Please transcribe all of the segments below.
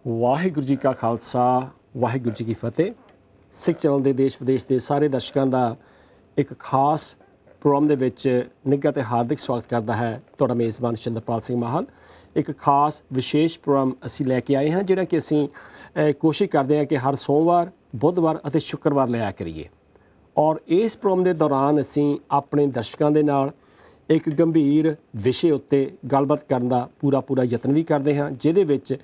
ਵਾਹਿਗੁਰੂ ਜੀ ਕਾ ਖਾਲਸਾ ਵਾਹਿਗੁਰੂ ਜੀ ਕੀ ਫਤਿਹ। ਸਿੱਖ ਚੈਨਲ ਦੇ ਦੇਸ਼ ਵਿਦੇਸ਼ ਦੇ ਸਾਰੇ ਦਰਸ਼ਕਾਂ ਦਾ ਇੱਕ ਖਾਸ ਪ੍ਰੋਗਰਾਮ ਦੇ ਵਿੱਚ ਨਿੱਘਾ ਤੇ ਹਾਰਦਿਕ ਸਵਾਗਤ ਕਰਦਾ ਹੈ ਤੁਹਾਡਾ ਮੇਜ਼ਬਾਨ ਸ਼ਿੰਦਰਪਾਲ ਸਿੰਘ ਮਾਹਲ। ਇੱਕ ਖਾਸ ਵਿਸ਼ੇਸ਼ ਪ੍ਰੋਗਰਾਮ ਅਸੀਂ ਲੈ ਕੇ ਆਏ ਹਾਂ ਜਿਹੜਾ ਕਿ ਅਸੀਂ ਕੋਸ਼ਿਸ਼ ਕਰਦੇ ਹਾਂ ਕਿ ਹਰ ਸੋਮਵਾਰ, ਬੁੱਧਵਾਰ ਅਤੇ ਸ਼ੁੱਕਰਵਾਰ ਲਿਆ ਕਰੀਏ। ਔਰ ਇਸ ਪ੍ਰੋਗਰਾਮ ਦੇ ਦੌਰਾਨ ਅਸੀਂ ਆਪਣੇ ਦਰਸ਼ਕਾਂ ਦੇ ਨਾਲ ਇੱਕ ਗੰਭੀਰ ਵਿਸ਼ੇ ਉੱਤੇ ਗੱਲਬਾਤ ਕਰਨ ਦਾ ਪੂਰਾ ਯਤਨ ਵੀ ਕਰਦੇ ਹਾਂ, ਜਿਹਦੇ ਵਿੱਚ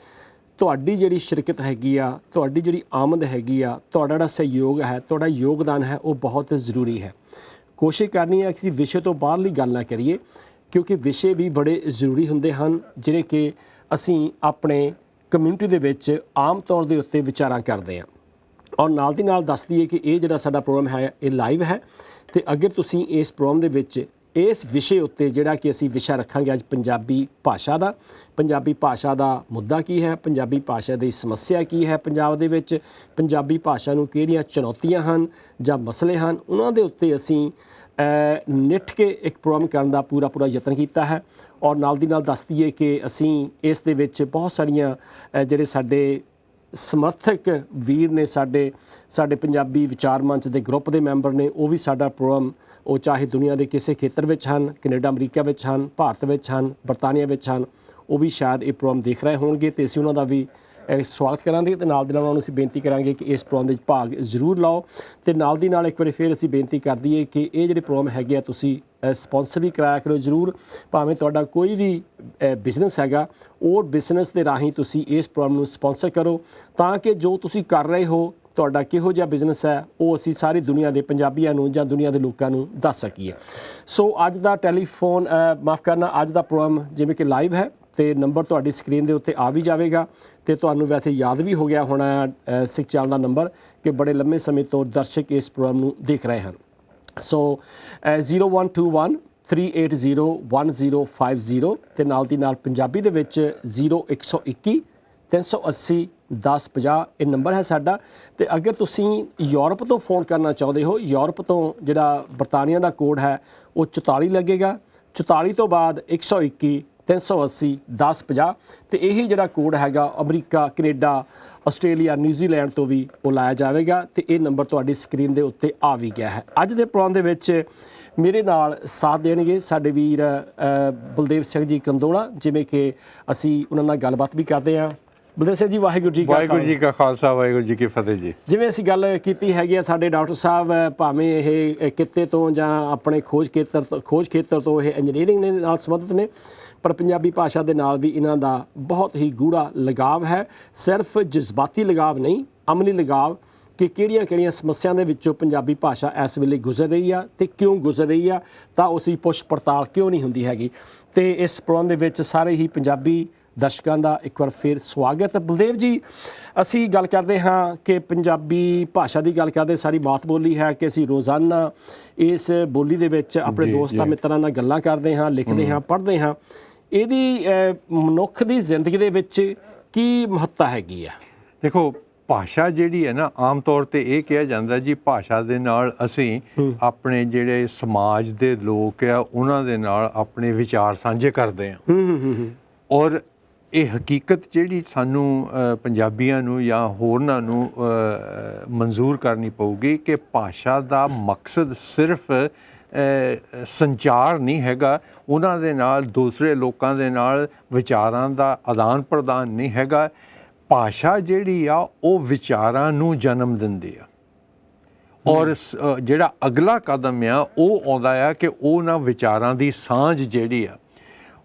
ਤੁਹਾਡੀ ਜਿਹੜੀ ਸ਼ਿਰਕਤ ਹੈਗੀ ਆ, ਤੁਹਾਡੀ ਜਿਹੜੀ ਆਮਦ ਹੈਗੀ ਆ, ਤੁਹਾਡਾ ਜਿਹੜਾ ਸਹਿਯੋਗ ਹੈ, ਤੁਹਾਡਾ ਯੋਗਦਾਨ ਹੈ, ਉਹ ਬਹੁਤ ਜ਼ਰੂਰੀ ਹੈ। ਕੋਸ਼ਿਸ਼ ਕਰਨੀ ਹੈ ਕਿ ਵਿਸ਼ੇ ਤੋਂ ਬਾਹਰਲੀ ਗੱਲ ਨਾ ਕਰੀਏ, ਕਿਉਂਕਿ ਵਿਸ਼ੇ ਵੀ ਬੜੇ ਜ਼ਰੂਰੀ ਹੁੰਦੇ ਹਨ ਜਿਹੜੇ ਕਿ ਅਸੀਂ ਆਪਣੇ ਕਮਿਊਨਿਟੀ ਦੇ ਵਿੱਚ ਆਮ ਤੌਰ ਦੇ ਉੱਤੇ ਵਿਚਾਰਾਂ ਕਰਦੇ ਹਾਂ। ਔਰ ਨਾਲ ਦੀ ਨਾਲ ਦੱਸ ਦਈਏ ਕਿ ਇਹ ਜਿਹੜਾ ਸਾਡਾ ਪ੍ਰੋਗਰਾਮ ਹੈ ਇਹ ਲਾਈਵ ਹੈ, ਅਤੇ ਅਗਰ ਤੁਸੀਂ ਇਸ ਪ੍ਰੋਗਰਾਮ ਦੇ ਵਿੱਚ ਇਸ ਵਿਸ਼ੇ ਉੱਤੇ ਜਿਹੜਾ ਕਿ ਅਸੀਂ ਵਿਸ਼ਾ ਰੱਖਾਂਗੇ ਅੱਜ ਪੰਜਾਬੀ ਭਾਸ਼ਾ ਦਾ ਮੁੱਦਾ ਕੀ ਹੈ, ਪੰਜਾਬੀ ਭਾਸ਼ਾ ਦੀ ਸਮੱਸਿਆ ਕੀ ਹੈ ਪੰਜਾਬ ਦੇ ਵਿੱਚ, ਪੰਜਾਬੀ ਭਾਸ਼ਾ ਨੂੰ ਕਿਹੜੀਆਂ ਚੁਣੌਤੀਆਂ ਹਨ ਜਾਂ ਮਸਲੇ ਹਨ, ਉਹਨਾਂ ਦੇ ਉੱਤੇ ਅਸੀਂ ਨਿੱਠ ਕੇ ਇੱਕ ਪ੍ਰੋਗਰਾਮ ਕਰਨ ਦਾ ਪੂਰਾ ਯਤਨ ਕੀਤਾ ਹੈ। ਔਰ ਨਾਲ ਦੀ ਨਾਲ ਦੱਸ ਦਈਏ ਕਿ ਅਸੀਂ ਇਸ ਦੇ ਵਿੱਚ ਬਹੁਤ ਸਾਰੀਆਂ ਜਿਹੜੇ ਸਾਡੇ ਸਮਰਥਕ ਵੀਰ ਨੇ, ਸਾਡੇ ਪੰਜਾਬੀ ਵਿਚਾਰ ਮੰਚ ਦੇ ਗਰੁੱਪ ਦੇ ਮੈਂਬਰ ਨੇ, ਉਹ ਵੀ ਸਾਡਾ ਪ੍ਰੋਗਰਾਮ ਉਹ ਚਾਹੇ ਦੁਨੀਆ ਦੇ ਕਿਸੇ ਖੇਤਰ ਵਿੱਚ ਹਨ, ਕੈਨੇਡਾ ਅਮਰੀਕਾ ਵਿੱਚ ਹਨ, ਭਾਰਤ ਵਿੱਚ ਹਨ, ਬਰਤਾਨੀਆ ਵਿੱਚ ਹਨ, ਉਹ ਵੀ ਸ਼ਾਇਦ ਇਹ ਪ੍ਰੋਗਰਾਮ ਦੇਖ ਰਹੇ ਹੋਣਗੇ ਅਤੇ ਅਸੀਂ ਉਹਨਾਂ ਦਾ ਵੀ ਸਵਾਗਤ ਕਰਾਂਗੇ ਅਤੇ ਨਾਲ ਦੀ ਨਾਲ ਉਹਨਾਂ ਨੂੰ ਅਸੀਂ ਬੇਨਤੀ ਕਰਾਂਗੇ ਕਿ ਇਸ ਪ੍ਰੋਗਰਾਮ ਦੇ ਵਿੱਚ ਭਾਗ ਜ਼ਰੂਰ ਲਾਓ। ਅਤੇ ਨਾਲ ਦੀ ਨਾਲ ਇੱਕ ਵਾਰੀ ਫਿਰ ਅਸੀਂ ਬੇਨਤੀ ਕਰ ਦਈਏ ਕਿ ਇਹ ਜਿਹੜੇ ਪ੍ਰੋਗਰਾਮ ਹੈਗੇ ਆ ਤੁਸੀਂ ਸਪੋਂਸਰ ਵੀ ਕਰਾਇਆ ਕਰੋ ਜ਼ਰੂਰ। ਭਾਵੇਂ ਤੁਹਾਡਾ ਕੋਈ ਵੀ ਬਿਜ਼ਨਸ ਹੈਗਾ, ਉਹ ਬਿਜ਼ਨਸ ਦੇ ਰਾਹੀਂ ਤੁਸੀਂ ਇਸ ਪ੍ਰੋਗਰਾਮ ਨੂੰ ਸਪੋਂਸਰ ਕਰੋ, ਤਾਂ ਕਿ ਜੋ ਤੁਸੀਂ ਕਰ ਰਹੇ ਹੋ, ਤੁਹਾਡਾ ਕਿਹੋ ਜਿਹਾ ਬਿਜ਼ਨਸ ਹੈ, ਉਹ ਅਸੀਂ ਸਾਰੀ ਦੁਨੀਆ ਦੇ ਪੰਜਾਬੀਆਂ ਨੂੰ ਜਾਂ ਦੁਨੀਆ ਦੇ ਲੋਕਾਂ ਨੂੰ ਦੱਸ ਸਕੀਏ। ਸੋ ਅੱਜ ਦਾ ਟੈਲੀਫੋਨ ਅੱਜ ਦਾ ਪ੍ਰੋਗਰਾਮ ਜਿਵੇਂ ਕਿ ਲਾਈਵ ਹੈ ਅਤੇ ਨੰਬਰ ਤੁਹਾਡੀ ਸਕਰੀਨ ਦੇ ਉੱਤੇ ਆ ਵੀ ਜਾਵੇਗਾ ਅਤੇ ਤੁਹਾਨੂੰ ਵੈਸੇ ਯਾਦ ਵੀ ਹੋ ਗਿਆ ਹੋਣਾ ਸਿੱਖ ਚੈਨਲ ਦਾ ਨੰਬਰ, ਕਿ ਬੜੇ ਲੰਮੇ ਸਮੇਂ ਤੋਂ ਦਰਸ਼ਕ ਇਸ ਪ੍ਰੋਗਰਾਮ ਨੂੰ ਦੇਖ ਰਹੇ ਹਨ। ਸੋ 0121 380 1050 ਅਤੇ ਨਾਲ ਦੀ ਨਾਲ ਪੰਜਾਬੀ ਦੇ ਵਿੱਚ 0121 380 1050 ਇਹ ਨੰਬਰ ਹੈ ਸਾਡਾ। ਅਤੇ ਅਗਰ ਤੁਸੀਂ ਯੂਰਪ ਤੋਂ ਫ਼ੋਨ ਕਰਨਾ ਚਾਹੁੰਦੇ ਹੋ, ਯੂਰਪ ਤੋਂ ਜਿਹੜਾ ਬਰਤਾਨੀਆ ਦਾ ਕੋਡ ਹੈ ਉਹ 44 ਲੱਗੇਗਾ, 44 ਤੋਂ ਬਾਅਦ 121 380 1050 ਅਤੇ ਇਹੀ ਜਿਹੜਾ ਕੋਡ ਹੈਗਾ ਅਮਰੀਕਾ, ਕੈਨੇਡਾ, ਆਸਟ੍ਰੇਲੀਆ, ਨਿਊਜ਼ੀਲੈਂਡ ਤੋਂ ਵੀ ਉਹ ਲਾਇਆ ਜਾਵੇਗਾ ਅਤੇ ਇਹ ਨੰਬਰ ਤੁਹਾਡੀ ਸਕਰੀਨ ਦੇ ਉੱਤੇ ਆ ਵੀ ਗਿਆ ਹੈ। ਅੱਜ ਦੇ ਪ੍ਰੋਗਰਾਮ ਦੇ ਵਿੱਚ ਮੇਰੇ ਨਾਲ ਸਾਥ ਦੇਣਗੇ ਸਾਡੇ ਵੀਰ ਬਲਦੇਵ ਸਿੰਘ ਜੀ ਕੰਦੋਲਾ, ਜਿਵੇਂ ਕਿ ਅਸੀਂ ਉਹਨਾਂ ਨਾਲ ਗੱਲਬਾਤ ਵੀ ਕਰਦੇ ਹਾਂ। ਬਲਦੇਵ ਸਿੰਘ ਜੀ ਵਾਹਿਗੁਰੂ ਜੀ ਕਾ ਖਾਲਸਾ ਵਾਹਿਗੁਰੂ ਜੀ ਕੀ ਫਤਿਹ ਜੀ। ਜਿਵੇਂ ਅਸੀਂ ਗੱਲ ਕੀਤੀ ਹੈਗੀ ਆ, ਸਾਡੇ ਡਾਕਟਰ ਸਾਹਿਬ ਭਾਵੇਂ ਇਹ ਕਿੱਤੇ ਤੋਂ ਜਾਂ ਆਪਣੇ ਖੋਜ ਖੇਤਰ ਤੋਂ ਇਹ ਇੰਜੀਨੀਅਰਿੰਗ ਦੇ ਨਾਲ ਸੰਬੰਧਿਤ ਨੇ, ਪਰ ਪੰਜਾਬੀ ਭਾਸ਼ਾ ਦੇ ਨਾਲ ਵੀ ਇਹਨਾਂ ਦਾ ਬਹੁਤ ਹੀ ਗੂੜਾ ਲਗਾਵ ਹੈ। ਸਿਰਫ ਜਜ਼ਬਾਤੀ ਲਗਾਵ ਨਹੀਂ, ਅਮਲੀ ਲਗਾਵ, ਕਿ ਕਿਹੜੀਆਂ ਸਮੱਸਿਆ ਦੇ ਵਿੱਚੋਂ ਪੰਜਾਬੀ ਭਾਸ਼ਾ ਇਸ ਵੇਲੇ ਗੁਜ਼ਰ ਰਹੀ ਆ ਅਤੇ ਕਿਉਂ ਗੁਜ਼ਰ ਰਹੀ ਆ, ਤਾਂ ਉਸ ਦੀ ਪੁੱਛ ਪੜਤਾਲ ਕਿਉਂ ਨਹੀਂ ਹੁੰਦੀ ਹੈਗੀ। ਅਤੇ ਇਸ ਪ੍ਰੋਗਰਾਮ ਦੇ ਵਿੱਚ ਸਾਰੇ ਹੀ ਪੰਜਾਬੀ ਦਰਸ਼ਕਾਂ ਦਾ ਇੱਕ ਵਾਰ ਫਿਰ ਸਵਾਗਤ। ਬਲਦੇਵ ਜੀ, ਅਸੀਂ ਗੱਲ ਕਰਦੇ ਹਾਂ ਕਿ ਪੰਜਾਬੀ ਭਾਸ਼ਾ ਦੀ ਗੱਲ ਕਰਦੇ, ਸਾਡੀ ਮਾਤ ਬੋਲੀ ਹੈ ਕਿ ਅਸੀਂ ਰੋਜ਼ਾਨਾ ਇਸ ਬੋਲੀ ਦੇ ਵਿੱਚ ਆਪਣੇ ਦੋਸਤਾਂ ਮਿੱਤਰਾਂ ਨਾਲ ਗੱਲਾਂ ਕਰਦੇ ਹਾਂ, ਲਿਖਦੇ ਹਾਂ, ਪੜ੍ਹਦੇ ਹਾਂ। ਇਹਦੀ ਮਨੁੱਖ ਦੀ ਜ਼ਿੰਦਗੀ ਦੇ ਵਿੱਚ ਕੀ ਮਹੱਤਤਾ ਹੈਗੀ ਆ? ਦੇਖੋ, ਭਾਸ਼ਾ ਜਿਹੜੀ ਹੈ ਨਾ, ਆਮ ਤੌਰ 'ਤੇ ਇਹ ਕਿਹਾ ਜਾਂਦਾ ਜੀ ਭਾਸ਼ਾ ਦੇ ਨਾਲ ਅਸੀਂ ਆਪਣੇ ਜਿਹੜੇ ਸਮਾਜ ਦੇ ਲੋਕ ਆ ਉਹਨਾਂ ਦੇ ਨਾਲ ਆਪਣੇ ਵਿਚਾਰ ਸਾਂਝੇ ਕਰਦੇ ਹਾਂ। ਔਰ ਇਹ ਹਕੀਕਤ ਜਿਹੜੀ ਸਾਨੂੰ ਪੰਜਾਬੀਆਂ ਨੂੰ ਜਾਂ ਹੋਰਨਾਂ ਨੂੰ ਮਨਜ਼ੂਰ ਕਰਨੀ ਪਊਗੀ ਕਿ ਭਾਸ਼ਾ ਦਾ ਮਕਸਦ ਸਿਰਫ ਸੰਚਾਰ ਨਹੀਂ ਹੈਗਾ, ਉਹਨਾਂ ਦੇ ਨਾਲ ਦੂਸਰੇ ਲੋਕਾਂ ਦੇ ਨਾਲ ਵਿਚਾਰਾਂ ਦਾ ਆਦਾਨ ਪ੍ਰਦਾਨ ਨਹੀਂ ਹੈਗਾ। ਭਾਸ਼ਾ ਜਿਹੜੀ ਆ ਉਹ ਵਿਚਾਰਾਂ ਨੂੰ ਜਨਮ ਦਿੰਦੀ ਆ, ਔਰ ਜਿਹੜਾ ਅਗਲਾ ਕਦਮ ਆ ਉਹ ਆਉਂਦਾ ਆ ਕਿ ਉਹਨਾਂ ਵਿਚਾਰਾਂ ਦੀ ਸਾਂਝ ਜਿਹੜੀ ਆ,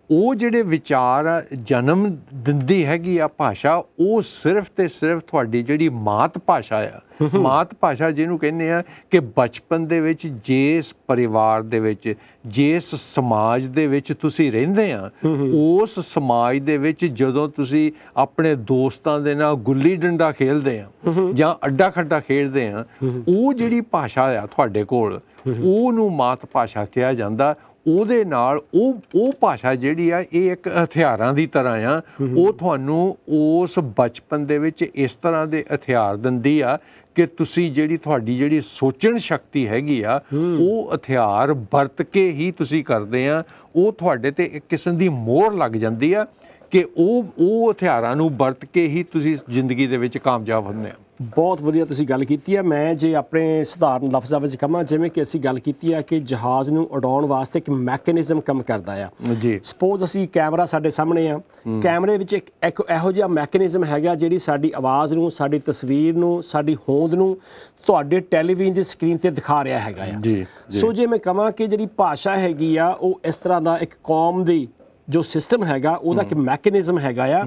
ਉਹ ਜਿਹੜੇ ਵਿਚਾਰ ਜਨਮ ਦਿੰਦੀ ਹੈਗੀ ਆ ਭਾਸ਼ਾ, ਉਹ ਸਿਰਫ ਤੇ ਸਿਰਫ ਤੁਹਾਡੀ ਜਿਹੜੀ ਮਾਤ ਭਾਸ਼ਾ ਆ, ਮਾਤ ਭਾਸ਼ਾ ਜਿਹਨੂੰ ਕਹਿੰਦੇ ਆ ਕਿ ਬਚਪਨ ਦੇ ਵਿੱਚ ਜਿਸ ਪਰਿਵਾਰ ਦੇ ਵਿੱਚ, ਜਿਸ ਸਮਾਜ ਦੇ ਵਿੱਚ ਤੁਸੀਂ ਰਹਿੰਦੇ ਆ, ਉਸ ਸਮਾਜ ਦੇ ਵਿੱਚ ਜਦੋਂ ਤੁਸੀਂ ਆਪਣੇ ਦੋਸਤਾਂ ਦੇ ਨਾਲ ਗੁੱਲੀ ਡੰਡਾ ਖੇਡਦੇ ਆ ਜਾਂ ਅੱਡਾ ਖੱਡਾ ਖੇਡਦੇ ਆ, ਉਹ ਜਿਹੜੀ ਭਾਸ਼ਾ ਆ ਤੁਹਾਡੇ ਕੋਲ, ਉਹਨੂੰ ਮਾਤ ਭਾਸ਼ਾ ਕਿਹਾ ਜਾਂਦਾ। ਉਹਦੇ ਨਾਲ ਉਹ ਭਾਸ਼ਾ ਜਿਹੜੀ ਆ ਇਹ ਇੱਕ ਹਥਿਆਰਾਂ ਦੀ ਤਰ੍ਹਾਂ ਆ, ਉਹ ਤੁਹਾਨੂੰ ਉਸ ਬਚਪਨ ਦੇ ਵਿੱਚ ਇਸ ਤਰ੍ਹਾਂ ਦੇ ਹਥਿਆਰ ਦਿੰਦੀ ਆ ਕਿ ਤੁਸੀਂ ਤੁਹਾਡੀ ਜਿਹੜੀ ਸੋਚਣ ਸ਼ਕਤੀ ਹੈਗੀ ਆ, ਉਹ ਹਥਿਆਰ ਵਰਤ ਕੇ ਹੀ ਤੁਸੀਂ ਕਰਦੇ ਆ। ਉਹ ਤੁਹਾਡੇ ਤੇ ਇੱਕ ਕਿਸਮ ਦੀ ਮੋਹਰ ਲੱਗ ਜਾਂਦੀ ਆ ਕਿ ਉਹ ਹਥਿਆਰਾਂ ਨੂੰ ਵਰਤ ਕੇ ਹੀ ਤੁਸੀਂ ਜ਼ਿੰਦਗੀ ਦੇ ਵਿੱਚ ਕਾਮਯਾਬ ਹੁੰਦੇ ਆ। ਬਹੁਤ ਵਧੀਆ ਤੁਸੀਂ ਗੱਲ ਕੀਤੀ ਹੈ। ਮੈਂ ਜੇ ਆਪਣੇ ਸਧਾਰਨ ਲਫ਼ਜ਼ਾਂ ਵਿੱਚ ਕਹਾਂ, ਜਿਵੇਂ ਕਿ ਅਸੀਂ ਗੱਲ ਕੀਤੀ ਹੈ ਕਿ ਜਹਾਜ਼ ਨੂੰ ਉਡਾਉਣ ਵਾਸਤੇ ਇੱਕ ਮੈਕੈਨਿਜ਼ਮ ਕੰਮ ਕਰਦਾ ਆ ਜੀ। ਸਪੋਜ਼ ਅਸੀਂ ਕੈਮਰਾ ਸਾਡੇ ਸਾਹਮਣੇ ਆ, ਕੈਮਰੇ ਵਿੱਚ ਇੱਕ ਇਹੋ ਜਿਹਾ ਮੈਕੈਨਿਜ਼ਮ ਹੈਗਾ ਜਿਹੜੀ ਸਾਡੀ ਆਵਾਜ਼ ਨੂੰ, ਸਾਡੀ ਤਸਵੀਰ ਨੂੰ, ਸਾਡੀ ਹੋਂਦ ਨੂੰ ਤੁਹਾਡੇ ਟੈਲੀਵਿਜ਼ਨ ਦੀ ਸਕਰੀਨ ਤੇ ਦਿਖਾ ਰਿਹਾ ਹੈਗਾ ਆ। ਜੀ। ਸੋ ਜੇ ਮੈਂ ਕਹਾਂ ਕਿ ਜਿਹੜੀ ਭਾਸ਼ਾ ਹੈਗੀ ਆ ਉਹ ਇਸ ਤਰ੍ਹਾਂ ਦਾ ਇੱਕ ਕੌਮ ਦੀ ਜੋ ਸਿਸਟਮ ਹੈਗਾ ਉਹਦਾ ਇੱਕ ਮੈਕੈਨਿਜ਼ਮ ਹੈਗਾ ਆ,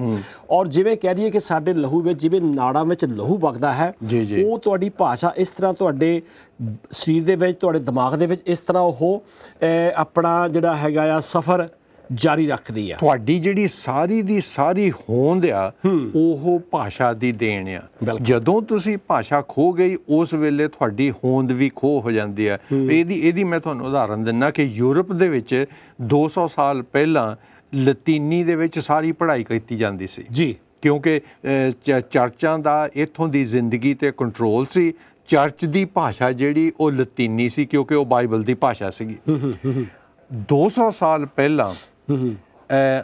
ਔਰ ਜਿਵੇਂ ਕਹਿ ਦਈਏ ਕਿ ਸਾਡੇ ਲਹੂ ਵਿੱਚ ਜਿਵੇਂ ਨਾੜਾਂ ਵਿੱਚ ਲਹੂ ਵਗਦਾ ਹੈ, ਉਹ ਤੁਹਾਡੀ ਭਾਸ਼ਾ ਇਸ ਤਰ੍ਹਾਂ ਤੁਹਾਡੇ ਸਰੀਰ ਦੇ ਵਿੱਚ, ਤੁਹਾਡੇ ਦਿਮਾਗ ਦੇ ਵਿੱਚ ਇਸ ਤਰ੍ਹਾਂ ਉਹ ਆਪਣਾ ਜਿਹੜਾ ਹੈਗਾ ਆ ਸਫ਼ਰ ਜਾਰੀ ਰੱਖਦੀ ਆ। ਤੁਹਾਡੀ ਜਿਹੜੀ ਸਾਰੀ ਦੀ ਸਾਰੀ ਹੋਂਦ ਆ ਉਹ ਭਾਸ਼ਾ ਦੀ ਦੇਣ ਆ। ਜਦੋਂ ਤੁਸੀਂ ਭਾਸ਼ਾ ਖੋ ਗਈ ਉਸ ਵੇਲੇ ਤੁਹਾਡੀ ਹੋਂਦ ਵੀ ਖੋ ਹੋ ਜਾਂਦੀ ਆ। ਇਹਦੀ ਮੈਂ ਤੁਹਾਨੂੰ ਉਦਾਹਰਨ ਦਿੰਦਾ ਕਿ ਯੂਰਪ ਦੇ ਵਿੱਚ 200 ਸਾਲ ਪਹਿਲਾਂ ਲਤੀਨੀ ਦੇ ਵਿੱਚ ਸਾਰੀ ਪੜ੍ਹਾਈ ਕੀਤੀ ਜਾਂਦੀ ਸੀ ਜੀ, ਕਿਉਂਕਿ ਚਰਚਾਂ ਦਾ ਇੱਥੋਂ ਦੀ ਜ਼ਿੰਦਗੀ ਤੇ ਕੰਟਰੋਲ ਸੀ। ਚਰਚ ਦੀ ਭਾਸ਼ਾ ਜਿਹੜੀ ਉਹ ਲਤੀਨੀ ਸੀ ਕਿਉਂਕਿ ਉਹ ਬਾਈਬਲ ਦੀ ਭਾਸ਼ਾ ਸੀਗੀ। 200 ਸਾਲ ਪਹਿਲਾਂ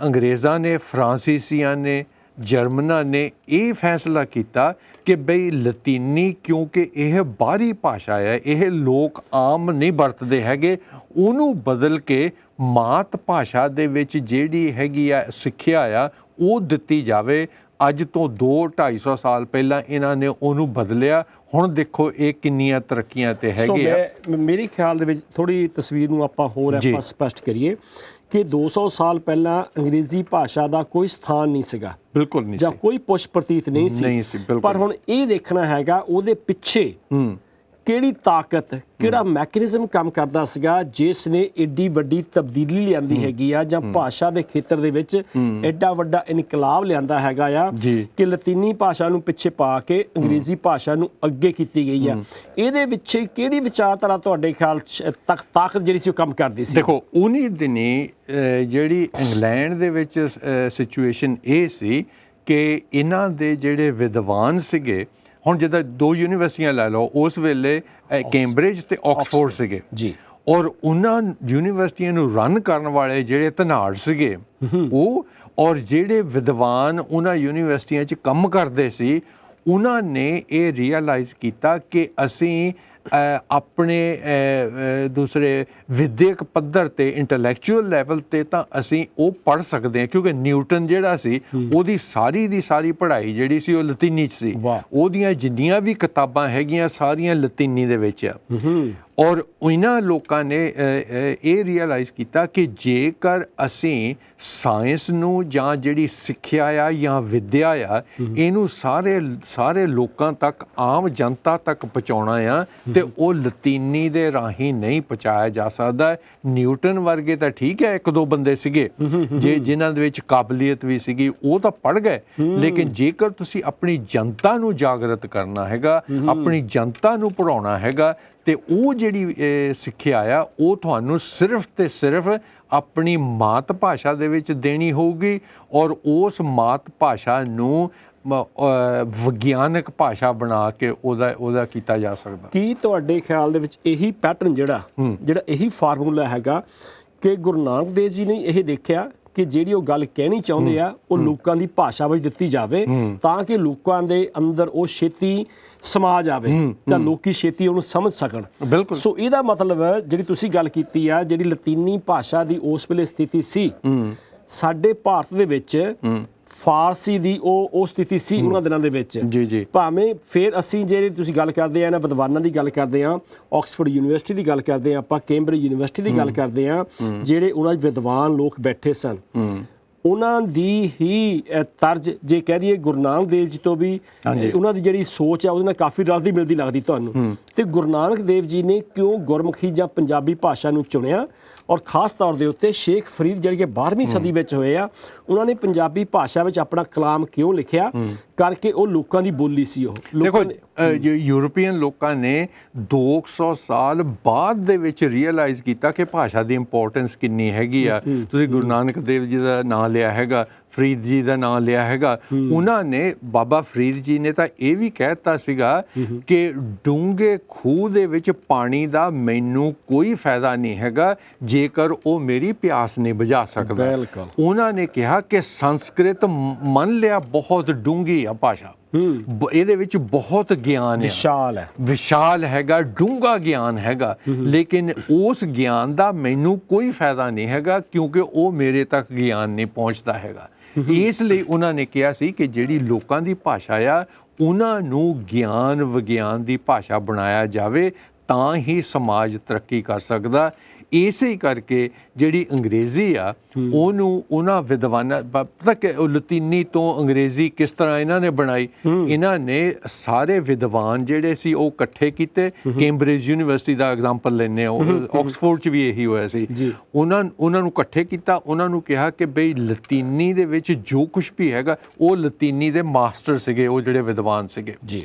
ਅੰਗਰੇਜ਼ਾਂ ਨੇ, ਫਰਾਂਸੀਸੀਆਂ ਨੇ, ਜਰਮਨਾਂ ਨੇ ਇਹ ਫੈਸਲਾ ਕੀਤਾ ਕਿ ਬਈ ਲਤੀਨੀ ਕਿਉਂਕਿ ਇਹ ਬਾਹਰੀ ਭਾਸ਼ਾ ਹੈ, ਇਹ ਲੋਕ ਆਮ ਨਹੀਂ ਵਰਤਦੇ ਹੈਗੇ, ਉਹਨੂੰ ਬਦਲ ਕੇ ਮਾਤ ਭਾਸ਼ਾ ਦੇ ਵਿੱਚ ਜਿਹੜੀ ਹੈਗੀ ਆ ਸਿੱਖਿਆ ਆ ਉਹ ਦਿੱਤੀ ਜਾਵੇ। ਅੱਜ ਤੋਂ 200-250 ਸਾਲ ਪਹਿਲਾਂ ਇਹਨਾਂ ਨੇ ਉਹਨੂੰ ਬਦਲਿਆ। ਹੁਣ ਦੇਖੋ ਇਹ ਕਿੰਨੀਆਂ ਤਰੱਕੀਆਂ ਤੇ ਹੈਗੇ ਆ। ਮੇਰੇ ਖਿਆਲ ਦੇ ਵਿੱਚ ਥੋੜੀ ਤਸਵੀਰ ਨੂੰ ਆਪਾਂ ਹੋਰ ਆਪਾਂ ਸਪਸ਼ਟ ਕਰੀਏ ਕਿ 200 ਸਾਲ ਪਹਿਲਾਂ ਅੰਗਰੇਜ਼ੀ ਭਾਸ਼ਾ ਦਾ ਕੋਈ ਸਥਾਨ ਨਹੀਂ ਸੀਗਾ, ਬਿਲਕੁਲ ਨਹੀਂ, ਜਾਂ ਕੋਈ ਪੁੱਛ ਪ੍ਰਤੀਤ ਨਹੀਂ ਸੀ। ਪਰ ਹੁਣ ਇਹ ਦੇਖਣਾ ਹੈਗਾ ਉਹਦੇ ਪਿੱਛੇ ਕਿਹੜੀ ਤਾਕਤ, ਕਿਹੜਾ ਮੈਕੈਨਿਜ਼ਮ ਕੰਮ ਕਰਦਾ ਸੀਗਾ ਜਿਸ ਨੇ ਏਡੀ ਵੱਡੀ ਤਬਦੀਲੀ ਲਿਆਂਦੀ ਹੈਗੀ ਆ, ਜਾਂ ਭਾਸ਼ਾ ਦੇ ਖੇਤਰ ਦੇ ਵਿੱਚ ਐਡਾ ਵੱਡਾ ਇਨਕਲਾਬ ਲਿਆਂਦਾ ਹੈਗਾ ਆ ਕਿ ਲਤੀਨੀ ਭਾਸ਼ਾ ਨੂੰ ਪਿੱਛੇ ਪਾ ਕੇ ਅੰਗਰੇਜ਼ੀ ਭਾਸ਼ਾ ਨੂੰ ਅੱਗੇ ਕੀਤੀ ਗਈ ਆ। ਇਹਦੇ ਵਿੱਚ ਕਿਹੜੀ ਵਿਚਾਰਧਾਰਾ ਤੁਹਾਡੇ ਖਿਆਲ ਤਾਕਤ ਜਿਹੜੀ ਸੀ ਉਹ ਕੰਮ ਕਰਦੀ ਸੀ? ਦੇਖੋ ਉਨੀ ਦਿਨੀ ਜਿਹੜੀ ਇੰਗਲੈਂਡ ਦੇ ਵਿੱਚ ਸਿਚੁਏਸ਼ਨ ਇਹ ਸੀ ਕਿ ਇਹਨਾਂ ਦੇ ਜਿਹੜੇ ਵਿਦਵਾਨ ਸੀਗੇ, ਹੁਣ ਜਿੱਦਾਂ 2 ਯੂਨੀਵਰਸਿਟੀਆਂ ਲੈ ਲਓ, ਉਸ ਵੇਲੇ ਕੈਂਬਰਿਜ ਤੇ ਆਕਸਫੋਰਡ ਸੀਗੇ ਜੀ, ਔਰ ਉਹਨਾਂ ਯੂਨੀਵਰਸਿਟੀਆਂ ਨੂੰ ਰਨ ਕਰਨ ਵਾਲੇ ਜਿਹੜੇ ਧਨਾੜ ਸੀਗੇ ਉਹ, ਔਰ ਜਿਹੜੇ ਵਿਦਵਾਨ ਉਹਨਾਂ ਯੂਨੀਵਰਸਿਟੀਆਂ 'ਚ ਕੰਮ ਕਰਦੇ ਸੀ, ਉਹਨਾਂ ਨੇ ਇਹ ਰੀਅਲਾਈਜ਼ ਕੀਤਾ ਕਿ ਅਸੀਂ ਆਪਣੇ ਦੂਸਰੇ ਵਿਦਿਅਕ ਪੱਧਰ ਤੇ, ਇੰਟੈਲੈਕਚੁਅਲ ਲੈਵਲ ਤੇ ਤਾਂ ਅਸੀਂ ਉਹ ਪੜ੍ਹ ਸਕਦੇ ਹਾਂ, ਕਿਉਂਕਿ ਨਿਊਟਨ ਜਿਹੜਾ ਸੀ ਉਹਦੀ ਸਾਰੀ ਦੀ ਸਾਰੀ ਪੜ੍ਹਾਈ ਜਿਹੜੀ ਸੀ ਉਹ ਲਤੀਨੀ 'ਚ ਸੀ। ਉਹਦੀਆਂ ਜਿੰਨੀਆਂ ਵੀ ਕਿਤਾਬਾਂ ਹੈਗੀਆਂ ਸਾਰੀਆਂ ਲਤੀਨੀ ਦੇ ਵਿੱਚ ਆ। ਔਰ ਇਹਨਾਂ ਲੋਕਾਂ ਨੇ ਇਹ ਰੀਅਲਾਈਜ਼ ਕੀਤਾ ਕਿ ਜੇਕਰ ਅਸੀਂ ਸਾਇੰਸ ਨੂੰ ਜਾਂ ਜਿਹੜੀ ਸਿੱਖਿਆ ਆ ਜਾਂ ਵਿੱਦਿਆ ਆ ਇਹਨੂੰ ਸਾਰੇ ਲੋਕਾਂ ਤੱਕ, ਆਮ ਜਨਤਾ ਤੱਕ ਪਹੁੰਚਾਉਣਾ ਆ, ਤੇ ਉਹ ਲਤੀਨੀ ਦੇ ਰਾਹੀਂ ਨਹੀਂ ਪਹੁੰਚਾਇਆ ਜਾ ਸਕਦਾ। ਨਿਊਟਨ ਵਰਗੇ ਤਾਂ ਠੀਕ ਹੈ 1-2 ਬੰਦੇ ਸੀਗੇ ਜਿਨ੍ਹਾਂ ਦੇ ਵਿੱਚ ਕਾਬਲੀਅਤ ਵੀ ਸੀਗੀ, ਉਹ ਤਾਂ ਪੜ੍ਹ ਗਏ, ਲੇਕਿਨ ਜੇਕਰ ਤੁਸੀਂ ਆਪਣੀ ਜਨਤਾ ਨੂੰ ਜਾਗਰਤ ਕਰਨਾ ਹੈਗਾ, ਆਪਣੀ ਜਨਤਾ ਨੂੰ ਪੜ੍ਹਾਉਣਾ ਹੈਗਾ, ਤੇ ਉਹ ਜਿਹੜੀ ਸਿੱਖਿਆ ਆ ਉਹ ਤੁਹਾਨੂੰ ਸਿਰਫ ਤੇ ਸਿਰਫ ਆਪਣੀ ਮਾਤ ਭਾਸ਼ਾ ਦੇ ਵਿੱਚ ਦੇਣੀ ਹੋਊਗੀ, ਔਰ ਉਸ ਮਾਤ ਭਾਸ਼ਾ ਨੂੰ ਵਿਗਿਆਨਕ ਭਾਸ਼ਾ ਬਣਾ ਕੇ ਉਹਦਾ ਕੀਤਾ ਜਾ ਸਕਦਾ। ਕੀ ਤੁਹਾਡੇ ਖਿਆਲ ਦੇ ਵਿੱਚ ਇਹੀ ਪੈਟਰਨ ਜਿਹੜਾ ਇਹੀ ਫਾਰਮੂਲਾ ਹੈਗਾ ਕਿ ਗੁਰੂ ਨਾਨਕ ਦੇਵ ਜੀ ਨੇ ਇਹ ਦੇਖਿਆ ਕਿ ਜਿਹੜੀ ਉਹ ਗੱਲ ਕਹਿਣੀ ਚਾਹੁੰਦੇ ਆ ਉਹ ਲੋਕਾਂ ਦੀ ਭਾਸ਼ਾ ਵਿੱਚ ਦਿੱਤੀ ਜਾਵੇ, ਤਾਂ ਕਿ ਲੋਕਾਂ ਦੇ ਅੰਦਰ ਉਹ ਛੇਤੀ ਸਮਾ ਜਾਵੇ ਤਾਂ ਲੋਕੀ ਛੇਤੀ ਉਹਨੂੰ ਸਮਝ ਸਕਣ? ਬਿਲਕੁਲ। ਸੋ ਇਹਦਾ ਮਤਲਬ ਜਿਹੜੀ ਤੁਸੀਂ ਗੱਲ ਕੀਤੀ ਆ, ਜਿਹੜੀ ਲਤੀਨੀ ਭਾਸ਼ਾ ਦੀ ਉਸ ਵੇਲੇ ਸਥਿਤੀ ਸੀ, ਸਾਡੇ ਭਾਰਤ ਦੇ ਵਿੱਚ ਫਾਰਸੀ ਦੀ ਉਹ ਸਥਿਤੀ ਸੀ ਉਹਨਾਂ ਦਿਨਾਂ ਦੇ ਵਿੱਚ। ਭਾਵੇਂ ਫਿਰ ਅਸੀਂ ਜਿਹੜੀ ਤੁਸੀਂ ਗੱਲ ਕਰਦੇ ਆ ਇਹਨਾਂ ਵਿਦਵਾਨਾਂ ਦੀ ਗੱਲ ਕਰਦੇ ਆ, ਆਕਸਫੋਰਡ ਯੂਨੀਵਰਸਿਟੀ ਦੀ ਗੱਲ ਕਰਦੇ ਆ, ਆਪਾਂ ਕੈਂਬਰਿਜ ਯੂਨੀਵਰਸਿਟੀ ਦੀ ਗੱਲ ਕਰਦੇ ਆ, ਜਿਹੜੇ ਉਹਨਾਂ ਦੇ ਵਿਦਵਾਨ ਲੋਕ ਬੈਠੇ ਸਨ, ਉਹਨਾਂ ਦੀ ਹੀ ਤਰਜ ਜੇ ਕਹਿ ਦਈਏ ਗੁਰੂ ਨਾਨਕ ਦੇਵ ਜੀ ਤੋਂ ਵੀ ਉਹਨਾਂ ਦੀ ਜਿਹੜੀ ਸੋਚ ਆ ਉਹਦੇ ਨਾਲ ਕਾਫੀ ਰਲਦੀ ਮਿਲਦੀ ਲੱਗਦੀ ਤੁਹਾਨੂੰ। ਤੇ ਗੁਰੂ ਨਾਨਕ ਦੇਵ ਜੀ ਨੇ ਕਿਉਂ ਗੁਰਮੁਖੀ ਜਾਂ ਪੰਜਾਬੀ ਭਾਸ਼ਾ ਨੂੰ ਚੁਣਿਆ, ਔਰ ਖਾਸ ਤੌਰ ਦੇ ਉੱਤੇ ਸ਼ੇਖ ਫਰੀਦ ਜਿਹੜੇ ਕਿ 12ਵੀਂ ਸਦੀ ਵਿੱਚ ਹੋਏ ਆ, ਉਹਨਾਂ ਨੇ ਪੰਜਾਬੀ ਭਾਸ਼ਾ ਵਿੱਚ ਆਪਣਾ ਕਲਾਮ ਕਿਉਂ ਲਿਖਿਆ? ਕਰਕੇ ਉਹ ਲੋਕਾਂ ਦੀ ਬੋਲੀ ਸੀ। ਉਹ ਦੇਖੋ ਲੋਕਾਂ ਯੂਰਪੀਅਨ ਲੋਕਾਂ ਨੇ 200 ਸਾਲ ਬਾਅਦ ਦੇ ਵਿੱਚ ਰੀਅਲਾਈਜ਼ ਕੀਤਾ ਕਿ ਭਾਸ਼ਾ ਦੀ ਇੰਪੋਰਟੈਂਸ ਕਿੰਨੀ ਹੈਗੀ ਆ। ਤੁਸੀਂ ਗੁਰੂ ਨਾਨਕ ਦੇਵ ਜੀ ਦਾ ਨਾਮ ਲਿਆ ਹੈਗਾ, ਫਰੀਦ ਜੀ ਦਾ ਨਾਮ ਲਿਆ ਹੈਗਾ। ਉਹਨਾਂ ਨੇ, ਬਾਬਾ ਫਰੀਦ ਜੀ ਨੇ ਤਾਂ ਇਹ ਵੀ ਕਹਿ ਦਿੱਤਾ ਸੀਗਾ ਕਿ ਡੂੰਘੇ ਖੂਹ ਦੇ ਵਿੱਚ ਪਾਣੀ ਦਾ ਮੈਨੂੰ ਕੋਈ ਫਾਇਦਾ ਨਹੀਂ ਹੈਗਾ ਜੇਕਰ ਉਹ ਮੇਰੀ ਪਿਆਸ ਨਹੀਂ ਬੁਝਾ ਸਕਦਾ। ਬਿਲਕੁਲ। ਉਹਨਾਂ ਨੇ ਕਿਹਾ ਕਿ ਸੰਸਕ੍ਰਿਤ ਮੰਨ ਲਿਆ ਬਹੁਤ ਡੂੰਘੀ ਆ ਭਾਸ਼ਾ, ਇਹਦੇ ਵਿੱਚ ਬਹੁਤ ਗਿਆਨ ਹੈ, ਵਿਸ਼ਾਲ ਹੈਗਾ, ਡੂੰਘਾ ਗਿਆਨ ਹੈਗਾ, ਲੇਕਿਨ ਉਸ ਗਿਆਨ ਦਾ ਮੈਨੂੰ ਕੋਈ ਫਾਇਦਾ ਨਹੀਂ ਹੈਗਾ ਕਿਉਂਕਿ ਉਹ ਮੇਰੇ ਤੱਕ ਗਿਆਨ ਨਹੀਂ ਪਹੁੰਚਦਾ ਹੈਗਾ। ਇਸ ਲਈ ਉਹਨਾਂ ਨੇ ਕਿਹਾ ਸੀ ਕਿ ਜਿਹੜੀ ਲੋਕਾਂ ਦੀ ਭਾਸ਼ਾ ਆ ਉਹਨਾਂ ਨੂੰ ਗਿਆਨ ਵਿਗਿਆਨ ਦੀ ਭਾਸ਼ਾ ਬਣਾਇਆ ਜਾਵੇ ਤਾਂ ਹੀ ਸਮਾਜ ਤਰੱਕੀ ਕਰ ਸਕਦਾ। ਇਸੇ ਕਰਕੇ ਜਿਹੜੀ ਅੰਗਰੇਜ਼ੀ ਆ ਉਹਨੂੰ ਉਹਨਾਂ ਵਿਦਵਾਨਾਂ, ਪਤਾ ਕਿ ਉਹ ਲਤੀਨੀ ਤੋਂ ਅੰਗਰੇਜ਼ੀ ਕਿਸ ਤਰ੍ਹਾਂ ਇਹਨਾਂ ਨੇ ਬਣਾਈ, ਇਹਨਾਂ ਨੇ ਸਾਰੇ ਵਿਦਵਾਨ ਜਿਹੜੇ ਸੀ ਉਹ ਇਕੱਠੇ ਕੀਤੇ। ਕੈਂਬਰਿਜ ਯੂਨੀਵਰਸਿਟੀ ਦਾ ਐਗਜ਼ਾਮਪਲ ਲੈਂਦੇ ਆ, ਆਕਸਫੋਰਡ 'ਚ ਵੀ ਇਹੀ ਹੋਇਆ ਸੀ। ਉਹਨਾਂ ਨੂੰ ਇਕੱਠੇ ਕੀਤਾ, ਉਹਨਾਂ ਨੂੰ ਕਿਹਾ ਕਿ ਬਈ ਲਤੀਨੀ ਦੇ ਵਿੱਚ ਜੋ ਕੁਛ ਵੀ ਹੈਗਾ, ਉਹ ਲਤੀਨੀ ਦੇ ਮਾਸਟਰ ਸੀਗੇ, ਉਹ ਜਿਹੜੇ ਵਿਦਵਾਨ ਸੀਗੇ।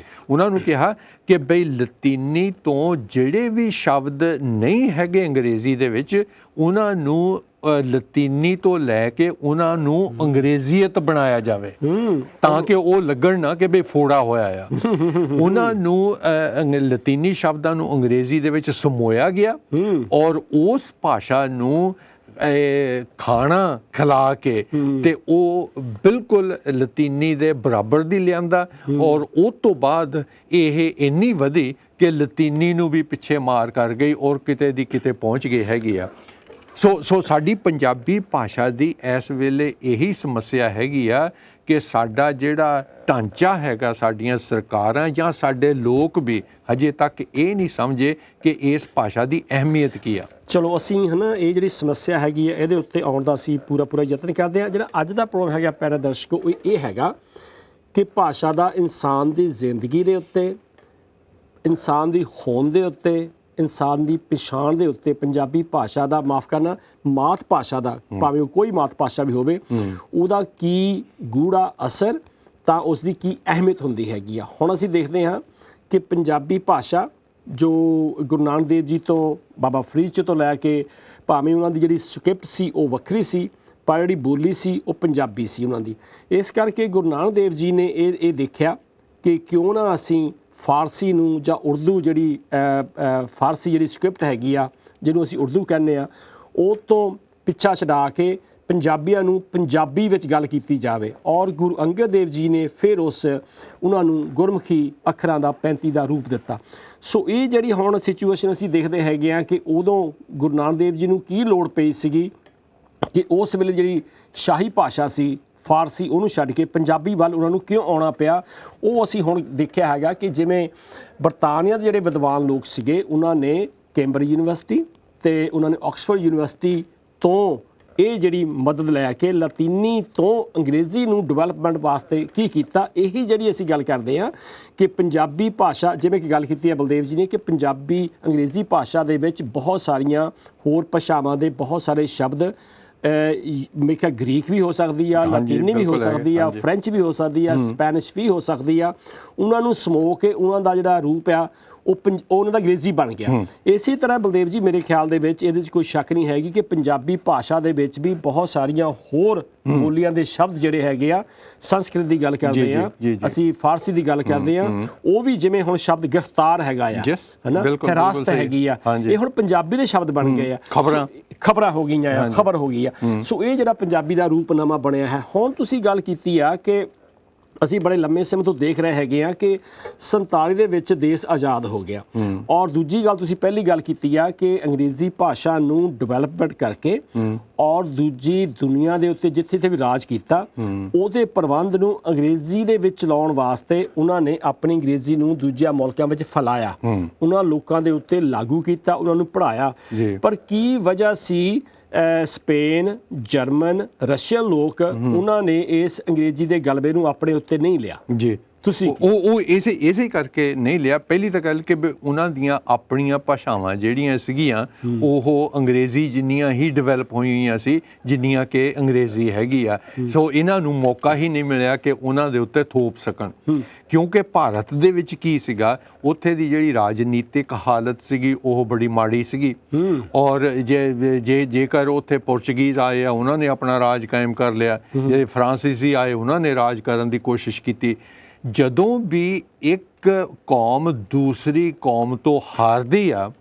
ਉਹਨਾਂ ਨੂੰ ਕਿਹਾ ਕਿ ਬਈ ਲਤੀਨੀ ਤੋਂ ਜਿਹੜੇ ਵੀ ਸ਼ਬਦ ਨਹੀਂ ਹੈਗੇ ਅੰਗਰੇਜ਼ੀ ਦੇ ਵਿੱਚ, ਉਹਨਾਂ ਨੂੰ ਲਤੀਨੀ ਤੋਂ ਲੈ ਕੇ ਉਹਨਾਂ ਨੂੰ ਅੰਗਰੇਜ਼ੀਅਤ ਬਣਾਇਆ ਜਾਵੇ ਤਾਂ ਕਿ ਉਹ ਲੱਗਣ ਨਾ ਕਿ ਬਈ ਫੋੜਾ ਹੋਇਆ ਆ। ਉਹਨਾਂ ਨੂੰ ਲਤੀਨੀ ਸ਼ਬਦਾਂ ਨੂੰ ਅੰਗਰੇਜ਼ੀ ਦੇ ਵਿੱਚ ਸਮੋਇਆ ਗਿਆ ਔਰ ਉਸ ਭਾਸ਼ਾ ਨੂੰ ਖਾਣਾ ਖਿਲਾ ਕੇ ਤੇ ਉਹ ਬਿਲਕੁਲ ਲਤੀਨੀ ਦੇ ਬਰਾਬਰ ਦੀ ਲਿਆਂਦਾ ਔਰ ਉਹ ਤੋਂ ਬਾਅਦ ਇਹ ਇੰਨੀ ਵਧੀ ਕਿ ਲਤੀਨੀ ਨੂੰ ਵੀ ਪਿੱਛੇ ਮਾਰ ਕਰ ਗਈ ਔਰ ਕਿਤੇ ਦੀ ਕਿਤੇ ਪਹੁੰਚ ਗਈ ਹੈਗੀ ਆ। ਸੋ ਸਾਡੀ ਪੰਜਾਬੀ ਭਾਸ਼ਾ ਦੀ ਇਸ ਵੇਲੇ ਇਹੀ ਸਮੱਸਿਆ ਹੈਗੀ ਆ ਕਿ ਸਾਡਾ ਜਿਹੜਾ ਢਾਂਚਾ ਹੈਗਾ, ਸਾਡੀਆਂ ਸਰਕਾਰਾਂ ਜਾਂ ਸਾਡੇ ਲੋਕ ਵੀ ਹਜੇ ਤੱਕ ਇਹ ਨਹੀਂ ਸਮਝੇ ਕਿ ਇਸ ਭਾਸ਼ਾ ਦੀ ਅਹਿਮੀਅਤ ਕੀ ਆ। ਚਲੋ ਅਸੀਂ ਇਹ ਜਿਹੜੀ ਸਮੱਸਿਆ ਹੈਗੀ ਹੈ ਇਹਦੇ ਉੱਤੇ ਆਉਣ ਦਾ ਅਸੀਂ ਪੂਰਾ ਯਤਨ ਕਰਦੇ ਹਾਂ। ਜਿਹੜਾ ਅੱਜ ਦਾ ਪ੍ਰੋਗਰਾਮ ਹੈਗਾ ਪਿਆਰੇ ਦਰਸ਼ਕੋ, ਇਹ ਹੈਗਾ ਕਿ ਭਾਸ਼ਾ ਦਾ ਇਨਸਾਨ ਦੀ ਜ਼ਿੰਦਗੀ ਦੇ ਉੱਤੇ, ਇਨਸਾਨ ਦੀ ਹੋਂਦ ਦੇ ਉੱਤੇ, ਇਨਸਾਨ ਦੀ ਪਛਾਣ ਦੇ ਉੱਤੇ ਪੰਜਾਬੀ ਭਾਸ਼ਾ ਦਾ, ਮਾਫ ਕਰਨਾ, ਮਾਤ ਭਾਸ਼ਾ ਦਾ, ਭਾਵੇਂ ਉਹ ਕੋਈ ਮਾਤ ਭਾਸ਼ਾ ਵੀ ਹੋਵੇ, ਉਹਦਾ ਕੀ ਗੂੜਾ ਅਸਰ ਤਾਂ ਉਸ ਦੀ ਕੀ ਅਹਿਮੀਅਤ ਹੁੰਦੀ ਹੈਗੀ ਆ। ਹੁਣ ਅਸੀਂ ਦੇਖਦੇ ਹਾਂ ਕਿ ਪੰਜਾਬੀ ਭਾਸ਼ਾ ਜੋ ਗੁਰੂ ਨਾਨਕ ਦੇਵ ਜੀ ਤੋਂ, ਬਾਬਾ ਫਰੀਦ ਜੀ ਤੋਂ ਲੈ ਕੇ, ਭਾਵੇਂ ਉਹਨਾਂ ਦੀ ਜਿਹੜੀ ਸਕ੍ਰਿਪਟ ਸੀ ਉਹ ਵੱਖਰੀ ਸੀ ਪਰ ਜਿਹੜੀ ਬੋਲੀ ਸੀ ਉਹ ਪੰਜਾਬੀ ਸੀ ਉਹਨਾਂ ਦੀ। ਇਸ ਕਰਕੇ ਗੁਰੂ ਨਾਨਕ ਦੇਵ ਜੀ ਨੇ ਇਹ ਦੇਖਿਆ ਕਿ ਕਿਉਂ ਨਾ ਅਸੀਂ ਫਾਰਸੀ ਨੂੰ ਜਾਂ ਉਰਦੂ, ਜਿਹੜੀ ਫਾਰਸੀ ਜਿਹੜੀ ਸਕ੍ਰਿਪਟ ਹੈਗੀ ਆ ਜਿਹਨੂੰ ਅਸੀਂ ਉਰਦੂ ਕਹਿੰਦੇ ਆ, ਉਹ ਤੋਂ ਪਿੱਛਾ ਛਡਾ ਕੇ ਪੰਜਾਬੀਆਂ ਨੂੰ ਪੰਜਾਬੀ ਵਿੱਚ ਗੱਲ ਕੀਤੀ ਜਾਵੇ। ਔਰ ਗੁਰੂ ਅੰਗਦ ਦੇਵ ਜੀ ਨੇ ਫਿਰ ਉਹਨਾਂ ਨੂੰ ਗੁਰਮੁਖੀ ਅੱਖਰਾਂ ਦਾ 35 ਦਾ ਰੂਪ ਦਿੱਤਾ। ਸੋ ਇਹ ਜਿਹੜੀ ਹੁਣ ਸਿਚੁਏਸ਼ਨ ਅਸੀਂ ਦੇਖਦੇ ਹੈਗੇ ਆ ਕਿ ਉਦੋਂ ਗੁਰੂ ਨਾਨਕ ਦੇਵ ਜੀ ਨੂੰ ਕੀ ਲੋੜ ਪਈ ਸੀਗੀ ਕਿ ਉਸ ਵੇਲੇ ਜਿਹੜੀ ਸ਼ਾਹੀ ਭਾਸ਼ਾ ਸੀ ਫਾਰਸੀ, ਉਹਨੂੰ ਛੱਡ ਕੇ ਪੰਜਾਬੀ ਵੱਲ ਉਹਨਾਂ ਨੂੰ ਕਿਉਂ ਆਉਣਾ ਪਿਆ। ਉਹ ਅਸੀਂ ਹੁਣ ਦੇਖਿਆ ਹੈਗਾ ਕਿ ਜਿਵੇਂ ਬਰਤਾਨੀਆ ਦੇ ਜਿਹੜੇ ਵਿਦਵਾਨ ਲੋਕ ਸੀਗੇ, ਉਹਨਾਂ ਨੇ ਕੈਂਬਰਿਜ ਯੂਨੀਵਰਸਿਟੀ ਅਤੇ ਉਹਨਾਂ ਨੇ ਆਕਸਫੋਰਡ ਯੂਨੀਵਰਸਿਟੀ ਤੋਂ ਇਹ ਜਿਹੜੀ ਮਦਦ ਲੈ ਕੇ ਲਤੀਨੀ ਤੋਂ ਅੰਗਰੇਜ਼ੀ ਨੂੰ ਡਿਵੈਲਪਮੈਂਟ ਵਾਸਤੇ ਕੀ ਕੀਤਾ। ਇਹੀ ਜਿਹੜੀ ਅਸੀਂ ਗੱਲ ਕਰਦੇ ਹਾਂ ਕਿ ਪੰਜਾਬੀ ਭਾਸ਼ਾ, ਜਿਵੇਂ ਕਿ ਗੱਲ ਕੀਤੀ ਹੈ ਬਲਦੇਵ ਜੀ ਨੇ, ਕਿ ਪੰਜਾਬੀ ਅੰਗਰੇਜ਼ੀ ਭਾਸ਼ਾ ਦੇ ਵਿੱਚ ਬਹੁਤ ਸਾਰੀਆਂ ਹੋਰ ਭਾਸ਼ਾਵਾਂ ਦੇ ਬਹੁਤ ਸਾਰੇ ਸ਼ਬਦ, ਮੇਰੇ ਖਿਆਲ ਗ੍ਰੀਕ ਵੀ ਹੋ ਸਕਦੀ ਆ, ਲਾਤੀਨੀ ਵੀ ਹੋ ਸਕਦੀ ਆ, ਫਰੈਂਚ ਵੀ ਹੋ ਸਕਦੀ ਆ, ਸਪੈਨਿਸ਼ ਵੀ ਹੋ ਸਕਦੀ ਆ, ਉਹਨਾਂ ਨੂੰ ਸਮੋ ਕੇ ਉਹਨਾਂ ਦਾ ਜਿਹੜਾ ਰੂਪ ਆ ਉਹ ਉਹਨਾਂ ਦਾ ਅੰਗਰੇਜ਼ੀ ਬਣ ਗਿਆ। ਇਸੇ ਤਰ੍ਹਾਂ ਬਲਦੇਵ ਜੀ ਮੇਰੇ ਖਿਆਲ ਦੇ ਵਿੱਚ ਇਹਦੇ 'ਚ ਕੋਈ ਸ਼ੱਕ ਨਹੀਂ ਹੈਗੀ ਕਿ ਪੰਜਾਬੀ ਭਾਸ਼ਾ ਦੇ ਵਿੱਚ ਵੀ ਬਹੁਤ ਸਾਰੀਆਂ ਹੋਰ ਬੋਲੀਆਂ ਦੇ ਸ਼ਬਦ ਜਿਹੜੇ ਹੈਗੇ ਆ, ਸੰਸਕ੍ਰਿਤ ਦੀ ਗੱਲ ਕਰਦੇ ਆ, ਅਸੀਂ ਫਾਰਸੀ ਦੀ ਗੱਲ ਕਰਦੇ ਆ, ਉਹ ਵੀ ਜਿਵੇਂ ਹੁਣ ਸ਼ਬਦ ਗ੍ਰਿਫਤਾਰ ਹੈਗਾ ਆ, ਹੈ ਨਾ, ਹਿਰਾਸਤ ਹੈਗੀ ਆ, ਇਹ ਹੁਣ ਪੰਜਾਬੀ ਦੇ ਸ਼ਬਦ ਬਣ ਗਏ ਆ, ਖਬਰਾਂ ਹੋ ਗਈਆਂ ਆ, ਖਬਰ ਹੋ ਗਈ ਆ। ਸੋ ਇਹ ਜਿਹੜਾ ਪੰਜਾਬੀ ਦਾ ਰੂਪਨਾਮਾ ਬਣਿਆ ਹੈ। ਹੁਣ ਤੁਸੀਂ ਗੱਲ ਕੀਤੀ ਆ ਕਿ ਅਸੀਂ ਬੜੇ ਲੰਮੇ ਸਮੇਂ ਤੋਂ ਦੇਖ ਰਹੇ ਹੈਗੇ ਆ ਕਿ 47 ਦੇ ਵਿੱਚ ਦੇਸ਼ ਆਜ਼ਾਦ ਹੋ ਗਿਆ। ਔਰ ਦੂਜੀ ਗੱਲ ਤੁਸੀਂ ਪਹਿਲੀ ਗੱਲ ਕੀਤੀ ਆ ਕਿ ਅੰਗਰੇਜ਼ੀ ਭਾਸ਼ਾ ਨੂੰ ਡਿਵੈਲਪਮੈਂਟ ਕਰਕੇ ਔਰ ਦੂਜੀ ਦੁਨੀਆ ਦੇ ਉੱਤੇ ਜਿੱਥੇ ਵੀ ਰਾਜ ਕੀਤਾ, ਉਹਦੇ ਪ੍ਰਬੰਧ ਨੂੰ ਅੰਗਰੇਜ਼ੀ ਦੇ ਵਿੱਚ ਚਲਾਉਣ ਵਾਸਤੇ ਉਹਨਾਂ ਨੇ ਆਪਣੀ ਅੰਗਰੇਜ਼ੀ ਨੂੰ ਦੂਜਿਆਂ ਮੁਲਕਾਂ ਵਿੱਚ ਫੈਲਾਇਆ, ਉਹਨਾਂ ਲੋਕਾਂ ਦੇ ਉੱਤੇ ਲਾਗੂ ਕੀਤਾ, ਉਹਨਾਂ ਨੂੰ ਪੜ੍ਹਾਇਆ। ਪਰ ਕੀ ਵਜ੍ਹਾ ਸੀ ਸਪੇਨ, ਜਰਮਨ, ਰਸ਼ੀਅਨ ਲੋਕ ਉਹਨਾਂ ਨੇ ਇਸ ਅੰਗਰੇਜ਼ੀ ਦੇ ਗਲਬੇ ਨੂੰ ਆਪਣੇ ਉੱਤੇ ਨਹੀਂ ਲਿਆ। ਤੁਸੀਂ ਉਹ ਇਸੇ ਕਰਕੇ ਨਹੀਂ ਲਿਆ। ਪਹਿਲੀ ਤਾਂ ਗੱਲ ਕਿ ਉਹਨਾਂ ਦੀਆਂ ਆਪਣੀਆਂ ਭਾਸ਼ਾਵਾਂ ਜਿਹੜੀਆਂ ਸੀਗੀਆਂ ਉਹ ਅੰਗਰੇਜ਼ੀ ਜਿੰਨੀਆਂ ਹੀ ਡਿਵੈਲਪ ਹੋਈਆਂ ਸੀ ਜਿੰਨੀਆਂ ਕਿ ਅੰਗਰੇਜ਼ੀ ਹੈਗੀ ਆ। ਸੋ ਇਹਨਾਂ ਨੂੰ ਮੌਕਾ ਹੀ ਨਹੀਂ ਮਿਲਿਆ ਕਿ ਉਹਨਾਂ ਦੇ ਉੱਤੇ ਥੋਪ ਸਕਣ, ਕਿਉਂਕਿ ਭਾਰਤ ਦੇ ਵਿੱਚ ਕੀ ਸੀਗਾ, ਉੱਥੇ ਦੀ ਜਿਹੜੀ ਰਾਜਨੀਤਿਕ ਹਾਲਤ ਸੀਗੀ ਉਹ ਬੜੀ ਮਾੜੀ ਸੀਗੀ। ਔਰ ਜੇਕਰ ਉੱਥੇ ਪੁਰਤਗੀਜ਼ ਆਏ ਆ ਉਹਨਾਂ ਨੇ ਆਪਣਾ ਰਾਜ ਕਾਇਮ ਕਰ ਲਿਆ, ਜਿਹੜੇ ਫਰਾਂਸੀਸੀ ਆਏ ਉਹਨਾਂ ਨੇ ਰਾਜ ਕਰਨ ਦੀ ਕੋਸ਼ਿਸ਼ ਕੀਤੀ। ਜਦੋਂ ਵੀ ਇੱਕ ਕੌਮ ਦੂਸਰੀ ਕੌਮ ਤੋਂ ਹਾਰਦੀ ਆ,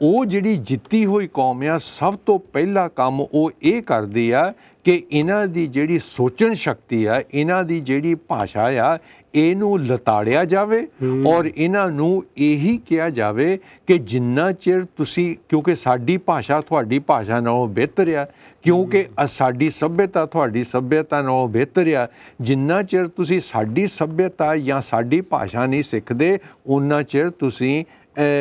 ਉਹ ਜਿਹੜੀ ਜਿੱਤੀ ਹੋਈ ਕੌਮ ਆ ਸਭ ਤੋਂ ਪਹਿਲਾ ਕੰਮ ਉਹ ਇਹ ਕਰਦੀ ਆ ਕਿ ਇਹਨਾਂ ਦੀ ਜਿਹੜੀ ਸੋਚਣ ਸ਼ਕਤੀ ਆ, ਇਹਨਾਂ ਦੀ ਜਿਹੜੀ ਭਾਸ਼ਾ ਆ, ਇਹਨੂੰ ਲਤਾੜਿਆ ਜਾਵੇ ਔਰ ਇਹਨਾਂ ਨੂੰ ਇਹੀ ਕਿਹਾ ਜਾਵੇ ਕਿ ਜਿੰਨਾ ਚਿਰ ਤੁਸੀਂ, ਕਿਉਂਕਿ ਸਾਡੀ ਭਾਸ਼ਾ ਤੁਹਾਡੀ ਭਾਸ਼ਾ ਨਾਲੋਂ ਬਿਹਤਰ ਆ, ਕਿਉਂਕਿ ਸਾਡੀ ਸੱਭਿਅਤਾ ਤੁਹਾਡੀ ਸੱਭਿਅਤਾ ਨਾਲੋਂ ਬਿਹਤਰ ਆ, ਜਿੰਨਾ ਚਿਰ ਤੁਸੀਂ ਸਾਡੀ ਸੱਭਿਅਤਾ ਜਾਂ ਸਾਡੀ ਭਾਸ਼ਾ ਨਹੀਂ ਸਿੱਖਦੇ ਉਨਾ ਚਿਰ ਤੁਸੀਂ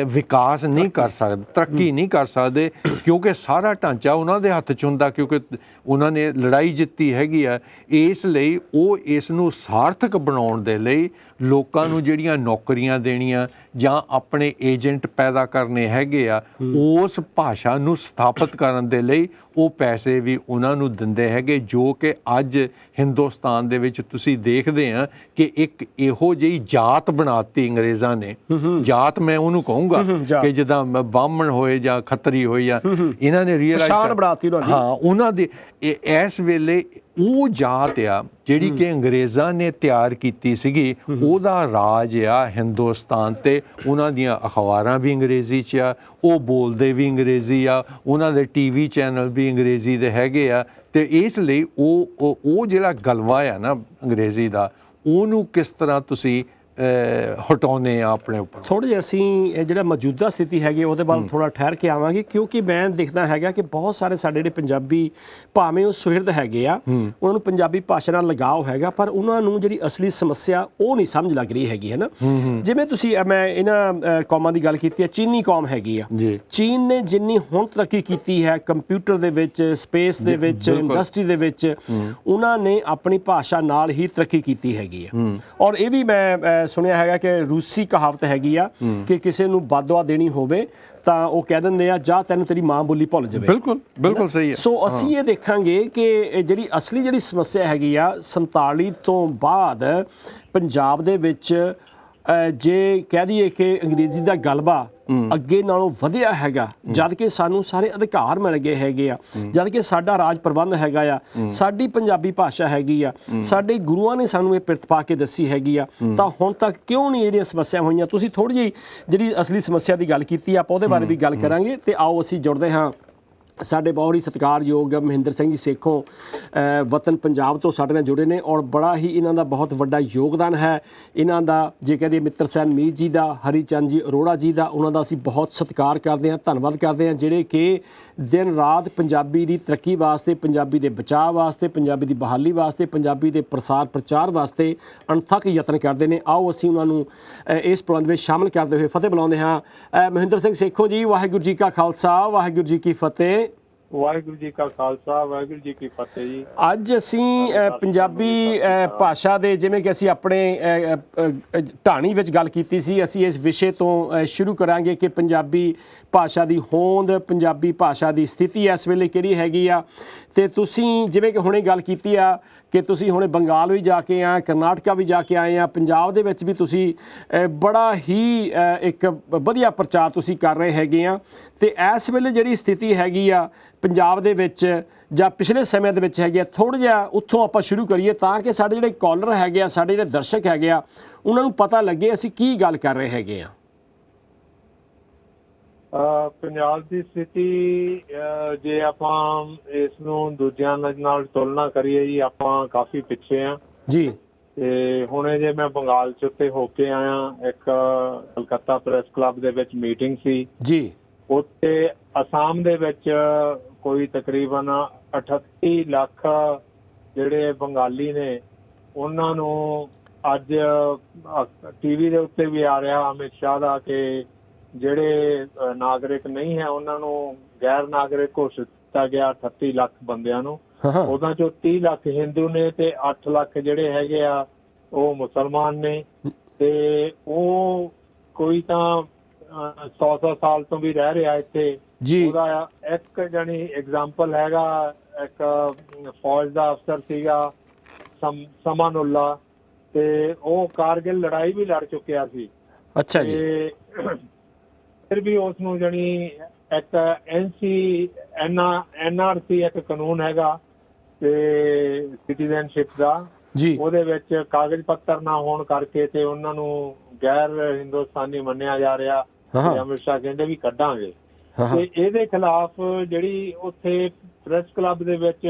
ਵਿਕਾਸ ਨਹੀਂ ਕਰ ਸਕਦੇ, ਤਰੱਕੀ ਨਹੀਂ ਕਰ ਸਕਦੇ, ਕਿਉਂਕਿ ਸਾਰਾ ਢਾਂਚਾ ਉਹਨਾਂ ਦੇ ਹੱਥ 'ਚ ਹੁੰਦਾ, ਕਿਉਂਕਿ ਉਹਨਾਂ ਨੇ ਲੜਾਈ ਜਿੱਤੀ ਹੈਗੀ ਆ। ਇਸ ਲਈ ਉਹ ਇਸ ਨੂੰ ਸਾਰਥਕ ਬਣਾਉਣ ਦੇ ਲਈ ਲੋਕਾਂ ਨੂੰ ਜਿਹੜੀਆਂ ਨੌਕਰੀਆਂ ਦੇਣੀਆਂ ਜਾਂ ਆਪਣੇ ਏਜੰਟ ਪੈਦਾ ਕਰਨੇ ਹੈਗੇ ਆ, ਉਸ ਭਾਸ਼ਾ ਨੂੰ ਸਥਾਪਿਤ ਕਰਨ ਦੇ ਲਈ ਉਹ ਪੈਸੇ ਵੀ ਉਹਨਾਂ ਨੂੰ ਦਿੰਦੇ ਹੈਗੇ, ਜੋ ਕਿ ਅੱਜ ਹਿੰਦੁਸਤਾਨ ਦੇ ਵਿੱਚ ਤੁਸੀਂ ਦੇਖਦੇ ਆ ਕਿ ਇੱਕ ਇਹੋ ਜਿਹੀ ਜਾਤ ਬਣਾਤੀ ਅੰਗਰੇਜ਼ਾਂ ਨੇ। ਜਾਤ ਮੈਂ ਉਹਨੂੰ ਕਹੂੰਗਾ ਕਿ ਜਿੱਦਾਂ ਬਾਹਮਣ ਹੋਏ ਜਾਂ ਖੱਤਰੀ ਹੋਏ ਜਾਂ ਇਹਨਾਂ ਨੇ ਰੀਅਲਾਈਜ਼ ਬਣਾਤੀ, ਹਾਂ ਉਹਨਾਂ ਦੇ ਇਸ ਵੇਲੇ ਉਹ ਜਾਤ ਆ ਜਿਹੜੀ ਕਿ ਅੰਗਰੇਜ਼ਾਂ ਨੇ ਤਿਆਰ ਕੀਤੀ ਸੀਗੀ, ਉਹਦਾ ਰਾਜ ਆ ਹਿੰਦੁਸਤਾਨ ਤੇ। ਉਹਨਾਂ ਦੀਆਂ ਅਖਬਾਰਾਂ ਵੀ ਅੰਗਰੇਜ਼ੀ 'ਚ ਆ, ਉਹ ਬੋਲਦੇ ਵੀ ਅੰਗਰੇਜ਼ੀ ਆ, ਉਹਨਾਂ ਦੇ TV ਚੈਨਲ ਵੀ ਅੰਗਰੇਜ਼ੀ ਦੇ ਹੈਗੇ ਆ। ਤੇ ਇਸ ਲਈ ਉਹ ਜਿਹੜਾ ਗਲਵਾ ਆ ਨਾ ਅੰਗਰੇਜ਼ੀ ਦਾ, ਉਹਨੂੰ ਕਿਸ ਤਰ੍ਹਾਂ ਤੁਸੀਂ ਹਟਾਉਣੇ ਆ ਆਪਣੇ ਉੱਪਰ। ਥੋੜ੍ਹੇ ਜਿਹੇ ਅਸੀਂ ਜਿਹੜਾ ਮੌਜੂਦਾ ਸਥਿਤੀ ਹੈਗੀ ਉਹਦੇ ਵੱਲ ਥੋੜ੍ਹਾ ਠਹਿਰ ਕੇ ਆਵਾਂਗੇ, ਕਿਉਂਕਿ ਮੈਂ ਦੇਖਦਾ ਹੈਗਾ ਕਿ ਬਹੁਤ ਸਾਰੇ ਸਾਡੇ ਜਿਹੜੇ ਪੰਜਾਬੀ ਭਾਵੇਂ ਉਹ ਸੁਹਿਰਦ ਹੈਗੇ ਆ, ਉਹਨਾਂ ਨੂੰ ਪੰਜਾਬੀ ਭਾਸ਼ਾ ਨਾਲ ਲਗਾਓ ਹੈਗਾ, ਪਰ ਉਹਨਾਂ ਨੂੰ ਜਿਹੜੀ ਅਸਲੀ ਸਮੱਸਿਆ ਉਹ ਨਹੀਂ ਸਮਝ ਲੱਗ ਰਹੀ ਹੈਗੀ, ਹੈ ਨਾ। ਜਿਵੇਂ ਤੁਸੀਂ ਮੈਂ ਇਹਨਾਂ ਕੌਮਾਂ ਦੀ ਗੱਲ ਕੀਤੀ ਹੈ, ਚੀਨੀ ਕੌਮ ਹੈਗੀ ਆ, ਚੀਨ ਨੇ ਜਿੰਨੀ ਹੁਣ ਤਰੱਕੀ ਕੀਤੀ ਹੈ ਕੰਪਿਊਟਰ ਦੇ ਵਿੱਚ, ਸਪੇਸ ਦੇ ਵਿੱਚ, ਇੰਡਸਟਰੀ ਦੇ ਵਿੱਚ, ਉਹਨਾਂ ਨੇ ਆਪਣੀ ਭਾਸ਼ਾ ਨਾਲ ਹੀ ਤਰੱਕੀ ਕੀਤੀ ਹੈਗੀ ਆ। ਔਰ ਇਹ ਵੀ ਮੈਂ ਸੁਣਿਆ ਹੈਗਾ ਕਿ ਰੂਸੀ ਕਹਾਵਤ ਹੈਗੀ ਆ ਕਿ ਕਿਸੇ ਨੂੰ ਬਦਦੁਆ ਦੇਣੀ ਹੋਵੇ ਤਾਂ ਉਹ ਕਹਿ ਦਿੰਦੇ ਆ ਜਾਂ ਤੈਨੂੰ ਤੇਰੀ ਮਾਂ ਬੋਲੀ ਭੁੱਲ ਜਾਵੇ। ਬਿਲਕੁਲ ਸਹੀ ਹੈ। ਸੋ ਅਸੀਂ ਇਹ ਦੇਖਾਂਗੇ ਕਿ ਜਿਹੜੀ ਅਸਲੀ ਜਿਹੜੀ ਸਮੱਸਿਆ ਹੈਗੀ ਆ 47 ਤੋਂ ਬਾਅਦ ਪੰਜਾਬ ਦੇ ਵਿੱਚ, ਜੇ ਕਹਿ ਦਈਏ ਕਿ ਅੰਗਰੇਜ਼ੀ ਦਾ ਗਲਬਾ ਅੱਗੇ ਨਾਲੋਂ ਵਧਿਆ ਹੈਗਾ, ਜਦ ਕਿ ਸਾਨੂੰ ਸਾਰੇ ਅਧਿਕਾਰ ਮਿਲ ਗਏ ਹੈਗੇ ਆ, ਜਦ ਕਿ ਸਾਡਾ ਰਾਜ ਪ੍ਰਬੰਧ ਹੈਗਾ ਆ, ਸਾਡੀ ਪੰਜਾਬੀ ਭਾਸ਼ਾ ਹੈਗੀ ਆ, ਸਾਡੇ ਗੁਰੂਆਂ ਨੇ ਸਾਨੂੰ ਇਹ ਪਿਰਤ ਪਾ ਕੇ ਦੱਸੀ ਹੈਗੀ ਆ, ਤਾਂ ਹੁਣ ਤੱਕ ਕਿਉਂ ਨਹੀਂ ਜਿਹੜੀਆਂ ਸਮੱਸਿਆ ਹੋਈਆਂ? ਤੁਸੀਂ ਥੋੜ੍ਹੀ ਜਿਹੀ ਜਿਹੜੀ ਅਸਲੀ ਸਮੱਸਿਆ ਦੀ ਗੱਲ ਕੀਤੀ, ਆਪਾਂ ਉਹਦੇ ਬਾਰੇ ਵੀ ਗੱਲ ਕਰਾਂਗੇ। ਤੇ ਆਓ ਅਸੀਂ ਜੁੜਦੇ ਹਾਂ ਸਾਡੇ ਬਹੁਤ ਹੀ ਸਤਿਕਾਰਯੋਗ ਮਹਿੰਦਰ ਸਿੰਘ ਜੀ ਸੇਖੋਂ, ਵਤਨ ਪੰਜਾਬ ਤੋਂ ਸਾਡੇ ਨਾਲ ਜੁੜੇ ਨੇ, ਔਰ ਬੜਾ ਹੀ ਇਹਨਾਂ ਦਾ ਬਹੁਤ ਵੱਡਾ ਯੋਗਦਾਨ ਹੈ। ਇਹਨਾਂ ਦਾ ਜੇ ਕਹਦੇ ਮਿੱਤਰ ਸੈਨ ਮੀਤ ਜੀ ਦਾ, ਹਰੀ ਚੰਦ ਜੀ ਅਰੋੜਾ ਜੀ ਦਾ, ਉਹਨਾਂ ਦਾ ਅਸੀਂ ਬਹੁਤ ਸਤਿਕਾਰ ਕਰਦੇ ਹਾਂ, ਧੰਨਵਾਦ ਕਰਦੇ ਹਾਂ, ਜਿਹੜੇ ਕਿ ਦਿਨ ਰਾਤ ਪੰਜਾਬੀ ਦੀ ਤਰੱਕੀ ਵਾਸਤੇ, ਪੰਜਾਬੀ ਦੇ ਬਚਾਅ ਵਾਸਤੇ, ਪੰਜਾਬੀ ਦੀ ਬਹਾਲੀ ਵਾਸਤੇ, ਪੰਜਾਬੀ ਦੇ ਪ੍ਰਸਾਰ ਪ੍ਰਚਾਰ ਵਾਸਤੇ ਅਣਥੱਕ ਯਤਨ ਕਰਦੇ ਨੇ। ਆਓ ਅਸੀਂ ਉਹਨਾਂ ਨੂੰ ਇਸ ਪ੍ਰਬੰਧ ਵਿੱਚ ਸ਼ਾਮਲ ਕਰਦੇ ਹੋਏ ਫਤਿਹ ਬੁਲਾਉਂਦੇ ਹਾਂ। ਮਹਿੰਦਰ ਸਿੰਘ ਸੇਖੋਂ ਜੀ, ਵਾਹਿਗੁਰੂ ਜੀ ਕਾ ਖਾਲਸਾ, ਵਾਹਿਗੁਰੂ ਜੀ ਕੀ ਫਤਿਹ। ਵਾਹਿਗੁਰੂ ਜੀ ਕਾ ਖਾਲਸਾ, ਵਾਹਿਗੁਰੂ ਜੀ ਕੀ ਫਤਿਹ ਜੀ। ਅੱਜ ਅਸੀਂ ਪੰਜਾਬੀ ਭਾਸ਼ਾ ਦੇ, ਜਿਵੇਂ ਕਿ ਅਸੀਂ ਆਪਣੇ ਢਾਣੀ ਵਿੱਚ ਗੱਲ ਕੀਤੀ ਸੀ, ਅਸੀਂ ਇਸ ਵਿਸ਼ੇ ਤੋਂ ਸ਼ੁਰੂ ਕਰਾਂਗੇ ਕਿ ਪੰਜਾਬੀ ਭਾਸ਼ਾ ਦੀ ਹੋਂਦ, ਪੰਜਾਬੀ ਭਾਸ਼ਾ ਦੀ ਸਥਿਤੀ ਇਸ ਵੇਲੇ ਕਿਹੜੀ ਹੈਗੀ ਆ। ਤੇ ਤੁਸੀਂ ਜਿਵੇਂ ਕਿ ਹੁਣੇ ਗੱਲ ਕੀਤੀ ਆ ਕਿ ਤੁਸੀਂ ਹੁਣੇ ਬੰਗਾਲ ਵੀ ਜਾ ਕੇ ਆਏ, ਕਰਨਾਟਕਾ ਵੀ ਜਾ ਕੇ ਆਏ ਆ, ਪੰਜਾਬ ਦੇ ਵਿੱਚ ਵੀ ਤੁਸੀਂ ਬੜਾ ਹੀ ਇੱਕ ਵਧੀਆ ਪ੍ਰਚਾਰ ਤੁਸੀਂ ਕਰ ਰਹੇ ਹੈਗੇ ਆ। ਤੇ ਇਸ ਵੇਲੇ ਜਿਹੜੀ ਸਥਿਤੀ ਹੈਗੀ ਆ ਪੰਜਾਬ ਦੇ ਵਿੱਚ ਜਾਂ ਪਿਛਲੇ ਸਮੇਂ ਦੇ ਵਿੱਚ ਹੈਗੀ ਆ, ਥੋੜ੍ਹਾ ਜਿਹਾ ਉੱਥੋਂ ਆਪਾਂ ਸ਼ੁਰੂ ਕਰੀਏ ਤਾਂ ਕਿ ਸਾਡੇ ਜਿਹੜੇ ਕਾਲਰ ਹੈਗੇ ਆ, ਸਾਡੇ ਜਿਹੜੇ ਦਰਸ਼ਕ ਹੈਗੇ ਆ, ਉਹਨਾਂ ਨੂੰ ਪਤਾ ਲੱਗੇ ਅਸੀਂ ਕੀ ਗੱਲ ਕਰ ਰਹੇ ਹੈਗੇ ਆ। ਪੰਜਾਬ ਦੀ ਸਥਿਤੀ ਜੇ ਆਪਾਂ ਇਸ ਨੂੰ ਦੂਜਿਆਂ ਨਾਲ ਤੁਲਨਾ ਕਰੀਏ ਜੀ, ਆਪਾਂ ਕਾਫੀ ਪਿੱਛੇ ਆ ਜੀ। ਤੇ ਹੁਣੇ ਜੇ ਮੈਂ ਬੰਗਾਲ ਚ ਉੱਤੇ ਹੋ ਕੇ ਆਇਆ, ਇੱਕ ਕਲਕੱਤਾ ਪ੍ਰੈਸ ਕਲੱਬ ਦੇ ਵਿੱਚ ਮੀਟਿੰਗ ਸੀ ਜੀ। ਉੱਥੇ ਅਸਾਮ ਦੇ ਵਿੱਚ ਕੋਈ ਤਕਰੀਬਨ 38 ਲੱਖ ਜਿਹੜੇ ਬੰਗਾਲੀ ਨੇ, ਉਹਨਾਂ ਨੂੰ ਅੱਜ TV ਦੇ ਉੱਤੇ ਵੀ ਆ ਰਿਹਾ ਅਮਿਤ ਸ਼ਾਹ ਦਾ ਕਿ ਜਿਹੜੇ ਨਾਗਰਿਕ ਨਹੀਂ ਹੈ ਉਹਨਾਂ ਨੂੰ ਗੈਰ ਨਾਗਰਿਕ ਘੋਸ਼ਿਤ ਕੀਤਾ ਗਿਆ 38 ਲੱਖ ਬੰਦਿਆਂ ਨੂੰ। ਉਹਨਾਂ ਚੋਂ 30 ਲੱਖ ਹਿੰਦੂ ਨੇ ਤੇ 8 ਲੱਖ ਜਿਹੜੇ ਹੈਗੇ ਆ ਉਹ ਮੁਸਲਮਾਨ ਨੇ ਤੇ ਉਹ ਕੋਈ ਤਾਂ 100 ਸਾਲ ਤੋਂ ਵੀ ਰਹਿ ਰਿਹਾ ਇੱਥੇ। ਜੀ ਉਹਦਾ ਇੱਕ ਜਾਨੀ ਐਗਜ਼ਾਮਪਲ ਹੈਗਾ, ਇੱਕ ਫੌਜ ਦਾ ਅਫਸਰ ਸੀਗਾ ਸਮਾਨੁੱਲਾ, ਤੇ ਉਹ ਕਾਰਗਿਲ ਲੜਾਈ ਵੀ ਲੜ ਚੁੱਕਿਆ ਸੀ। ਅੱਛਾ ਜੀ। ਤੇ ਫਿਰ ਵੀ ਉਸ ਨੂੰ ਜਾਨੀ ਇੱਕ NRC ਇੱਕ ਕਾਨੂੰਨ ਹੈਗਾ ਤੇ ਸਿਟੀਜ਼ਨਸ਼ਿਪ ਦਾ, ਜੀ ਉਹਦੇ ਵਿੱਚ ਕਾਗਜ਼ ਪੱਤਰ ਨਾ ਹੋਣ ਕਰਕੇ ਤੇ ਉਹਨਾਂ ਨੂੰ ਗੈਰ ਹਿੰਦੁਸਤਾਨੀ ਮੰਨਿਆ ਜਾ ਰਿਹਾ। ਤੇ ਅਮਿਤ ਸ਼ਾਹ ਕਹਿੰਦੇ ਵੀ ਕੱਢਾਂਗੇ। ਤੇ ਇਹਦੇ ਖਿਲਾਫ ਜਿਹੜੀ ਉੱਥੇ ਪ੍ਰੈਸ ਕਲੱਬ ਦੇ ਵਿੱਚ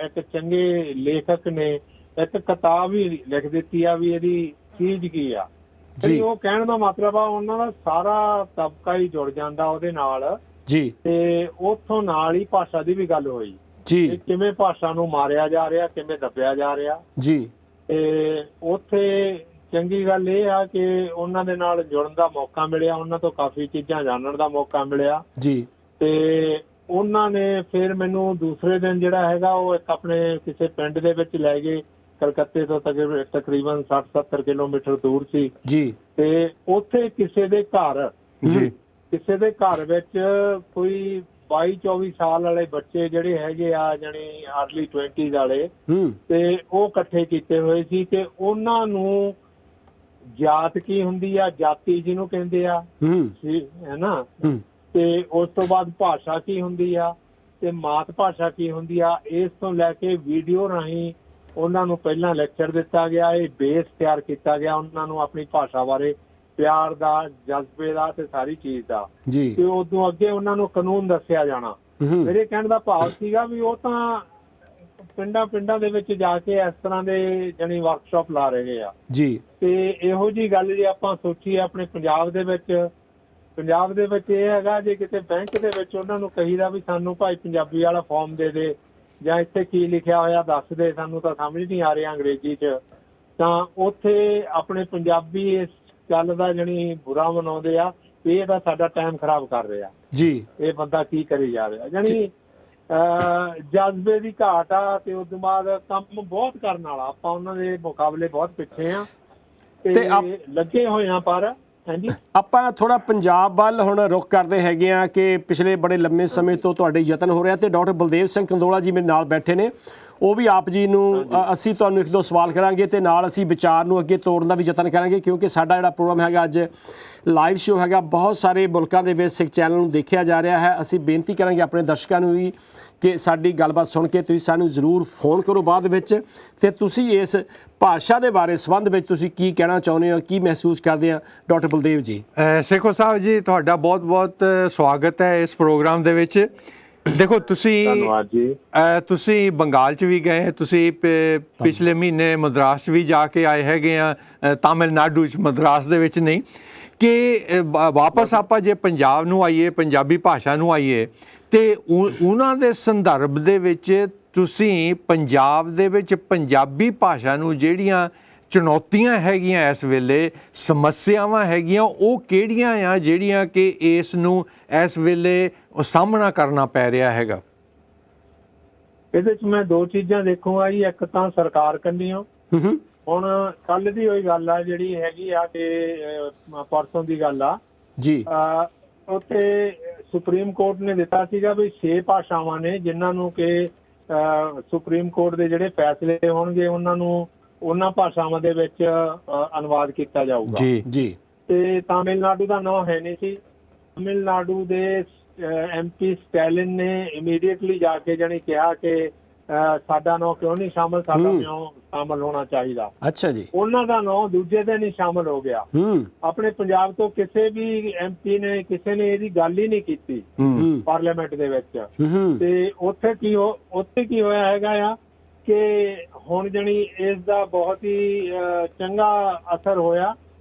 ਇੱਕ ਚੰਗੇ ਲੇਖਕ ਨੇ ਇੱਕ ਕਿਤਾਬ ਹੀ ਲਿਖ ਦਿੱਤੀ ਆ ਵੀ ਇਹਦੀ ਚੀਜ਼ ਕੀ ਆ। ਤੇ ਉਹ ਕਹਿਣ ਦਾ ਮਤਲਬ ਆ ਉਹਨਾਂ ਦਾ ਸਾਰਾ ਤਬਕਾ ਹੀ ਜੁੜ ਜਾਂਦਾ ਉਹਦੇ ਨਾਲ ਜੀ। ਤੇ ਉੱਥੋਂ ਨਾਲ ਹੀ ਭਾਸ਼ਾ ਦੀ ਵੀ ਗੱਲ ਹੋਈ ਜੀ, ਕਿਵੇਂ ਭਾਸ਼ਾ ਨੂੰ ਮਾਰਿਆ ਜਾ ਰਿਹਾ, ਕਿਵੇਂ ਦੱਬਿਆ ਜਾ ਰਿਹਾ ਜੀ। ਤੇ ਉੱਥੇ ਚੰਗੀ ਗੱਲ ਇਹ ਆ ਕਿ ਉਹਨਾਂ ਦੇ ਨਾਲ ਜੁੜਨ ਦਾ ਮੌਕਾ ਮਿਲਿਆ, ਉਹਨਾਂ ਤੋਂ ਕਾਫੀ ਚੀਜ਼ਾਂ ਜਾਣਨ ਦਾ ਮੌਕਾ ਮਿਲਿਆ ਜੀ। ਤੇ ਉਹਨਾਂ ਨੇ ਫਿਰ ਮੈਨੂੰ ਦੂਸਰੇ ਦਿਨ ਜਿਹੜਾ ਹੈਗਾ ਉਹ ਇੱਕ ਆਪਣੇ ਕਿਸੇ ਪਿੰਡ ਦੇ ਵਿੱਚ ਲੈ ਗਏ, ਕਲਕੱਤੇ ਤੋਂ ਤਕਰੀਬਨ 60-70 ਕਿਲੋਮੀਟਰ ਦੂਰ ਸੀ ਜੀ। ਤੇ ਉੱਥੇ ਕਿਸੇ ਦੇ ਘਰ ਵਿੱਚ ਕੋਈ 22-24 ਸਾਲ ਵਾਲੇ ਬੱਚੇ ਜਿਹੜੇ ਹੈਗੇ ਆ ਜਾਨੀ ਅਰਲੀ 20s ਵਾਲੇ, ਤੇ ਉਹ ਇਕੱਠੇ ਕੀਤੇ ਹੋਏ ਸੀ ਤੇ ਉਹਨਾਂ ਨੂੰ ਜਾਤ ਕੀ ਹੁੰਦੀ ਆ, ਜਾਤੀ ਜਿਹਨੂੰ ਕਹਿੰਦੇ ਆ ਹੈ ਨਾ, ਤੇ ਉਸ ਤੋਂ ਬਾਅਦ ਭਾਸ਼ਾ ਕੀ ਹੁੰਦੀ ਆ ਤੇ ਮਾਤ ਭਾਸ਼ਾ ਕੀ ਹੁੰਦੀ ਆ, ਇਸ ਤੋਂ ਲੈ ਕੇ ਵੀਡੀਓ ਰਾਹੀਂ ਉਹਨਾਂ ਨੂੰ ਪਹਿਲਾਂ ਲੈਕਚਰ ਦਿੱਤਾ ਗਿਆ। ਇਹ ਬੇਸ ਤਿਆਰ ਕੀਤਾ ਗਿਆ ਉਹਨਾਂ ਨੂੰ ਆਪਣੀ ਭਾਸ਼ਾ ਬਾਰੇ, ਪਿਆਰ ਦਾ, ਜਜ਼ਬੇ ਦਾ ਤੇ ਸਾਰੀ ਚੀਜ਼ ਦਾ। ਤੇ ਉਦੋਂ ਅੱਗੇ ਉਹਨਾਂ ਨੂੰ ਕਾਨੂੰਨ ਦੱਸਿਆ ਜਾਣਾ। ਮੇਰੇ ਕਹਿਣ ਦਾ ਭਾਵ ਸੀਗਾ ਵੀ ਉਹ ਤਾਂ ਪਿੰਡਾਂ ਦੇ ਵਿੱਚ ਜਾ ਕੇ ਇਸ ਤਰ੍ਹਾਂ ਦੇ ਜਾਨੀ ਵਰਕਸ਼ਾਪ ਲਾ ਰਹੇ ਆ ਜੀ। ਤੇ ਇਹੋ ਜਿਹੀ ਗੱਲ ਜੇ ਆਪਾਂ ਸੋਚੀਏ ਆਪਣੇ ਪੰਜਾਬ ਦੇ ਵਿੱਚ ਇਹ ਹੈਗਾ, ਜੇ ਕਿਤੇ ਬੈਂਕ ਦੇ ਵਿੱਚ ਉਹਨਾਂ ਨੂੰ ਕਹੀਦਾ ਵੀ ਸਾਨੂੰ ਭਾਈ ਪੰਜਾਬੀ ਵਾਲਾ ਫਾਰਮ ਦੇ ਦੇ ਜਾਂ ਇੱਥੇ ਕੀ ਲਿਖਿਆ ਹੋਇਆ ਦੱਸ ਦੇ, ਸਾਨੂੰ ਤਾਂ ਸਮਝ ਨਹੀਂ ਆ ਰਿਹਾ ਅੰਗਰੇਜ਼ੀ 'ਚ, ਤਾਂ ਉੱਥੇ ਆਪਣੇ ਪੰਜਾਬੀ ਇਸ ਗੱਲ ਦਾ ਜਾਨੀ ਬੁਰਾ ਮਨਾਉਂਦੇ ਆ ਵੀ ਇਹ ਤਾਂ ਸਾਡਾ ਟਾਈਮ ਖਰਾਬ ਕਰ ਰਿਹਾ ਜੀ, ਇਹ ਬੰਦਾ ਕੀ ਕਰੀ ਜਾ ਰਿਹਾ। ਜਾਨੀ ਜਜ਼ਬੇ ਦੀ ਘਾਟ ਆ ਤੇ ਉਸ ਤੋਂ ਬਾਅਦ ਕੰਮ ਬਹੁਤ ਕਰਨ ਵਾਲਾ, ਆਪਾਂ ਉਹਨਾਂ ਦੇ ਮੁਕਾਬਲੇ ਬਹੁਤ ਪਿੱਛੇ ਆ ਤੇ ਲੱਗੇ ਹੋਏ ਆ। ਪਰ ਹਾਂਜੀ, ਆਪਾਂ ਥੋੜਾ ਪੰਜਾਬ ਵੱਲ ਹੁਣ ਰੁਖ ਕਰਦੇ ਹੈਗੇ ਆ ਕਿ ਪਿਛਲੇ ਬੜੇ ਲੰਮੇ ਸਮੇਂ ਤੋਂ ਤੁਹਾਡੇ ਯਤਨ ਹੋ ਰਿਹਾ ਤੇ ਡਾਕਟਰ ਬਲਦੇਵ ਸਿੰਘ ਕੰਦੋਲਾ ਜੀ ਮੇਰੇ ਨਾਲ ਬੈਠੇ ਨੇ, ਉਹ ਵੀ ਆਪ ਜੀ ਨੂੰ ਅਸੀਂ ਤੁਹਾਨੂੰ ਇੱਕ ਦੋ ਸਵਾਲ ਕਰਾਂਗੇ ਤੇ ਨਾਲ ਅਸੀਂ ਵਿਚਾਰ ਨੂੰ ਅੱਗੇ ਤੋੜਨ ਦਾ ਵੀ ਯਤਨ ਕਰਾਂਗੇ, ਕਿਉਂਕਿ ਸਾਡਾ ਜਿਹੜਾ ਪ੍ਰੋਗਰਾਮ ਹੈਗਾ ਅੱਜ ਲਾਈਵ ਸ਼ੋਅ ਹੈਗਾ, ਬਹੁਤ ਸਾਰੇ ਮੁਲਕਾਂ ਦੇ ਵਿੱਚ ਸਿੱਖ ਚੈਨਲ ਨੂੰ ਦੇਖਿਆ ਜਾ ਰਿਹਾ ਹੈ। ਅਸੀਂ ਬੇਨਤੀ ਕਰਾਂਗੇ ਆਪਣੇ ਦਰਸ਼ਕਾਂ ਨੂੰ ਵੀ ਕਿ ਸਾਡੀ ਗੱਲਬਾਤ ਸੁਣ ਕੇ ਤੁਸੀਂ ਸਾਨੂੰ ਜ਼ਰੂਰ ਫੋਨ ਕਰੋ ਬਾਅਦ ਵਿੱਚ, ਤੇ ਤੁਸੀਂ ਇਸ ਭਾਸ਼ਾ ਦੇ ਬਾਰੇ ਸੰਬੰਧ ਵਿੱਚ ਤੁਸੀਂ ਕੀ ਕਹਿਣਾ ਚਾਹੁੰਦੇ ਹੋ, ਕੀ ਮਹਿਸੂਸ ਕਰਦੇ ਆ ਡਾਕਟਰ ਬਲਦੇਵ ਜੀ? ਸੇਖੋ ਸਾਹਿਬ ਜੀ, ਤੁਹਾਡਾ ਬਹੁਤ-ਬਹੁਤ ਸਵਾਗਤ ਹੈ ਇਸ ਪ੍ਰੋਗਰਾਮ ਦੇ ਵਿੱਚ। ਦੇਖੋ ਤੁਸੀਂ ਬੰਗਾਲ 'ਚ ਵੀ ਗਏ, ਤੁਸੀਂ ਪਿਛਲੇ ਮਹੀਨੇ ਮਦਰਾਸ 'ਚ ਵੀ ਜਾ ਕੇ ਆਏ ਹੈਗੇ ਆ, ਤਾਮਿਲਨਾਡੂ 'ਚ, ਮਦਰਾਸ ਦੇ ਵਿੱਚ ਨਹੀਂ, ਕਿ ਵਾਪਸ ਆਪਾਂ ਜੇ ਪੰਜਾਬ ਨੂੰ ਆਈਏ, ਪੰਜਾਬੀ ਭਾਸ਼ਾ ਨੂੰ ਆਈਏ, ਤੇ ਉਹਨਾਂ ਦੇ ਸੰਦਰਭ ਦੇ ਵਿੱਚ ਤੁਸੀਂ ਪੰਜਾਬ ਦੇ ਵਿੱਚ ਪੰਜਾਬੀ ਭਾਸ਼ਾ ਨੂੰ ਜਿਹੜੀਆਂ ਚੁਣੌਤੀਆਂ ਹੈਗੀਆਂ, ਇਸ ਵੇਲੇ ਸਮੱਸਿਆਵਾਂ ਹੈਗੀਆਂ, ਉਹ ਕਿਹੜੀਆਂ ਆ ਜਿਹੜੀਆਂ ਕਿ ਇਸ ਨੂੰ ਇਸ ਵੇਲੇ ਸਾਹਮਣਾ ਕਰਨਾ ਪੈ ਰਿਹਾ ਹੈਗਾ? ਇਹਦੇ 'ਚ ਮੈਂ ਦੋ ਚੀਜ਼ਾਂ ਦੇਖੂੰਗਾ ਜੀ। ਇੱਕ ਤਾਂ ਸਰਕਾਰ ਕੰਨੀਓ, ਹੁਣ ਕੱਲ ਦੀ ਹੋਈ ਗੱਲ ਆ ਜਿਹੜੀ ਹੈਗੀ ਆ ਕਿ ਪਰਸੋਂ ਦੀ ਗੱਲ ਆ ਜੀ, ਉੱਥੇ ਸੁਪਰੀਮ ਕੋਰਟ ਨੇ ਦਿੱਤਾ ਸੀਗਾ ਵੀ 6 ਭਾਸ਼ਾਵਾਂ ਨੇ ਜਿਨ੍ਹਾਂ ਨੂੰ ਕਿ ਸੁਪਰੀਮ ਕੋਰਟ ਦੇ ਜਿਹੜੇ ਫੈਸਲੇ ਹੋਣਗੇ ਉਹਨਾਂ ਨੂੰ ਉਹਨਾਂ ਭਾਸ਼ਾਵਾਂ ਦੇ ਵਿੱਚ ਅਨੁਵਾਦ ਕੀਤਾ ਜਾਊਗਾ ਜੀ। ਤੇ ਤਾਮਿਲਨਾਡੂ ਦਾ ਨਾਂ ਹੈ ਨਹੀਂ ਸੀ। ਤਾਮਿਲਨਾਡੂ ਦੇ MP ਸਟੈਲਿਨ ਨੇ ਇਮੀਡੀਏਟਲੀ ਜਾ ਕੇ ਜਾਣੀ ਕਿਹਾ ਕਿ ਸਾਡਾ ਨਾਂ ਕਿਉਂ ਨਹੀਂ ਸ਼ਾਮਲ, ਸਾਡਾ ਨਾਂ ਸ਼ਾਮਲ ਹੋਣਾ ਚਾਹੀਦਾ। ਅੱਛਾ ਜੀ। ਉਹਨਾਂ ਦਾ ਨਾਂ ਦੂਜੇ ਦਿਨ ਹੀ ਸ਼ਾਮਲ ਹੋ ਗਿਆ। ਆਪਣੇ ਪੰਜਾਬ ਤੋਂ ਕਿਸੇ ਵੀ MP ਨੇ, ਕਿਸੇ ਨੇ ਇਹਦੀ ਗੱਲ ਹੀ ਨਹੀਂ ਕੀਤੀ ਪਾਰਲੀਮੈਂਟ ਦੇ ਵਿੱਚ। ਤੇ ਉੱਥੇ ਕੀ ਹੋਇਆ ਹੈਗਾ ਆ ਕਿ ਹੁਣ ਜਾਣੀ ਇਸ ਦਾ ਬਹੁਤ ਹੀ ਚੰਗਾ ਅਸਰ ਹੋਇਆ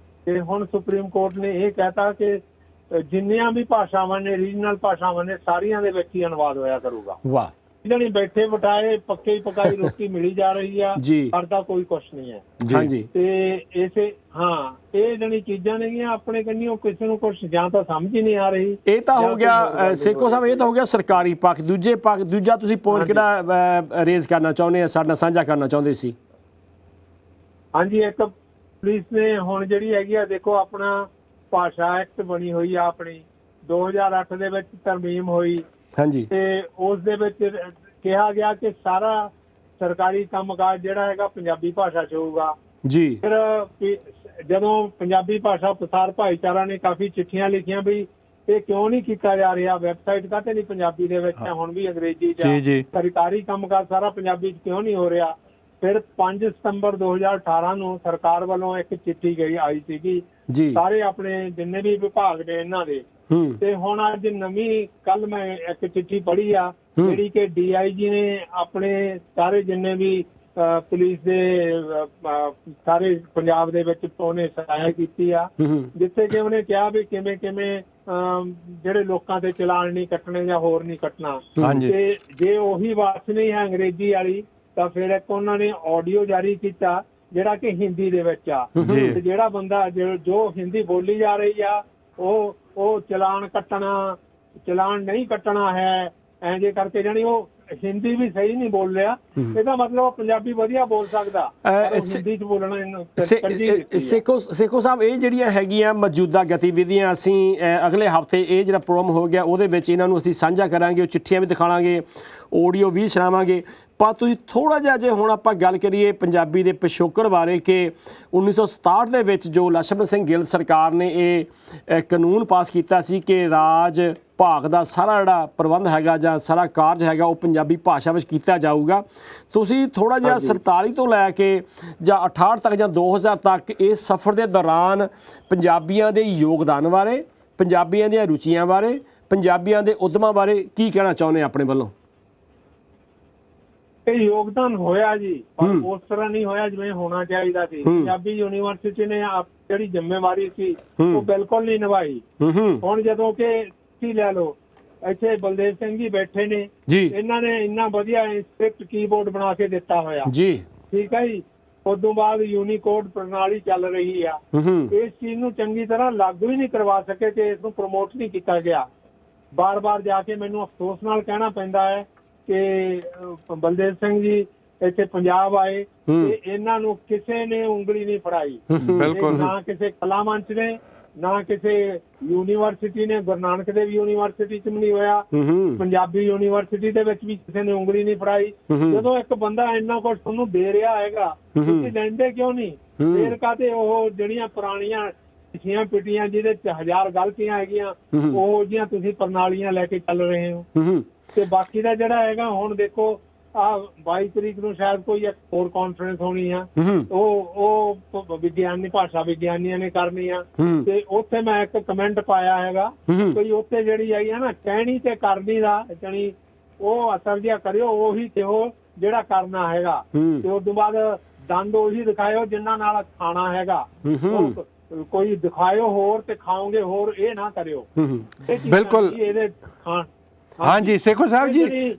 ਤੇ ਹੁਣ ਸੁਪਰੀਮ ਕੋਰਟ ਨੇ ਇਹ ਕਹਿਤਾ ਕਿ ਜਿੰਨੀਆਂ ਵੀ ਭਾਸ਼ਾਵਾਂ ਨੇ, ਰੀਜਨਲ ਭਾਸ਼ਾਵਾਂ ਨੇ, ਸਾਰੀਆਂ ਦੇ ਵਿੱਚ ਹੀ ਅਨੁਵਾਦ ਹੋਇਆ ਕਰੂਗਾ। ਵਾਹ। ਜਾਣੀ ਬੈਠੇ ਬਿਠਾਏ ਪੱਕੇ ਪਕਾਈ ਰੋਟੀ ਮਿਲੀ ਜਾ ਰਹੀ ਆ, ਕਰਦਾ ਕੋਈ ਕੁਛ ਨਹੀਂ ਹੈ। ਹਾਂਜੀ। ਤੇ ਇਹ ਜਾਣੀ ਚੀਜ਼ਾਂ ਨੇਗੀਆਂ ਆਪਣੇ ਕੰਨੀਓ ਕਿਸੇ ਨੂੰ ਕੁਛ ਜਾਂ ਤਾਂ ਸਮਝ ਹੀ ਨਹੀਂ ਆ ਰਹੀ। ਇਹ ਤਾਂ ਹੋ ਗਿਆ ਸੇਖੋ ਸਾਹਿਬ, ਇਹ ਤਾਂ ਹੋ ਗਿਆ ਸਰਕਾਰੀ ਪੱਖ। ਦੂਜਾ ਤੁਸੀਂ ਪੁਆਇੰਟ ਕਿਹੜਾ ਰੇਜ਼ ਕਰਨਾ ਚਾਹੁੰਦੇ ਆ, ਸਾਡੇ ਨਾਲ ਸਾਂਝਾ ਕਰਨਾ ਚਾਹੁੰਦੇ ਸੀ? ਹਾਂਜੀ, ਪੁਲਿਸ ਨੇ ਹੁਣ ਜਿਹੜੀ ਹੈਗੀ ਆ, ਦੇਖੋ ਆਪਣਾ ਭਾਸ਼ਾ ਐਕਟ ਬਣੀ ਹੋਈ ਆ ਆਪਣੀ 2008 ਦੇ ਵਿੱਚ ਤਰਮੀਮ ਹੋਈ, ਹਾਂਜੀ ਤੇ ਉਸ ਦੇ ਵਿੱਚ ਕਿਹਾ ਗਿਆ ਕਿ ਸਾਰਾ ਸਰਕਾਰੀ ਕੰਮਕਾਜ ਜਿਹੜਾ ਹੈਗਾ ਪੰਜਾਬੀ ਭਾਸ਼ਾ 'ਚ ਹੋਊਗਾ। ਜੀ। ਫਿਰ ਜਦੋਂ ਪੰਜਾਬੀ ਭਾਸ਼ਾ ਪ੍ਰਸਾਰ ਭਾਈਚਾਰਾ ਨੇ ਕਾਫੀ ਚਿੱਠੀਆਂ ਲਿਖੀਆਂ ਵੀ ਇਹ ਕਿਉਂ ਨਹੀਂ ਕੀਤਾ ਜਾ ਰਿਹਾ, ਵੈਬਸਾਈਟ ਕਾਹਤੇ ਨਹੀਂ ਪੰਜਾਬੀ ਦੇ ਵਿੱਚ ਹੈ, ਹੁਣ ਵੀ ਅੰਗਰੇਜ਼ੀ 'ਚ ਜੀ। ਸਰਕਾਰੀ ਕੰਮਕਾਜ ਸਾਰਾ ਪੰਜਾਬੀ 'ਚ ਕਿਉਂ ਨਹੀਂ ਹੋ ਰਿਹਾ। ਫਿਰ 5 ਸਤੰਬਰ 2018 ਨੂੰ ਸਰਕਾਰ ਵੱਲੋਂ ਇੱਕ ਚਿੱਠੀ ਗਈ ਆਈ ਸੀਗੀ ਜੀ ਸਾਰੇ ਆਪਣੇ ਜਿੰਨੇ ਵੀ ਵਿਭਾਗ ਨੇ ਇਹਨਾਂ ਦੇ, ਤੇ ਹੁਣ ਅੱਜ ਨਵੀਂ ਕੱਲ ਮੈਂ ਇੱਕ ਚਿੱਠੀ ਪੜ੍ਹੀ ਆ ਜਿਹੜੀ ਕਿ DIG ਨੇ ਆਪਣੇ ਸਾਰੇ ਜਿੰਨੇ ਵੀ ਪੁਲਿਸ ਦੇ ਸਾਰੇ ਪੰਜਾਬ ਦੇ ਵਿੱਚ ਉਹਨੇ ਸਹਾਇਤਾ ਕੀਤੀ ਆ, ਜਿੱਥੇ ਕਿ ਉਹਨੇ ਕਿਹਾ ਵੀ ਕਿਵੇਂ ਜਿਹੜੇ ਲੋਕਾਂ ਤੇ ਚਲਾਨ ਨਹੀਂ ਕੱਟਣੇ ਜਾਂ ਹੋਰ ਨਹੀਂ ਕੱਟਣਾ। ਤੇ ਜੇ ਉਹੀ ਵਾਰਸ ਨਹੀਂ ਹੈ ਅੰਗਰੇਜ਼ੀ ਵਾਲੀ ਤਾਂ ਫਿਰ ਇੱਕ ਉਹਨਾਂ ਨੇ ਆਡੀਓ ਜਾਰੀ ਕੀਤਾ ਜਿਹੜਾ ਕਿ ਹਿੰਦੀ ਦੇ ਵਿੱਚ ਆ, ਤੇ ਜਿਹੜਾ ਬੰਦਾ ਜੋ ਹਿੰਦੀ ਬੋਲੀ ਜਾ ਰਹੀ ਆ ਉਹ ਚਲਾਨ ਨਹੀਂ ਕੱਟਣਾ ਹੈ ਐਂ ਜੇ ਕਰਕੇ, ਜਾਣੀ ਉਹ ਹਿੰਦੀ ਵੀ ਸਹੀ ਨਹੀਂ ਬੋਲ ਰਿਹਾ, ਇਹਦਾ ਮਤਲਬ ਪੰਜਾਬੀ ਵਧੀਆ ਬੋਲ ਸਕਦਾ, ਹਿੰਦੀ ਚ ਬੋਲਣਾ ਇਹਨੂੰ ਤਰਜੀਹ ਦਿੱਤੀ ਹੈ। ਸੇਖੋ ਸਾਹਿਬ, ਇਹ ਜਿਹੜੀਆਂ ਹੈਗੀਆਂ ਮੌਜੂਦਾ ਗਤੀਵਿਧੀਆਂ ਅਸੀਂ ਅਗਲੇ ਹਫ਼ਤੇ ਇਹ ਜਿਹੜਾ ਪ੍ਰੋਗਰਾਮ ਹੋ ਗਿਆ ਉਹਦੇ ਵਿੱਚ ਇਹਨਾਂ ਨੂੰ ਅਸੀਂ ਸਾਂਝਾ ਕਰਾਂਗੇ, ਉਹ ਚਿੱਠੀਆਂ ਵੀ ਦਿਖਾਵਾਂਗੇ, ਆਡੀਓ ਵੀ ਸੁਣਾਵਾਂਗੇ। ਪਰ ਤੁਸੀਂ ਥੋੜ੍ਹਾ ਜਿਹਾ ਜੇ ਹੁਣ ਆਪਾਂ ਗੱਲ ਕਰੀਏ ਪੰਜਾਬੀ ਦੇ ਪਿਛੋਕੜ ਬਾਰੇ ਕਿ 1967 ਦੇ ਵਿੱਚ ਜੋ ਲਛਮਣ ਸਿੰਘ ਗਿੱਲ ਸਰਕਾਰ ਨੇ ਇਹ ਕਾਨੂੰਨ ਪਾਸ ਕੀਤਾ ਸੀ ਕਿ ਰਾਜ ਭਾਗ ਦਾ ਸਾਰਾ ਜਿਹੜਾ ਪ੍ਰਬੰਧ ਹੈਗਾ ਜਾਂ ਸਾਰਾ ਕਾਰਜ ਹੈਗਾ ਉਹ ਪੰਜਾਬੀ ਭਾਸ਼ਾ ਵਿੱਚ ਕੀਤਾ ਜਾਊਗਾ। ਤੁਸੀਂ ਥੋੜ੍ਹਾ ਜਿਹਾ 47 ਤੋਂ ਲੈ ਕੇ ਜਾਂ 68 ਤੱਕ ਜਾਂ 2000 ਤੱਕ ਇਸ ਸਫ਼ਰ ਦੇ ਦੌਰਾਨ ਪੰਜਾਬੀਆਂ ਦੇ ਯੋਗਦਾਨ ਬਾਰੇ, ਪੰਜਾਬੀਆਂ ਦੀਆਂ ਰੁਚੀਆਂ ਬਾਰੇ, ਪੰਜਾਬੀਆਂ ਦੇ ਉਦਮਾਂ ਬਾਰੇ ਕੀ ਕਹਿਣਾ ਚਾਹੁੰਦੇ ਆਪਣੇ ਵੱਲੋਂ? ਇਹ ਯੋਗਦਾਨ ਹੋਇਆ ਜੀ, ਪਰ ਉਸ ਤਰ੍ਹਾਂ ਨਹੀਂ ਹੋਇਆ ਜਿਵੇਂ ਹੋਣਾ ਚਾਹੀਦਾ ਸੀ। ਪੰਜਾਬੀ ਯੂਨੀਵਰਸਿਟੀ ਨੇ ਜਿਹੜੀ ਜ਼ਿੰਮੇਵਾਰੀ ਸੀ ਉਹ ਬਿਲਕੁਲ ਨਹੀਂ ਨਿਭਾਈ। ਹੁਣ ਜਦੋਂ ਕਿ ਲੈ ਲਓ ਇੱਥੇ ਬਲਦੇਵ ਸਿੰਘ ਜੀ ਬੈਠੇ ਨੇ, ਇਹਨਾਂ ਨੇ ਇੰਨਾ ਵਧੀਆ ਇੰਸਕ੍ਰਿਪਟ ਕੀਬੋਰਡ ਬਣਾ ਕੇ ਦਿੱਤਾ ਹੋਇਆ ਜੀ, ਠੀਕ ਹੈ ਜੀ। ਉਦੋਂ ਬਾਅਦ ਯੂਨੀਕੋਡ ਪ੍ਰਣਾਲੀ ਚੱਲ ਰਹੀ ਆ, ਇਸ ਚੀਜ਼ ਨੂੰ ਚੰਗੀ ਤਰ੍ਹਾਂ ਲਾਗੂ ਹੀ ਨਹੀਂ ਕਰਵਾ ਸਕੇ ਤੇ ਇਸ ਨੂੰ ਪ੍ਰਮੋਟ ਨਹੀਂ ਕੀਤਾ ਗਿਆ। ਬਾਰ-ਬਾਰ ਜਾ ਕੇ ਮੈਨੂੰ ਅਫਸੋਸ ਨਾਲ ਕਹਿਣਾ ਪੈਂਦਾ ਹੈ ਕਿ ਬਲਦੇਵ ਸਿੰਘ ਜੀ ਇੱਥੇ ਪੰਜਾਬ ਆਏ ਤੇ ਇਹਨਾਂ ਨੂੰ ਕਿਸੇ ਨੇ ਉਂਗਲੀ ਨਹੀਂ ਫੜਾਈ, ਨਾ ਕਿਸੇ ਕਲਾ ਮੰਚ ਨੇ, ਨਾ ਕਿਸੇ ਯੂਨੀਵਰਸਿਟੀ ਨੇ। ਗੁਰੂ ਨਾਨਕ ਦੇਵ ਯੂਨੀਵਰਸਿਟੀ ਚ ਵੀ ਨਹੀਂ ਹੋਇਆ, ਪੰਜਾਬੀ ਯੂਨੀਵਰਸਿਟੀ ਦੇ ਵਿੱਚ ਵੀ ਕਿਸੇ ਨੇ ਉਂਗਲੀ ਨਹੀਂ ਫੜਾਈ। ਜਦੋਂ ਇੱਕ ਬੰਦਾ ਇੰਨਾ ਕੁਝ ਤੁਹਾਨੂੰ ਦੇ ਰਿਹਾ ਹੈਗਾ, ਤੁਸੀਂ ਲੈਂਦੇ ਕਿਉਂ ਨਹੀਂ? ਫੇਰ ਕਾਹਤੇ ਉਹ ਜਿਹੜੀਆਂ ਪੁਰਾਣੀਆਂ ਪਿਛੀਆਂ ਪਿਟੀਆਂ ਜਿਹਦੇ ਚ 1000 ਗਲਤੀਆਂ ਹੈਗੀਆਂ ਉਹ ਜਿਹੀਆਂ ਤੁਸੀਂ ਪ੍ਰਣਾਲੀਆਂ ਲੈ ਕੇ ਚੱਲ ਰਹੇ ਹੋ? ਤੇ ਬਾਕੀ ਦਾ ਜਿਹੜਾ ਹੈਗਾ ਹੁਣ ਦੇਖੋ ਆਹ 22 ਤਰੀਕ ਨੂੰ ਸ਼ਾਇਦ ਕੋਈ ਇੱਕ ਹੋਰ ਕਾਨਫਰੰਸ ਹੋਣੀ ਆ, ਉਹ ਵਿਗਿਆਨੀ ਭਾਸ਼ਾ ਵਿਗਿਆਨੀਆਂ ਨੇ ਕਰਨੀ ਆ, ਤੇ ਉੱਥੇ ਮੈਂ ਇੱਕ ਕਮੈਂਟ ਪਾਇਆ ਹੈਗਾ ਕੋਈ ਉੱਥੇ ਜਿਹੜੀ ਹੈਗੀ ਆ ਨਾ ਕਹਿਣੀ ਤੇ ਕਰਨੀ ਦਾ ਜਾਣੀ ਉਹ ਅਸਰ ਜਿਹਾ ਕਰਿਓ, ਉਹੀ ਕਿਹੋ ਜਿਹੜਾ ਕਰਨਾ ਹੈਗਾ, ਤੇ ਉਸ ਤੋਂ ਬਾਅਦ ਦੰਦ ਉਹੀ ਦਿਖਾਇਓ ਜਿਨ੍ਹਾਂ ਨਾਲ ਖਾਣਾ ਹੈਗਾ। ਕੋਈ ਦਿਖਾਇਓ ਹੋਰ ਤੇ ਖਾਓਗੇ ਹੋਰ, ਇਹ ਨਾ ਕਰਿਓ। ਬਿਲਕੁਲ ਇਹਦੇ ਹਾਂਜੀ ਸੇਖੋ ਸਾਹਿਬ ਜੀ,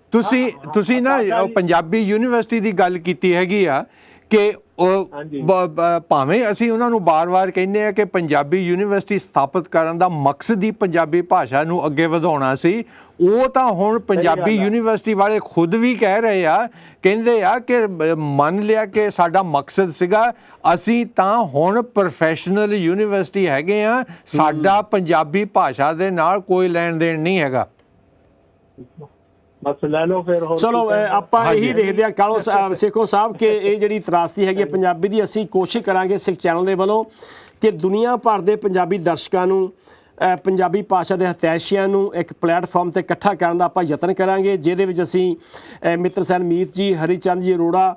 ਤੁਸੀਂ ਨਾ ਪੰਜਾਬੀ ਯੂਨੀਵਰਸਿਟੀ ਦੀ ਗੱਲ ਕੀਤੀ ਹੈਗੀ ਆ ਕਿ ਭਾਵੇਂ ਅਸੀਂ ਉਹਨਾਂ ਨੂੰ ਬਾਰ-ਬਾਰ ਕਹਿੰਦੇ ਆ ਕਿ ਪੰਜਾਬੀ ਯੂਨੀਵਰਸਿਟੀ ਸਥਾਪਿਤ ਕਰਨ ਦਾ ਮਕਸਦ ਹੀ ਪੰਜਾਬੀ ਭਾਸ਼ਾ ਨੂੰ ਅੱਗੇ ਵਧਾਉਣਾ ਸੀ, ਉਹ ਤਾਂ ਹੁਣ ਪੰਜਾਬੀ ਯੂਨੀਵਰਸਿਟੀ ਵਾਲੇ ਖੁਦ ਵੀ ਕਹਿ ਰਹੇ ਆ, ਕਹਿੰਦੇ ਆ ਕਿ ਮੰਨ ਲਿਆ ਕਿ ਸਾਡਾ ਮਕਸਦ ਸੀਗਾ, ਅਸੀਂ ਤਾਂ ਹੁਣ ਪ੍ਰੋਫੈਸ਼ਨਲ ਯੂਨੀਵਰਸਿਟੀ ਹੈਗੇ ਆ, ਸਾਡਾ ਪੰਜਾਬੀ ਭਾਸ਼ਾ ਦੇ ਨਾਲ ਕੋਈ ਲੈਣ ਦੇਣ ਨਹੀਂ ਹੈਗਾ। ਬਸ ਲੈ ਲਓ ਫਿਰ। ਚਲੋ ਆਪਾਂ ਇਹੀ ਦੇਖਦੇ ਹਾਂ ਕਾਲੋ ਸੇਖੋ ਸਾਹਿਬ ਕਿ ਇਹ ਜਿਹੜੀ ਤਰਾਸਦੀ ਹੈਗੀ ਪੰਜਾਬੀ ਦੀ, ਅਸੀਂ ਕੋਸ਼ਿਸ਼ ਕਰਾਂਗੇ ਸਿੱਖ ਚੈਨਲ ਦੇ ਵੱਲੋਂ ਕਿ ਦੁਨੀਆ ਭਰ ਦੇ ਪੰਜਾਬੀ ਦਰਸ਼ਕਾਂ ਨੂੰ, ਪੰਜਾਬੀ ਭਾਸ਼ਾ ਦੇ ਹਿਤੈਸ਼ੀਆਂ ਨੂੰ ਇੱਕ ਪਲੇਟਫਾਰਮ ਤੇ ਇਕੱਠਾ ਕਰਨ ਦਾ ਆਪਾਂ ਯਤਨ ਕਰਾਂਗੇ, ਜਿਹਦੇ ਵਿੱਚ ਅਸੀਂ ਮਿੱਤਰ ਸੈਨ ਮੀਤ ਜੀ, ਹਰੀਚੰਦ ਜੀ ਅਰੋੜਾ,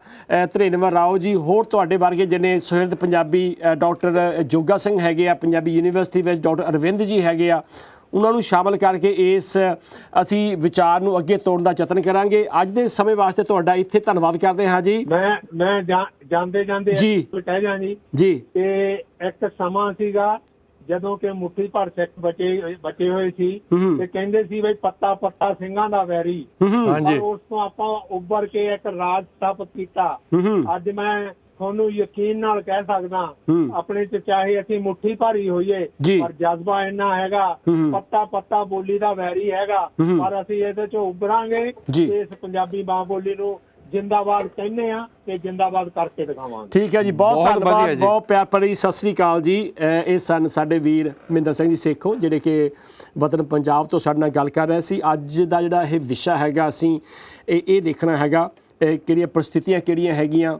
ਧਰੇਨਵਰ ਰਾਓ ਜੀ, ਹੋਰ ਤੁਹਾਡੇ ਵਰਗੇ ਜਿਹਨੇ ਸੁਹਿਰਦ ਪੰਜਾਬੀ ਡਾਕਟਰ ਜੋਗਾ ਸਿੰਘ ਹੈਗੇ ਆ ਪੰਜਾਬੀ ਯੂਨੀਵਰਸਿਟੀ ਵਿੱਚ, ਡਾਕਟਰ ਅਰਵਿੰਦ ਜੀ ਹੈਗੇ ਆ, ਉਹਨਾਂ ਨੂੰ ਸ਼ਾਮਲ ਕਰਕੇ ਇਸ ਅਸੀਂ ਵਿਚਾਰ ਨੂੰ ਅੱਗੇ ਤੋੜਨ ਦਾ ਯਤਨ ਕਰਾਂਗੇ। ਅੱਜ ਦੇ ਸਮੇਂ ਵਾਸਤੇ ਤੁਹਾਡਾ ਇੱਥੇ ਧੰਨਵਾਦ ਕਰਦੇ ਹਾਂ ਜੀ। ਮੈਂ ਜਾਂਦੇ ਜੀ ਕਹਿ ਜਾਂ ਜੀ ਕਿ ਇੱਕ ਸਮਾਂ ਸੀਗਾ ਜਦੋਂ ਕਿ ਮੁੱਠੀ ਭਰ ਸਿੱਖ ਬਚੇ ਹੋਏ ਸੀ ਤੇ ਕਹਿੰਦੇ ਸੀ ਬਈ ਪੱਤਾ ਪੱਤਾ ਸਿੰਘਾਂ ਦਾ ਵੈਰੀ, ਪਰ ਉਸ ਤੋਂ ਆਪਾਂ ਉੱਭਰ ਕੇ ਇੱਕ ਰਾਜ ਸਥਾਪਿਤ ਕੀਤਾ। ਅੱਜ ਮੈਂ ਤੁਹਾਨੂੰ ਯਕੀਨ ਨਾਲ ਕਹਿ ਸਕਦਾ ਆਪਣੇ ਚ ਚਾਹੇ ਅਸੀਂ ਮੁੱਠੀ ਭਾਰੀ ਹੋਈਏ ਪਰ ਜਜ਼ਬਾ ਇੰਨਾ ਹੈਗਾ, ਪੱਤਾ ਪੱਤਾ ਬੋਲੀ ਦਾ ਵੈਰੀ ਹੈਗਾ, ਪਰ ਅਸੀਂ ਇਹਦੇ ਚੋਂ ਉੱਭਰਾਂਗੇ, ਇਸ ਪੰਜਾਬੀ ਮਾਂ ਬੋਲੀ ਨੂੰ ਜਿੰਦਾਬਾਦ ਕਹਿੰਦੇ ਆ ਤੇ ਜਿੰਦਾਬਾਦ ਕਰਕੇ ਦਿਖਾਵਾਂਗੇ। ਠੀਕ ਹੈ ਜੀ, ਬਹੁਤ ਬਹੁਤ ਧੰਨਵਾਦ, ਵਧੀਆ ਜੀ। ਬਹੁਤ ਪਿਆਰ ਭਰੀ ਸਤਿ ਸ੍ਰੀ ਅਕਾਲ ਜੀ। ਇਹ ਸਨ ਸਾਡੇ ਵੀਰ ਮਹਿੰਦਰ ਸਿੰਘ ਜੀ ਸੇਖੋਂ, ਜਿਹੜੇ ਕਿ ਵਤਨ ਪੰਜਾਬ ਤੋਂ ਸਾਡੇ ਨਾਲ ਗੱਲ ਕਰ ਰਹੇ ਸੀ। ਅੱਜ ਦਾ ਜਿਹੜਾ ਇਹ ਵਿਸ਼ਾ ਹੈਗਾ, ਅਸੀਂ ਇਹ ਦੇਖਣਾ ਹੈਗਾ ਕਿਹੜੀਆਂ ਪ੍ਰਸਥਿਤੀਆਂ ਕਿਹੜੀਆਂ ਹੈਗੀਆਂ,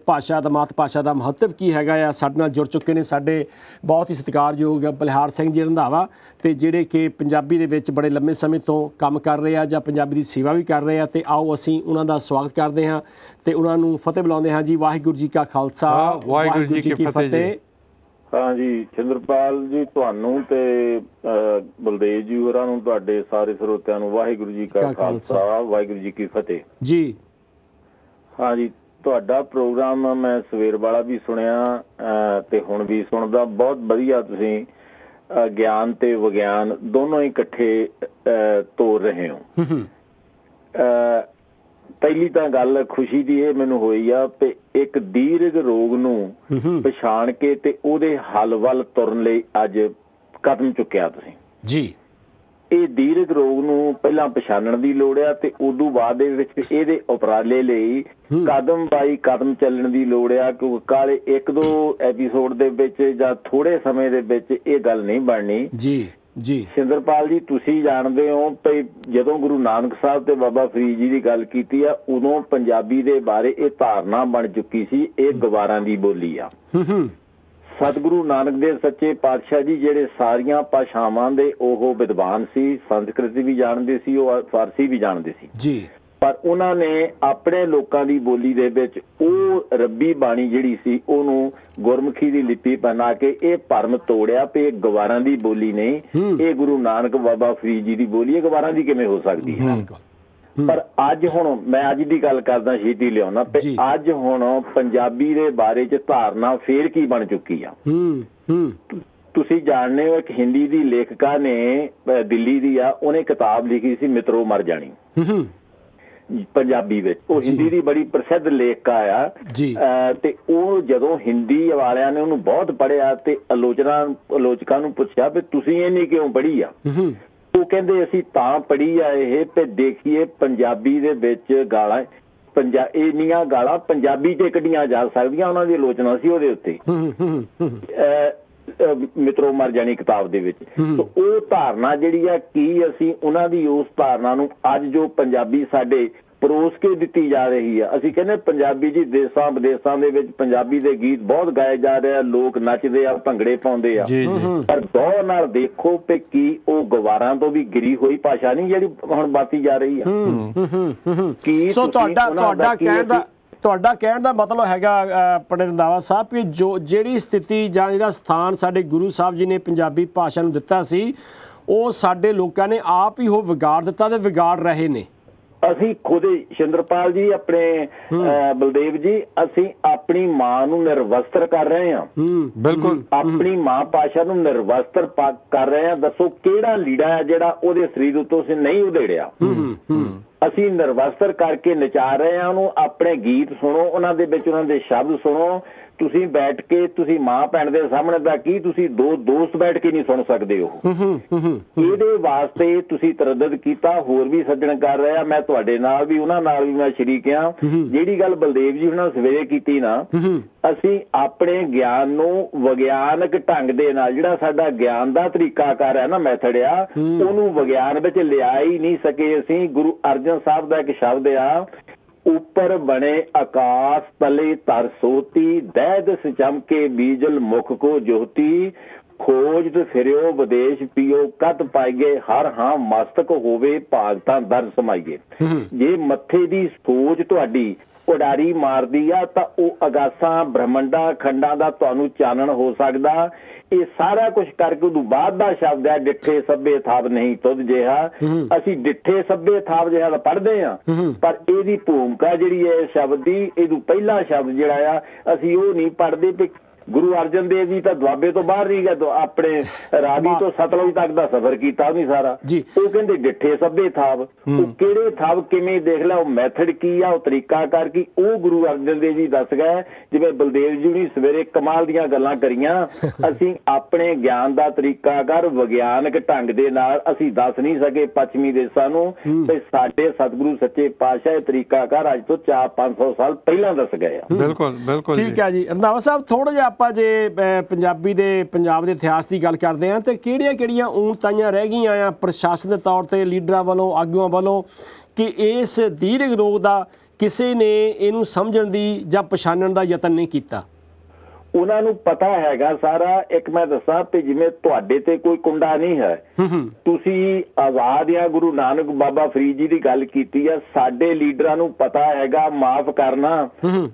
ਭਾਸ਼ਾ ਦਾ, ਮਾਤ ਭਾਸ਼ਾ ਦਾ ਮਹੱਤਵ ਕੀ ਹੈਗਾ ਆ। ਸਾਡੇ ਨਾਲ ਜੁੜ ਚੁੱਕੇ ਨੇ ਸਾਡੇ ਬਹੁਤ ਹੀ ਸਤਿਕਾਰਯੋਗ ਬਲਿਹਾਰ ਸਿੰਘ ਜੀ ਰੰਧਾਵਾ, ਤੇ ਜਿਹੜੇ ਕਿ ਪੰਜਾਬੀ ਦੇ ਵਿੱਚ ਬੜੇ ਲੰਮੇ ਸਮੇਂ ਤੋਂ ਕੰਮ ਕਰ ਰਹੇ ਆ ਜਾਂ ਪੰਜਾਬੀ ਦੀ ਸੇਵਾ ਵੀ ਕਰ ਰਹੇ ਆ। ਤੇ ਆਓ ਅਸੀਂ ਉਹਨਾਂ ਦਾ ਸਵਾਗਤ ਕਰਦੇ ਹਾਂ ਤੇ ਉਹਨਾਂ ਨੂੰ ਫਤਿਹ ਬੁਲਾਉਂਦੇ ਹਾਂ ਜੀ। ਵਾਹਿਗੁਰੂ ਜੀ ਕਾ ਖਾਲਸਾ, ਵਾਹਿਗੁਰੂ ਜੀ ਕੀ ਫਤਿਹ। ਹਾਂ ਜੀ, ਚੰਦਰਪਾਲ ਜੀ ਤੁਹਾਨੂੰ ਤੇ ਬਲਦੇਵ ਜੀ ਹੋਰਾਂ ਨੂੰ, ਤੁਹਾਡੇ ਸਾਰੇ ਸਰੋਤਿਆਂ ਨੂੰ ਵਾਹਿਗੁਰੂ ਜੀ ਕਾ ਖਾਲਸਾ, ਵਾਹਿਗੁਰੂ ਜੀ ਕੀ ਫਤਿਹ ਜੀ। ਹਾਂ ਜੀ, ਤੁਹਾਡਾ ਪ੍ਰੋਗਰਾਮ ਮੈਂ ਸਵੇਰ ਵਾਲਾ ਵੀ ਸੁਣਿਆ ਤੇ ਹੁਣ ਵੀ ਸੁਣਦਾ। ਬਹੁਤ ਵਧੀਆ ਤੁਸੀਂ ਗਿਆਨ ਤੇ ਵਿਗਿਆਨ ਦੋਨੋਂ ਹੀ ਇਕੱਠੇ ਤੋਰ ਰਹੇ ਹੋ। ਪਹਿਲੀ ਤਾਂ ਗੱਲ ਖੁਸ਼ੀ ਦੀ ਇਹ ਮੈਨੂੰ ਹੋਈ ਆ ਕਿ ਇੱਕ ਦੀਰਘ ਰੋਗ ਨੂੰ ਪਛਾਣ ਕੇ ਤੇ ਉਹਦੇ ਹੱਲ ਵੱਲ ਤੁਰਨ ਲਈ ਅੱਜ ਕਦਮ ਚੁੱਕਿਆ ਤੁਸੀਂ ਜੀ। ਇਹ ਦੀਰਘ ਰੋਗ ਨੂੰ ਪਹਿਲਾਂ ਪਛਾਣਨ ਦੀ ਲੋੜ ਆ ਤੇ ਉਦੋਂ ਬਾਅਦ ਦੇ ਵਿੱਚ ਇਹਦੇ ਉਪਰਾਲੇ ਲਈ ਕਦਮ ਬਾਈ ਕਦਮ ਚੱਲਣ ਦੀ ਲੋੜ ਆ, ਕਿਉਂਕਿ ਕਾਲੇ ਇੱਕ ਦੋ ਐਪੀਸੋਡ ਦੇ ਵਿੱਚ ਜਾਂ ਥੋੜੇ ਸਮੇਂ ਦੇ ਵਿੱਚ ਇਹ ਗੱਲ ਨਹੀਂ ਬਣਨੀ ਜੀ। ਜੀ ਸਿੰਦਰਪਾਲ ਜੀ, ਤੁਸੀਂ ਜਾਣਦੇ ਹੋ ਕਿ ਜਦੋਂ ਗੁਰੂ ਨਾਨਕ ਸਾਹਿਬ ਤੇ ਬਾਬਾ ਫਰੀਦ ਜੀ ਦੀ ਗੱਲ ਕੀਤੀ ਆ, ਉਦੋਂ ਪੰਜਾਬੀ ਦੇ ਬਾਰੇ ਇਹ ਧਾਰਨਾ ਬਣ ਚੁੱਕੀ ਸੀ, ਇਹ ਗਵਾਰਾਂ ਦੀ ਬੋਲੀ ਆ। ਸਤਿਗੁਰੂ ਨਾਨਕ ਦੇਵ ਸੱਚੇ ਪਾਤਸ਼ਾਹ ਜੀ ਜਿਹੜੇ ਸਾਰੀਆਂ ਭਾਸ਼ਾਵਾਂ ਦੇ ਉਹ ਵਿਦਵਾਨ ਸੀ, ਸੰਸਕ੍ਰਿਤ ਵੀ ਜਾਣਦੇ ਸੀ, ਉਹ ਫਾਰਸੀ ਵੀ ਜਾਣਦੇ ਸੀ ਜੀ। ਪਰ ਉਹਨਾਂ ਨੇ ਆਪਣੇ ਲੋਕਾਂ ਦੀ ਬੋਲੀ ਦੇ ਵਿੱਚ ਉਹ ਰੱਬੀ ਬਾਣੀ ਜਿਹੜੀ ਸੀ ਉਹਨੂੰ ਗੁਰਮੁਖੀ ਦੀ ਲਿਪੀ ਬਣਾ ਕੇ ਇਹ ਭਰਮ ਤੋੜਿਆ ਕਿ ਇਹ ਗਵਾਰਾਂ ਦੀ ਬੋਲੀ ਨਹੀਂ, ਇਹ ਗੁਰੂ ਨਾਨਕ ਬਾਬਾ ਫਰੀਦ ਜੀ ਦੀ ਬੋਲੀ ਹੈ। ਗਵਾਰਾਂ ਦੀ ਕਿਵੇਂ ਹੋ ਸਕਦੀ ਹੈ? ਪਰ ਅੱਜ ਹੁਣ ਮੈਂ ਅੱਜ ਦੀ ਗੱਲ ਕਰਦਾ, ਛੇਤੀ ਲਿਆਉਣਾ ਤੇ ਅੱਜ ਹੁਣ ਪੰਜਾਬੀ ਦੇ ਬਾਰੇ ਚ ਧਾਰਨਾ ਫੇਰ ਕੀ ਬਣ ਚੁੱਕੀ ਆ। ਤੁਸੀਂ ਜਾਣਦੇ ਹੋ ਇੱਕ ਹਿੰਦੀ ਦੀ ਲੇਖਕਾ ਨੇ, ਦਿੱਲੀ ਦੀ ਆ, ਉਹਨੇ ਕਿਤਾਬ ਲਿਖੀ ਸੀ ਮਿੱਤਰੋ ਮਰ ਜਾਣੀ ਪੰਜਾਬੀ ਵਿੱਚ। ਉਹ ਹਿੰਦੀ ਦੀ ਬੜੀ ਪ੍ਰਸਿੱਧ ਲੇਖਕਾ ਆ ਤੇ ਉਹ ਜਦੋਂ ਹਿੰਦੀ ਵਾਲਿਆਂ ਨੇ ਉਹਨੂੰ ਬਹੁਤ ਪੜ੍ਹਿਆ ਤੇ ਆਲੋਚਕਾਂ ਨੂੰ ਪੁੱਛਿਆ ਵੀ ਤੁਸੀਂ ਇਹ ਨਹੀਂ ਕਿਉਂ ਪੜ੍ਹੀ ਆ। ਉਹ ਕਹਿੰਦੇ ਅਸੀਂ ਤਾਂ ਪੜ੍ਹੀ ਆ ਇਹ ਤੇ ਦੇਖੀਏ ਪੰਜਾਬੀ ਦੇ ਵਿੱਚ ਗਾਲਾਂ ਇੰਨੀਆਂ ਗਾਲਾਂ ਪੰਜਾਬੀ ਚ ਕੱਢੀਆਂ ਜਾ ਸਕਦੀਆਂ, ਉਹਨਾਂ ਦੀ ਆਲੋਚਨਾ ਸੀ ਉਹਦੇ ਉੱਤੇ ਮਿੱਤਰੋ ਮਰ ਜਾਣੀ ਕਿਤਾਬ ਦੇ ਵਿੱਚ। ਉਹ ਧਾਰਨਾ ਜਿਹੜੀ ਆ ਕੀ ਅਸੀਂ ਉਹਨਾਂ ਦੀ ਉਸ ਧਾਰਨਾ ਨੂੰ ਅੱਜ ਜੋ ਪੰਜਾਬੀ ਸਾਡੇ ਪਰੋਸ ਕੇ ਦਿੱਤੀ ਜਾ ਰਹੀ ਆ। ਅਸੀਂ ਕਹਿੰਦੇ ਪੰਜਾਬੀ ਜੀ ਦੇਸਾਂ ਵਿਦੇਸਾਂ ਦੇ ਵਿੱਚ ਪੰਜਾਬੀ ਦੇ ਗੀਤ ਬਹੁਤ ਗਾਏ ਜਾ ਰਹੇ ਆ, ਲੋਕ ਨੱਚਦੇ ਆ, ਭੰਗੜੇ ਪਾਉਂਦੇ ਆ, ਪਰ ਗੌਰ ਨਾਲ ਦੇਖੋ ਕਿ ਕੀ ਉਹ ਗਵਾਰਾਂ ਤੋਂ ਵੀ ਗਿਰੀ ਹੋਈ ਭਾਸ਼ਾ ਨਹੀਂ ਜਿਹੜੀ ਹੁਣ ਵਰਤੀ ਜਾ ਰਹੀ ਆ। ਕੀ ਸੋ ਤੁਹਾਡਾ ਕਹਿਣ ਦਾ ਮਤਲਬ ਹੈਗਾ ਆਪਣੇ ਰੰਧਾਵਾ ਸਾਹਿਬ ਕਿ ਜਿਹੜੀ ਸਥਿਤੀ ਜਾਂ ਜਿਹੜਾ ਸਥਾਨ ਸਾਡੇ ਗੁਰੂ ਸਾਹਿਬ ਜੀ ਨੇ ਪੰਜਾਬੀ ਭਾਸ਼ਾ ਨੂੰ ਦਿੱਤਾ ਸੀ, ਉਹ ਸਾਡੇ ਲੋਕਾਂ ਨੇ ਆਪ ਹੀ ਉਹ ਵਿਗਾੜ ਦਿੱਤਾ ਤੇ ਵਿਗਾੜ ਰਹੇ ਨੇ। ਅਸੀਂ ਖੁਦ ਸਿੰਦਰਪਾਲ ਜੀ, ਆਪਣੇ ਬਲਦੇਵ ਜੀ, ਅਸੀਂ ਆਪਣੀ ਮਾਂ ਨੂੰ ਨਿਰਵਸਤਰ ਕਰ ਰਹੇ ਹਾਂ। ਬਿਲਕੁਲ, ਆਪਣੀ ਮਾਂ ਭਾਸ਼ਾ ਨੂੰ ਨਿਰਵਸਤਰ ਕਰ ਰਹੇ ਹਾਂ। ਦੱਸੋ ਕਿਹੜਾ ਲੀੜਾ ਹੈ ਜਿਹੜਾ ਉਹਦੇ ਸਰੀਰ ਉੱਤੋਂ ਅਸੀਂ ਨਹੀਂ ਉਧੇੜਿਆ। ਅਸੀਂ ਨਿਰਵਸਤਰ ਕਰਕੇ ਨਚਾ ਰਹੇ ਹਾਂ ਉਹਨੂੰ। ਆਪਣੇ ਗੀਤ ਸੁਣੋ, ਉਹਨਾਂ ਦੇ ਵਿੱਚ ਉਹਨਾਂ ਦੇ ਸ਼ਬਦ ਸੁਣੋ। ਤੁਸੀਂ ਬੈਠ ਕੇ ਤੁਸੀਂ ਮਾਂ ਭੈਣ ਦੇ ਸਾਹਮਣੇ ਦਾ ਕੀ ਤੁਸੀਂ ਦੋ ਦੋਸਤ ਬੈਠ ਕੇ ਨਹੀਂ ਸੁਣ ਸਕਦੇ। ਉਹ ਇਹਦੇ ਵਾਸਤੇ ਤੁਸੀਂ ਤਰੱਦਦ ਕੀਤਾ, ਹੋਰ ਵੀ ਸੱਜਣ ਕਰ ਰਿਹਾ। ਮੈਂ ਤੁਹਾਡੇ ਨਾਲ ਵੀ ਉਹਨਾਂ ਨਾਲ ਵੀ ਮੈਂ ਸ਼ਰੀਕ ਹਾਂ। ਜਿਹੜੀ ਗੱਲ ਬਲਦੇਵ ਜੀ ਉਹਨਾਂ ਸਵੇਰੇ ਕੀਤੀ ਨਾ, ਅਸੀਂ ਆਪਣੇ ਗਿਆਨ ਨੂੰ ਵਿਗਿਆਨਕ ਢੰਗ ਦੇ ਨਾਲ, ਜਿਹੜਾ ਸਾਡਾ ਗਿਆਨ ਦਾ ਤਰੀਕਾਕਾਰ ਹੈ ਨਾ, ਮੈਥਡ ਆ, ਉਹਨੂੰ ਵਿਗਿਆਨ ਵਿੱਚ ਲਿਆ ਹੀ ਨਹੀਂ ਸਕੇ ਅਸੀਂ। ਗੁਰੂ ਅਰਜਨ ਸਾਹਿਬ ਦਾ ਇੱਕ ਸ਼ਬਦ ਆ, ਉੱਪਰ ਬਣੇ ਆਕਾਸ਼ ਤਲੇ ਧਰ ਸੋਤੀ, ਦਹਿਦਸ ਚਮਕੇ ਬੀਜਲ ਮੁਖ ਕੋ ਜੋਤੀ, ਖੋਜ ਤੇ ਫਿਰਿਓ ਵਿਦੇਸ਼ ਪੀਓ, ਕਦ ਪਾਈਏ ਹਰ ਹਾਂ ਮਸਤਕ ਹੋਵੇ ਭਾਗਤਾਂ ਦਰ ਸਮਾਈਏ। ਜੇ ਮੱਥੇ ਦੀ ਸੋਚ ਤੁਹਾਡੀ ਉਡਾਰੀ ਮਾਰਦੀ ਆ ਤਾਂ ਉਹ ਅਗਾਸਾਂ ਬ੍ਰਹਮੰਡਾਂ ਖੰਡਾਂ ਦਾ ਤੁਹਾਨੂੰ ਚਾਨਣ ਹੋ ਸਕਦਾ। ਇਹ ਸਾਰਾ ਕੁਝ ਕਰਕੇ ਉਦੋਂ ਬਾਅਦ ਦਾ ਸ਼ਬਦ ਹੈ, ਡਿੱਠੇ ਸੱਭੇ ਥਾਪ ਨਹੀਂ ਤੁਧ ਜਿਹਾ। ਅਸੀਂ ਡਿੱਠੇ ਸੱਭੇ ਥਾਪ ਜਿਹਾ ਤਾਂ ਪੜ੍ਹਦੇ ਹਾਂ, ਪਰ ਇਹਦੀ ਭੂਮਿਕਾ ਜਿਹੜੀ ਹੈ ਸ਼ਬਦ ਦੀ, ਇਹਦੋਂ ਪਹਿਲਾ ਸ਼ਬਦ ਜਿਹੜਾ ਆ ਅਸੀਂ ਉਹ ਨਹੀਂ ਪੜ੍ਹਦੇ। ਗੁਰੂ ਅਰਜਨ ਦੇਵ ਜੀ ਤਾਂ ਦੁਆਬੇ ਤੋਂ ਬਾਹਰ ਨਹੀਂ ਗਏ, ਆਪਣੇ ਰਾਵੀ ਤੋਂ ਸਤਲੁਜ ਤੱਕ ਦਾ ਸਫ਼ਰ ਕੀਤਾ ਨਹੀਂ ਸਾਰਾ। ਉਹ ਕਹਿੰਦੇ ਡਿੱਠੇ ਸਭੇ ਥਾਵ, ਉਹ ਕਿਹੜੇ ਥਾਵ ਕਿਵੇਂ ਦੇਖ ਲੈ, ਉਹ ਮੈਥਡ ਕੀ ਆ, ਉਹ ਤਰੀਕਾਕਾਰ ਕੀ, ਉਹ ਗੁਰੂ ਅਰਜਨ ਦੇਵ ਜੀ ਦੱਸ ਗਏ। ਜਿਵੇਂ ਬਲਦੇਵ ਜੀ ਨੇ ਸਵੇਰੇ ਕਮਾਲ ਦੀਆਂ ਗੱਲਾਂ ਕਰੀਆਂ, ਅਸੀਂ ਆਪਣੇ ਗਿਆਨ ਦਾ ਤਰੀਕਾਕਾਰ ਵਿਗਿਆਨਕ ਢੰਗ ਦੇ ਨਾਲ ਅਸੀਂ ਦੱਸ ਨਹੀਂ ਸਕੇ ਪੱਛਮੀ ਦੇਸ਼ਾਂ ਨੂੰ, ਤੇ ਸਾਡੇ ਸਤਿਗੁਰੂ ਸੱਚੇ ਪਾਤਸ਼ਾਹ ਇਹ ਤਰੀਕਾਕਾਰ ਅੱਜ ਤੋਂ 400-500 ਸਾਲ ਪਹਿਲਾਂ ਦੱਸ ਗਏ ਆ। ਬਿਲਕੁਲ ਬਿਲਕੁਲ ਠੀਕ ਹੈ ਜੀ। ਰੰਧਾਵਾ ਸਾਹਿਬ, ਥੋੜਾ ਜਿਹਾ ਆਪਾਂ ਜੇ ਪੰਜਾਬ ਦੇ ਇਤਿਹਾਸ ਦੀ ਗੱਲ ਕਰਦੇ ਹਾਂ ਤੇ ਕਿਹੜੀਆਂ ਊਣਤਾਈਆਂ ਰਹਿ ਗਈਆਂ ਆ ਪ੍ਰਸ਼ਾਸਨ ਦੇ ਤੌਰ ਤੇ, ਲੀਡਰਾਂ ਵੱਲੋਂ, ਆਗੂਆਂ ਵੱਲੋਂ, ਕਿ ਇਸ ਦੀਰਘ ਰੋਗ ਦਾ ਕਿਸੇ ਨੇ ਇਹਨੂੰ ਸਮਝਣ ਦੀ ਜਾਂ ਪਛਾਣਨ ਦਾ ਯਤਨ ਨਹੀਂ ਕੀਤਾ? ਉਹਨਾਂ ਨੂੰ ਪਤਾ ਹੈਗਾ ਸਾਰਾ। ਇੱਕ ਮੈਂ ਦੱਸਾਂ ਤੇ ਜਿਵੇਂ ਤੁਹਾਡੇ ਤੇ ਕੋਈ ਕੁੰਡਾ ਨਹੀਂ ਹੈ, ਤੁਸੀਂ ਆਜ਼ਾਦ ਆ, ਗੁਰੂ ਨਾਨਕ ਬਾਬਾ ਫਰੀਦ ਜੀ ਦੀ ਗੱਲ ਕੀਤੀ ਆ, ਸਾਡੇ ਲੀਡਰਾਂ ਨੂੰ ਪਤਾ ਹੈਗਾ ਮਾਫ ਕਰਨਾ।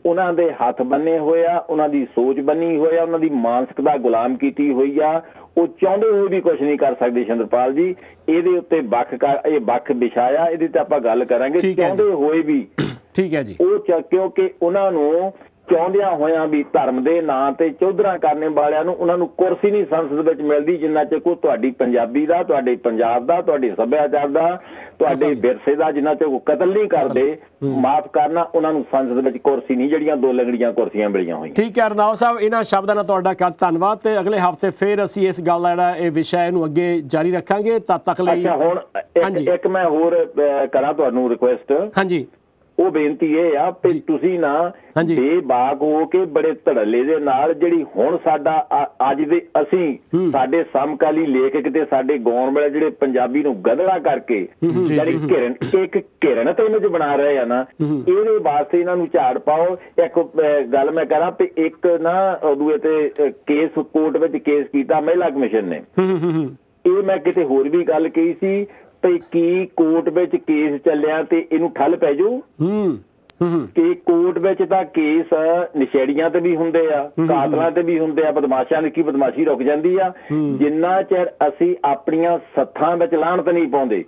ਉਹਨਾਂ ਦੇ ਹੱਥ ਬੰਨੇ ਹੋਏ ਆ, ਉਹਨਾਂ ਦੀ ਸੋਚ ਬੰਨੀ ਹੋਈ ਆ, ਉਹਨਾਂ ਦੀ ਮਾਨਸਿਕਤਾ ਗੁਲਾਮ ਕੀਤੀ ਹੋਈ ਆ। ਉਹ ਚਾਹੁੰਦੇ ਹੋਏ ਵੀ ਕੁਝ ਨਹੀਂ ਕਰ ਸਕਦੇ ਸ਼ਿੰਦਰਪਾਲ ਜੀ। ਇਹਦੇ ਉੱਤੇ ਇਹ ਵੱਖ ਵਿਛਾਇਆ, ਇਹਦੇ ਤੇ ਆਪਾਂ ਗੱਲ ਕਰਾਂਗੇ। ਚਾਹੁੰਦੇ ਹੋਏ ਵੀ, ਠੀਕ ਹੈ ਜੀ, ਉਹ ਕਿਉਂਕਿ ਉਹਨਾਂ ਨੂੰ ਚਾਹੁੰਦਿਆਂ ਹੋਇਆਂ ਵੀ ਧਰਮ ਦੇ ਨਾਂ ਤੇ ਚੌਧਰਾ ਕਰਨ ਵਾਲਿਆਂ ਨੂੰ ਉਹਨਾਂ ਨੂੰ ਕੁਰਸੀ ਨਹੀਂ ਸੰਸਦ ਵਿੱਚ ਮਿਲਦੀ ਜਿੰਨਾ ਚਿਰ ਕੋਈ ਤੁਹਾਡੀ ਪੰਜਾਬੀ ਦਾ, ਤੁਹਾਡੇ ਪੰਜਾਬ ਦਾ, ਤੁਹਾਡੇ ਸੱਭਿਆਚਾਰ ਦਾ, ਤੁਹਾਡੇ ਵਿਰਸੇ ਦਾ ਜਿੰਨਾ ਚਿਰ ਕਤਲ ਨਹੀਂ ਕਰਦੇ। ਮਾਫ ਕਰਨਾ, ਉਹਨਾਂ ਨੂੰ ਸੰਸਦ ਵਿੱਚ ਕੁਰਸੀ ਨਹੀਂ, ਜਿਹੜੀਆਂ 2 ਲੰਗੜੀਆਂ ਕੁਰਸੀਆਂ ਮਿਲੀਆਂ ਹੋਈਆਂ। ਠੀਕ ਹੈ ਰੰਧਾਵਾ ਸਾਹਿਬ, ਇਹਨਾਂ ਸ਼ਬਦਾਂ ਨਾਲ ਤੁਹਾਡਾ ਕਰ ਧੰਨਵਾਦ ਤੇ ਅਗਲੇ ਹਫ਼ਤੇ ਫਿਰ ਅਸੀਂ ਇਸ ਗੱਲ ਦਾ ਜਿਹੜਾ ਇਹ ਵਿਸ਼ਾ ਇਹਨੂੰ ਅੱਗੇ ਜਾਰੀ ਰੱਖਾਂਗੇ। ਤਦ ਤੱਕ ਲਈ ਅੱਛਾ, ਹੁਣ ਇੱਕ ਮੈਂ ਹੋਰ ਕਰਾਂ ਤੁਹਾਨੂੰ ਰਿਕੁਐਸਟ। ਹਾਂਜੀ, ਉਹ ਬੇਨਤੀ ਇਹ ਆ ਕਿ ਤੁਸੀਂ ਨਾ ਬੇਬਾਕ ਹੋ ਕੇ ਬੜੇ ਧੜੱਲੇ ਦੇ ਨਾਲ ਜਿਹੜੀ ਹੁਣ ਸਾਡਾ ਅੱਜ ਦੇ ਅਸੀਂ ਸਾਡੇ ਸਮਕਾਲੀ ਲੇਖਕ ਤੇ ਸਾਡੇ ਗਾਉਣ ਵਾਲੇ ਜਿਹੜੇ ਪੰਜਾਬੀ ਨੂੰ ਗਧੜਾ ਕਰਕੇ ਜਿਹੜੀ ਘਿਰਣ ਤੇ ਇਮੇਜ ਬਣਾ ਰਹੇ ਆ ਨਾ, ਇਹਦੇ ਵਾਸਤੇ ਇਹਨਾਂ ਨੂੰ ਝਾੜ ਪਾਓ। ਇੱਕ ਗੱਲ ਮੈਂ ਕਰਾਂ ਵੀ ਇੱਕ ਨਾ ਦੂਏ ਤੇ ਕੇਸ ਕੋਰਟ ਵਿੱਚ ਕੇਸ ਕੀਤਾ ਮਹਿਲਾ ਕਮਿਸ਼ਨ ਨੇ। ਇਹ ਮੈਂ ਕਿਤੇ ਹੋਰ ਵੀ ਗੱਲ ਕਹੀ ਸੀ ਤੇ ਕੀ ਕੋਰਟ ਵਿੱਚ ਕੇਸ ਚੱਲਿਆ ਤੇ ਇਹਨੂੰ ਠੱਲ ਪੈ ਜਾਊ? ਕਿ ਕੋਰਟ ਵਿੱਚ ਤਾਂ ਕੇਸ ਨਸ਼ੇੜੀਆਂ ਤੇ ਵੀ ਹੁੰਦੇ ਆ, ਕਾਤਲਾਂ ਤੇ ਵੀ ਹੁੰਦੇ ਆ, ਬਦਮਾਸ਼ਾਂ ਦੀ ਕੀ ਬਦਮਾਸ਼ੀ ਰੁਕ ਜਾਂਦੀ ਆ। ਜਿੰਨਾ ਚਿਰ ਅਸੀਂ ਆਪਣੀਆਂ ਸੱਥਾਂ ਵਿੱਚ ਲਾਹਨਤ ਨਹੀਂ ਪਾਉਂਦੇ।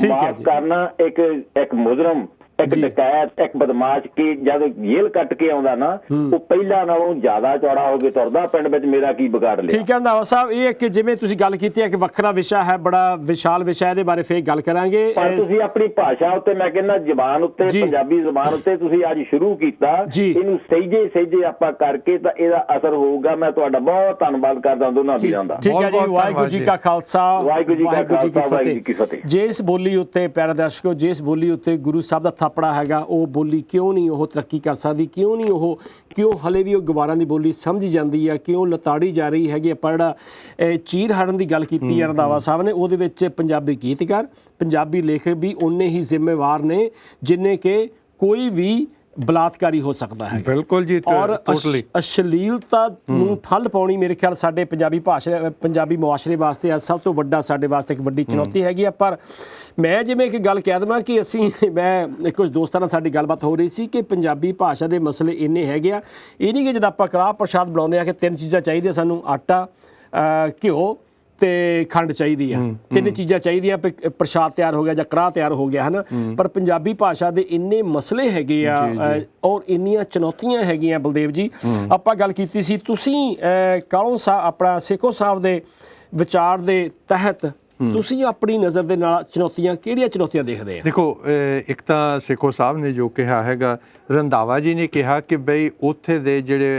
ਮਾਫ ਕਰਨਾ, ਇੱਕ ਮੁਜਰਮ, ਇੱਕ ਡਕੈਤ, ਇੱਕ ਬਦਮਾਸ਼ ਕੇ ਜਦ ਜੇਲ੍ਹ ਕੱਟ ਕੇ ਆਉਂਦਾ ਨਾ, ਉਹ ਪਹਿਲਾਂ ਨਾਲੋਂ ਜ਼ਿਆਦਾ ਚੌੜਾ ਹੋ ਕੇ ਤੁਰਦਾ, ਪਿੰਡ ਵਿੱਚ ਮੇਰਾ ਕੀ ਵਿਗਾੜ ਲਿਆ। ਠੀਕ ਹੈ ਰੰਧਾਵਾ ਸਾਹਿਬ, ਇਹ ਕਿ ਜਿਵੇਂ ਤੁਸੀਂ ਗੱਲ ਕੀਤੀ ਹੈ ਕਿ ਵੱਖਰਾ ਵਿਸ਼ਾ ਹੈ, ਬੜਾ ਵਿਸ਼ਾਲ ਵਿਸ਼ਾ, ਇਹਦੇ ਬਾਰੇ ਫੇਰ ਗੱਲ ਕਰਾਂਗੇ। ਪਰ ਤੁਸੀਂ ਆਪਣੀ ਭਾਸ਼ਾ ਉੱਤੇ, ਮੈਂ ਕਹਿੰਦਾ ਜ਼ਬਾਨ ਉੱਤੇ, ਪੰਜਾਬੀ ਜ਼ਬਾਨ ਉੱਤੇ ਤੁਸੀਂ ਅੱਜ ਸ਼ੁਰੂ ਕੀਤਾ, ਇਹਨੂੰ ਸਹਿਜੇ ਆਪਾਂ ਕਰਕੇ ਤਾਂ ਇਹਦਾ ਅਸਰ ਹੋਊਗਾ। ਮੈਂ ਤੁਹਾਡਾ ਬਹੁਤ ਧੰਨਵਾਦ ਕਰਦਾ ਦੋਨਾਂ ਵੀਰਾਂ ਦਾ। ਠੀਕ ਹੈ ਜੀ, ਵਾਹਿਗੁਰੂ ਜੀ ਕਾ ਖਾਲਸਾ, ਵਾਹਿਗੁਰੂ ਜੀ ਕੀ ਫਤਿਹ। ਜਿਸ ਬੋਲੀ ਉੱਤੇ, ਪਿਆਰੇ ਦਰਸ਼ਕੋ, ਜਿਸ ਬੋਲੀ ਉੱਤੇ ਗੁਰੂ ਸਾਹਿਬ ਦਾ ਥਾਪੜਾ ਹੈਗਾ, ਉਹ ਬੋਲੀ ਕਿਉਂ ਨਹੀਂ ਉਹ ਤਰੱਕੀ ਕਰ ਸਕਦੀ, ਕਿਉਂ ਹਲੇ ਵੀ ਉਹ ਗਵਾਰਾਂ ਦੀ ਬੋਲੀ ਸਮਝੀ ਜਾਂਦੀ ਹੈ, ਕਿਉਂ ਲਤਾੜੀ ਜਾ ਰਹੀ ਹੈਗੀ। ਆਪਾਂ ਜਿਹੜਾ ਚੀਰ ਹੜਨ ਦੀ ਗੱਲ ਕੀਤੀ ਹੈ ਰੰਧਾਵਾ ਸਾਹਿਬ ਨੇ, ਉਹਦੇ ਵਿੱਚ ਪੰਜਾਬੀ ਗੀਤਕਾਰ, ਪੰਜਾਬੀ ਲੇਖਕ ਵੀ ਉਨੇ ਹੀ ਜ਼ਿੰਮੇਵਾਰ ਨੇ ਜਿੰਨੇ ਕਿ ਕੋਈ ਵੀ ਬਲਾਤਕਾਰੀ ਹੋ ਸਕਦਾ ਹੈ। ਬਿਲਕੁਲ ਜੀ, ਔਰ ਅਸ਼ਲੀਲਤਾ ਨੂੰ ਠੱਲ ਪਾਉਣੀ ਮੇਰੇ ਖਿਆਲ ਸਾਡੇ ਪੰਜਾਬੀ ਮੁਆਸ਼ਰੇ ਵਾਸਤੇ ਸਭ ਤੋਂ ਵੱਡਾ, ਸਾਡੇ ਵਾਸਤੇ ਇੱਕ ਵੱਡੀ ਚੁਣੌਤੀ ਹੈਗੀ ਆ। ਪਰ ਮੈਂ ਜਿਵੇਂ ਇੱਕ ਗੱਲ ਕਹਿ ਦੇਵਾਂ ਕਿ ਮੈਂ ਕੁਝ ਦੋਸਤਾਂ ਨਾਲ ਸਾਡੀ ਗੱਲਬਾਤ ਹੋ ਰਹੀ ਸੀ ਕਿ ਪੰਜਾਬੀ ਭਾਸ਼ਾ ਦੇ ਮਸਲੇ ਇੰਨੇ ਹੈਗੇ ਆ। ਇਹ ਨਹੀਂ ਕਿ ਜਦੋਂ ਆਪਾਂ ਕੜਾਹ ਪ੍ਰਸ਼ਾਦ ਬਣਾਉਂਦੇ ਆ ਕਿ 3 ਚੀਜ਼ਾਂ ਚਾਹੀਦੀਆਂ ਸਾਨੂੰ, ਆਟਾ, ਘਿਓ ਤੇ ਖੰਡ ਚਾਹੀਦੀ ਆ, 3 ਚੀਜ਼ਾਂ ਚਾਹੀਦੀਆਂ, ਪ੍ਰਸ਼ਾਦ ਤਿਆਰ ਹੋ ਗਿਆ ਜਾਂ ਕੜਾਹ ਤਿਆਰ ਹੋ ਗਿਆ, ਹਨਾ। ਪਰ ਪੰਜਾਬੀ ਭਾਸ਼ਾ ਦੇ ਇੰਨੇ ਮਸਲੇ ਹੈਗੇ ਆ ਔਰ ਇੰਨੀਆਂ ਚੁਣੌਤੀਆਂ ਹੈਗੀਆਂ। ਬਲਦੇਵ ਜੀ, ਆਪਾਂ ਗੱਲ ਕੀਤੀ ਸੀ, ਤੁਸੀਂ ਕਾਲੋਂ ਸਾਹਿਬ, ਆਪਣਾ ਸੇਖੋਂ ਸਾਹਿਬ ਦੇ ਵਿਚਾਰ ਦੇ ਤਹਿਤ ਤੁਸੀਂ ਆਪਣੀ ਨਜ਼ਰ ਦੇ ਨਾਲ ਕਿਹੜੀਆਂ ਚੁਣੌਤੀਆਂ ਦੇਖਦੇ ਆ? ਦੇਖੋ, ਇੱਕ ਤਾਂ ਸੇਖੋਂ ਸਾਹਿਬ ਨੇ ਜੋ ਕਿਹਾ ਹੈਗਾ, ਰੰਧਾਵਾ ਜੀ ਨੇ ਕਿਹਾ ਕਿ ਬਈ ਉੱਥੇ ਦੇ ਜਿਹੜੇ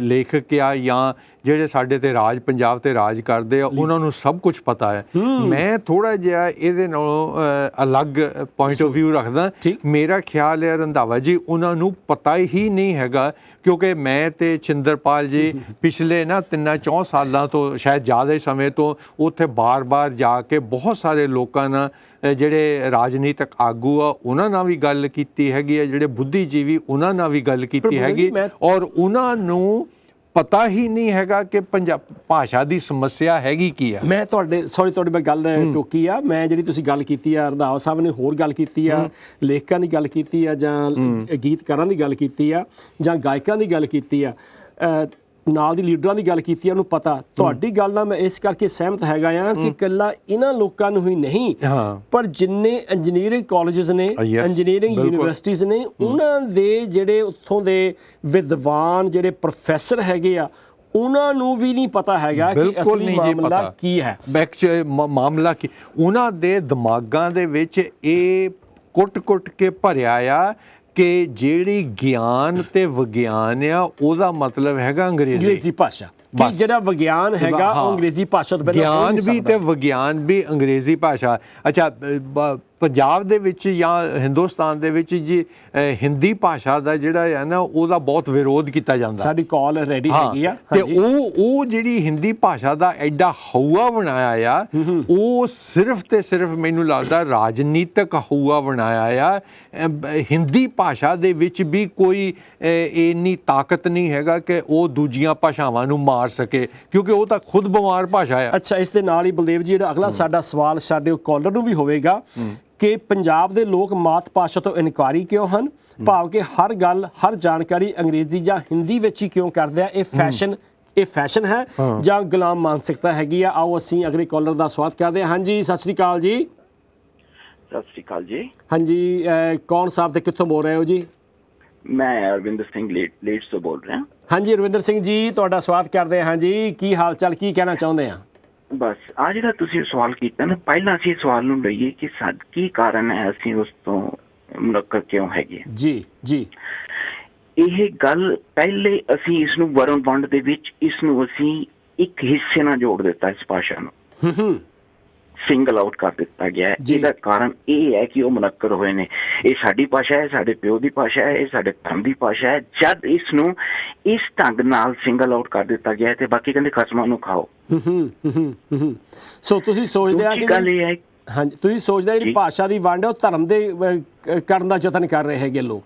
ਲੇਖਕ ਆ ਜਾਂ ਜਿਹੜੇ ਸਾਡੇ ਤੇ ਪੰਜਾਬ ਤੇ ਰਾਜ ਕਰਦੇ ਆ, ਉਹਨਾਂ ਨੂੰ ਸਭ ਕੁਝ ਪਤਾ ਹੈ। ਮੈਂ ਥੋੜਾ ਜਿਹਾ ਇਹਦੇ ਨਾਲੋਂ ਅਲੱਗ ਪੁਆਇੰਟ ਆਫ ਵਿਊ ਰੱਖਦਾ। ਮੇਰਾ ਖਿਆਲ ਹੈ ਰੰਧਾਵਾ ਜੀ ਉਹਨਾਂ ਨੂੰ ਪਤਾ ਹੀ ਨਹੀਂ ਹੈਗਾ, ਕਿਉਂਕਿ ਮੈਂ ਤੇ ਚਿੰਦਰਪਾਲ ਜੀ ਪਿਛਲੇ 3-4 ਸਾਲਾਂ ਤੋਂ, ਸ਼ਾਇਦ ਜ਼ਿਆਦਾ ਹੀ ਸਮੇਂ ਤੋਂ ਉੱਥੇ ਬਾਰ-ਬਾਰ ਜਾ ਕੇ ਬਹੁਤ ਸਾਰੇ ਲੋਕਾਂ ਨਾਲ, ਜਿਹੜੇ ਰਾਜਨੀਤਿਕ ਆਗੂ ਆ ਉਹਨਾਂ ਨਾਲ ਵੀ ਗੱਲ ਕੀਤੀ ਹੈਗੀ ਹੈ, ਜਿਹੜੇ ਬੁੱਧੀਜੀਵੀ ਉਹਨਾਂ ਨਾਲ ਵੀ ਗੱਲ ਕੀਤੀ ਹੈਗੀ, ਔਰ ਉਹਨਾਂ ਨੂੰ ਪਤਾ ਹੀ ਨਹੀਂ ਹੈਗਾ ਕਿ ਭਾਸ਼ਾ ਦੀ ਸਮੱਸਿਆ ਹੈਗੀ ਕੀ ਆ। ਮੈਂ ਤੁਹਾਡੀ ਮੈਂ ਗੱਲ ਟੋਕੀ ਆ, ਮੈਂ ਜਿਹੜੀ ਤੁਸੀਂ ਗੱਲ ਕੀਤੀ ਆ, ਰੰਧਾਵਾ ਸਾਹਿਬ ਨੇ ਹੋਰ ਗੱਲ ਕੀਤੀ ਆ, ਲੇਖਕਾਂ ਦੀ ਗੱਲ ਕੀਤੀ ਆ, ਜਾਂ ਗੀਤਕਾਰਾਂ ਦੀ ਗੱਲ ਕੀਤੀ ਆ, ਜਾਂ ਗਾਇਕਾਂ ਦੀ ਗੱਲ ਕੀਤੀ ਆ। ਨਾਲ ਦੀ ਲੀਡਰਾਂ ਦੀ ਗੱਲ ਕੀਤੀ ਉਹਨੂੰ ਪਤਾ। ਤੁਹਾਡੀ ਗੱਲ ਨਾਲ ਮੈਂ ਇਸ ਕਰਕੇ ਸਹਿਮਤ ਹੈਗਾ ਆ ਕਿ ਇਕੱਲਾ ਇਹਨਾਂ ਲੋਕਾਂ ਨੂੰ ਹੀ ਨਹੀਂ, ਪਰ ਜਿੰਨੇ ਇੰਜੀਨੀਅਰਿੰਗ ਕਾਲਜਸ ਨੇ, ਇੰਜੀਨੀਅਰਿੰਗ ਯੂਨੀਵਰਸਿਟੀਜ਼ ਨੇ, ਉਹਨਾਂ ਦੇ ਜਿਹੜੇ ਉੱਥੋਂ ਦੇ ਵਿਦਵਾਨ ਜਿਹੜੇ ਪ੍ਰੋਫੈਸਰ ਹੈਗੇ ਆ, ਉਹਨਾਂ ਨੂੰ ਵੀ ਨਹੀਂ ਪਤਾ ਹੈਗਾ ਕਿ ਅਸਲੀ ਮਾਮਲਾ ਕੀ ਹੈ, ਮਾਮਲਾ ਕੀ। ਉਹਨਾਂ ਦੇ ਦਿਮਾਗਾਂ ਦੇ ਵਿੱਚ ਇਹ ਕੁੱਟ-ਕੁੱਟ ਕੇ ਭਰਿਆ ਆ ਕਿ ਜਿਹੜੀ ਗਿਆਨ ਤੇ ਵਿਗਿਆਨ ਆ ਉਹਦਾ ਮਤਲਬ ਹੈਗਾ ਅੰਗਰੇਜ਼ੀ ਭਾਸ਼ਾ। ਕਿ ਜਿਹੜਾ ਵਿਗਿਆਨ ਹੈਗਾ ਉਹ ਅੰਗਰੇਜ਼ੀ ਭਾਸ਼ਾ ਤੋਂ ਬਿਨਾਂ ਗਿਆਨ ਵੀ ਤੇ ਵਿਗਿਆਨ ਵੀ ਅੰਗਰੇਜ਼ੀ ਭਾਸ਼ਾ। ਅੱਛਾ, ਪੰਜਾਬ ਦੇ ਵਿੱਚ ਜਾਂ ਹਿੰਦੁਸਤਾਨ ਦੇ ਵਿੱਚ ਜੀ ਹਿੰਦੀ ਭਾਸ਼ਾ ਦਾ ਜਿਹੜਾ ਹੈ ਨਾ ਉਹਦਾ ਬਹੁਤ ਵਿਰੋਧ ਕੀਤਾ ਜਾਂਦਾ। ਸਾਡੀ ਕਾਲ ਰੈਡੀ ਹੈਗੀ ਆ ਤੇ ਉਹ ਜਿਹੜੀ ਹਿੰਦੀ ਭਾਸ਼ਾ ਦਾ ਐਡਾ ਹਊਆ ਬਣਾਇਆ ਆ, ਉਹ ਸਿਰਫ ਤੇ ਸਿਰਫ ਮੈਨੂੰ ਲੱਗਦਾ ਰਾਜਨੀਤਿਕ ਹਊਆ ਬਣਾਇਆ ਆ। ਹਿੰਦੀ ਭਾਸ਼ਾ ਦੇ ਵਿੱਚ ਵੀ ਕੋਈ ਇੰਨੀ ਤਾਕਤ ਨਹੀਂ ਹੈਗਾ ਕਿ ਉਹ ਦੂਜੀਆਂ ਭਾਸ਼ਾਵਾਂ ਨੂੰ ਮਾਰ ਸਕੇ, ਕਿਉਂਕਿ ਉਹ ਤਾਂ ਖੁਦ ਬਿਮਾਰ ਭਾਸ਼ਾ ਆ। ਅੱਛਾ, ਇਸ ਦੇ ਨਾਲ ਹੀ ਬਲਦੇਵ ਜੀ ਜਿਹੜਾ ਅਗਲਾ ਸਾਡਾ ਸਵਾਲ ਸਾਡੇ ਕਾਲਰ ਨੂੰ ਵੀ ਹੋਵੇਗਾ ਕਿ ਪੰਜਾਬ ਦੇ ਲੋਕ ਮਾਤ ਭਾਸ਼ਾ ਤੋਂ ਇਨਕਾਰੀ ਕਿਉਂ ਹਨ, ਭਾਵ ਕਿ ਹਰ ਗੱਲ, ਹਰ ਜਾਣਕਾਰੀ ਅੰਗਰੇਜ਼ੀ ਜਾਂ ਹਿੰਦੀ ਵਿੱਚ ਹੀ ਕਿਉਂ ਕਰਦੇ ਆ? ਇਹ ਫੈਸ਼ਨ ਹੈ ਜਾਂ ਗੁਲਾਮ ਮਾਨਸਿਕਤਾ ਹੈਗੀ ਆ? ਆਓ ਅਸੀਂ ਅਗਲੇ ਕਾਲਰ ਦਾ ਸਵਾਗਤ ਕਰਦੇ ਹਾਂ। ਹਾਂਜੀ, ਸਤਿ ਸ਼੍ਰੀ ਅਕਾਲ ਜੀ। ਸਤਿ ਸ਼੍ਰੀ ਅਕਾਲ ਜੀ। ਹਾਂਜੀ, ਕੌਣ ਸਾਹਿਬ ਤੇ ਕਿੱਥੋਂ ਬੋਲ ਰਹੇ ਹੋ ਜੀ? ਮੈਂ ਅਰਵਿੰਦਰ ਸਿੰਘ ਲੀਡਸ ਤੋਂ ਬੋਲ ਰਿਹਾ। ਹਾਂਜੀ ਅਰਵਿੰਦਰ ਸਿੰਘ ਜੀ, ਤੁਹਾਡਾ ਸਵਾਗਤ ਕਰਦੇ ਹਾਂ ਜੀ। ਕੀ ਹਾਲ ਚਾਲ, ਕੀ ਕਹਿਣਾ ਚਾਹੁੰਦੇ ਆ? ਬਸ ਆ ਜਿਹੜਾ ਤੁਸੀਂ ਸਵਾਲ ਕੀਤਾ ਨਾ, ਪਹਿਲਾਂ ਅਸੀਂ ਸਵਾਲ ਨੂੰ ਲਈਏ ਕਿ ਕੀ ਕਾਰਨ ਹੈ, ਅਸੀਂ ਉਸ ਤੋਂ ਮੁਨੱਕਰ ਕਿਉਂ ਹੈਗੇ। ਜੀ ਜੀ, ਇਹ ਗੱਲ ਪਹਿਲੇ ਅਸੀਂ ਇਸ ਨੂੰ ਵਰਣ ਵੰਡ ਦੇ ਵਿੱਚ ਇਸ ਨੂੰ ਅਸੀਂ ਇੱਕ ਹਿੱਸੇ ਨਾਲ ਜੋੜ ਦਿੱਤਾ, ਇਸ ਭਾਸ਼ਾ ਨੂੰ ਸਿੰਗਲ ਆਊਟ ਕਰ ਦਿੱਤਾ ਗਿਆ। ਇਹਦਾ ਕਾਰਨ ਇਹ ਹੈ ਕਿ ਉਹ ਮੁਨੱਕਰ ਹੋਏ ਨੇ। ਇਹ ਸਾਡੀ ਭਾਸ਼ਾ ਹੈ, ਸਾਡੇ ਪਿਓ ਦੀ ਭਾਸ਼ਾ ਹੈ, ਇਹ ਸਾਡੇ ਧਰਮ ਦੀ ਭਾਸ਼ਾ ਹੈ। ਜਦ ਇਸ ਨੂੰ ਇਸ ਢੰਗ ਨਾਲ ਸਿੰਗਲ ਆਊਟ ਕਰ ਦਿੱਤਾ ਗਿਆ ਤੇ ਬਾਕੀ ਕਹਿੰਦੇ ਖਸਮਾਂ ਨੂੰ ਖਾਓ। ਸੋ ਤੁਸੀਂ ਸੋਚਦੇ ਆ ਕਿ ਗੱਲ ਇਹ ਹੈ, ਹਾਂਜੀ, ਤੁਸੀਂ ਸੋਚਦੇ ਜਿਹੜੀ ਭਾਸ਼ਾ ਦੀ ਵੰਡ ਹੈ ਉਹ ਧਰਮ ਦੇ ਕਰਨ ਦਾ ਯਤਨ ਕਰ ਰਹੇ ਹੈਗੇ ਲੋਕ?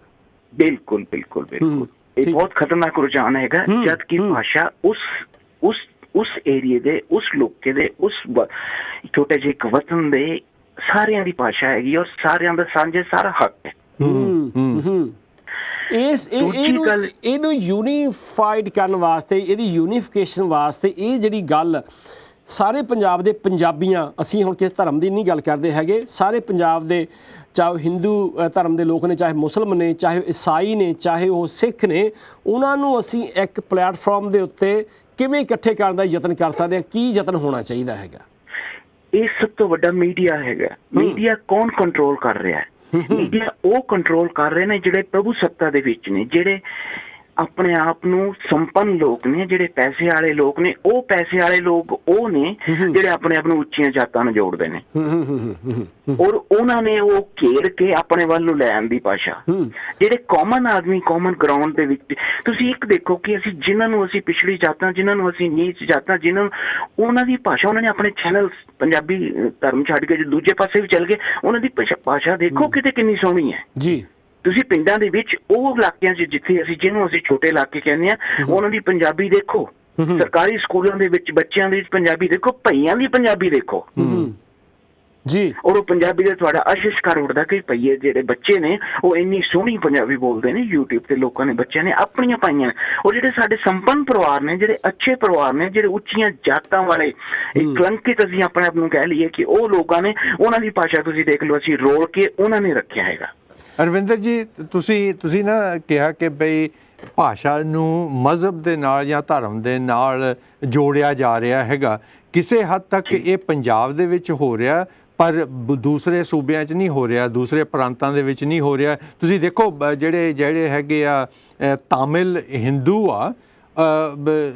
ਬਿਲਕੁਲ ਬਿਲਕੁਲ ਬਿਲਕੁਲ, ਇਹ ਬਹੁਤ ਖਤਰਨਾਕ ਰੁਝਾਨ ਹੈਗਾ। ਜਦ ਕਿ ਭਾਸ਼ਾ ਉਸ ਏਰੀਏ ਦੇ, ਉਸ ਲੋਕੇ ਦੇ, ਉਸ ਛੋਟੇ ਜਿਹੇ ਇੱਕ ਵਤਨ ਦੇ ਸਾਰਿਆਂ ਦੀ ਭਾਸ਼ਾ ਹੈਗੀ ਔਰ ਸਾਰਿਆਂ ਦਾ ਸਾਂਝਾ ਸਾਰਾ ਹੱਕ ਹੈ। ਇਹਨੂੰ ਯੂਨੀਫਾਈਡ ਕਰਨ ਵਾਸਤੇ, ਇਹਦੀ ਯੂਨੀਫਿਕੇਸ਼ਨ ਵਾਸਤੇ ਇਹ ਜਿਹੜੀ ਗੱਲ ਸਾਰੇ ਪੰਜਾਬ ਦੇ ਪੰਜਾਬੀਆਂ, ਅਸੀਂ ਹੁਣ ਕਿਸ ਧਰਮ ਦੀ ਨਹੀਂ ਗੱਲ ਕਰਦੇ ਹੈਗੇ, ਸਾਰੇ ਪੰਜਾਬ ਦੇ, ਚਾਹੇ ਹਿੰਦੂ ਧਰਮ ਦੇ ਲੋਕ ਨੇ, ਚਾਹੇ ਮੁਸਲਮ ਨੇ, ਚਾਹੇ ਈਸਾਈ ਨੇ, ਚਾਹੇ ਉਹ ਸਿੱਖ ਨੇ, ਉਹਨਾਂ ਨੂੰ ਅਸੀਂ ਇੱਕ ਪਲੇਟਫਾਰਮ ਦੇ ਉੱਤੇ ਕਿਵੇਂ ਇਕੱਠੇ ਕਰਨ ਦਾ ਯਤਨ ਕਰ ਸਕਦੇ ਹਾਂ? ਕੀ ਯਤਨ ਹੋਣਾ ਚਾਹੀਦਾ ਹੈਗਾ? ਇਹ ਸਭ ਤੋਂ ਵੱਡਾ ਮੀਡੀਆ ਹੈਗਾ। ਮੀਡੀਆ ਕੌਣ ਕੰਟਰੋਲ ਕਰ ਰਿਹਾ ਹੈ? ਮੀਡੀਆ ਉਹ ਕੰਟਰੋਲ ਕਰ ਰਹੇ ਨੇ ਜਿਹੜੇ ਪ੍ਰਭੂ ਸੱਤਾ ਦੇ ਵਿੱਚ ਨੇ, ਜਿਹੜੇ ਆਪਣੇ ਆਪ ਨੂੰ ਸੰਪੰਨ ਲੋਕ ਨੇ, ਜਿਹੜੇ ਪੈਸੇ ਵਾਲੇ ਲੋਕ ਨੇ। ਉਹ ਪੈਸੇ ਵਾਲੇ ਲੋਕ ਉਹ ਨੇ ਜਿਹੜੇ ਆਪਣੇ ਆਪ ਨੂੰ ਉੱਚੀਆਂ ਜਾਤਾਂ ਨੂੰ ਜੋੜਦੇ ਨੇ ਔਰ ਉਹਨਾਂ ਨੇ ਉਹ ਘੇਰ ਕੇ ਆਪਣੇ ਵੱਲ ਨੂੰ ਲੈ ਆਂਦੀ ਭਾਸ਼ਾ। ਜਿਹੜੇ ਕਾਮਨ ਆਦਮੀ, ਕਾਮਨ ਗਰਾਊਂਡ ਦੇ ਵਿੱਚ ਤੁਸੀਂ ਇੱਕ ਦੇਖੋ ਕਿ ਅਸੀਂ ਜਿਨ੍ਹਾਂ ਨੂੰ ਅਸੀਂ ਪਿਛੜੀ ਜਾਤਾਂ, ਜਿਨ੍ਹਾਂ ਨੂੰ ਅਸੀਂ ਨੀਚ ਜਾਤਾਂ, ਜਿਨ੍ਹਾਂ ਨੂੰ ਉਹਨਾਂ ਦੀ ਭਾਸ਼ਾ, ਉਹਨਾਂ ਨੇ ਆਪਣੇ ਚੈਨਲ ਪੰਜਾਬੀ ਧਰਮ ਛੱਡ ਕੇ ਦੂਜੇ ਪਾਸੇ ਵੀ ਚੱਲ ਗਏ, ਉਹਨਾਂ ਦੀ ਭਾਸ਼ਾ ਦੇਖੋ ਕਿਤੇ ਕਿੰਨੀ ਸੋਹਣੀ ਹੈ ਜੀ। ਤੁਸੀਂ ਪਿੰਡਾਂ ਦੇ ਵਿੱਚ ਉਹ ਇਲਾਕਿਆਂ 'ਚ ਜਿੱਥੇ ਜਿਹਨੂੰ ਅਸੀਂ ਛੋਟੇ ਇਲਾਕੇ ਕਹਿੰਦੇ ਆ, ਉਹਨਾਂ ਦੀ ਪੰਜਾਬੀ ਦੇਖੋ। ਸਰਕਾਰੀ ਸਕੂਲਾਂ ਦੇ ਵਿੱਚ ਬੱਚਿਆਂ ਦੀ ਪੰਜਾਬੀ ਦੇਖੋ, ਭਈਆਂ ਦੀ ਪੰਜਾਬੀ ਦੇਖੋ ਜੀ। ਔਰ ਉਹ ਪੰਜਾਬੀ ਦੇ ਤੁਹਾਡਾ ਅਸ਼ਿਸ਼ਕਾਰ ਉੱਠਦਾ ਕਿ ਭਈਏ ਜਿਹੜੇ ਬੱਚੇ ਨੇ ਉਹ ਇੰਨੀ ਸੋਹਣੀ ਪੰਜਾਬੀ ਬੋਲਦੇ ਨੇ। YouTube ਤੇ ਲੋਕਾਂ ਨੇ, ਬੱਚਿਆਂ ਨੇ ਆਪਣੀਆਂ ਪਾਈਆਂ ਨੇ। ਔਰ ਜਿਹੜੇ ਸਾਡੇ ਸੰਪੰਨ ਪਰਿਵਾਰ ਨੇ, ਜਿਹੜੇ ਅੱਛੇ ਪਰਿਵਾਰ ਨੇ, ਜਿਹੜੇ ਉੱਚੀਆਂ ਜਾਤਾਂ ਵਾਲੇ, ਇੱਕ ਕਲੰਕਿਤ ਅਸੀਂ ਆਪਣੇ ਆਪ ਨੂੰ ਕਹਿ ਲਈਏ ਕਿ ਉਹ ਲੋਕਾਂ ਨੇ, ਉਹਨਾਂ ਦੀ ਭਾਸ਼ਾ ਤੁਸੀਂ ਦੇਖ ਲਓ, ਅਸੀਂ ਰੋਲ ਕੇ ਉਹਨਾਂ ਨੇ ਰੱਖਿਆ ਹੈਗਾ। ਅਰਵਿੰਦਰ ਜੀ, ਤੁਸੀਂ ਨਾ ਕਿਹਾ ਕਿ ਬਈ ਭਾਸ਼ਾ ਨੂੰ ਮਜ਼ਹਬ ਦੇ ਨਾਲ ਜਾਂ ਧਰਮ ਦੇ ਨਾਲ ਜੋੜਿਆ ਜਾ ਰਿਹਾ ਹੈਗਾ। ਕਿਸੇ ਹੱਦ ਤੱਕ ਇਹ ਪੰਜਾਬ ਦੇ ਵਿੱਚ ਹੋ ਰਿਹਾ, ਪਰ ਦੂਸਰੇ ਸੂਬਿਆਂ 'ਚ ਨਹੀਂ ਹੋ ਰਿਹਾ, ਦੂਸਰੇ ਪ੍ਰਾਂਤਾਂ ਦੇ ਵਿੱਚ ਨਹੀਂ ਹੋ ਰਿਹਾ। ਤੁਸੀਂ ਦੇਖੋ ਜਿਹੜੇ ਹੈਗੇ ਆ ਤਾਮਿਲ ਹਿੰਦੂ ਆ,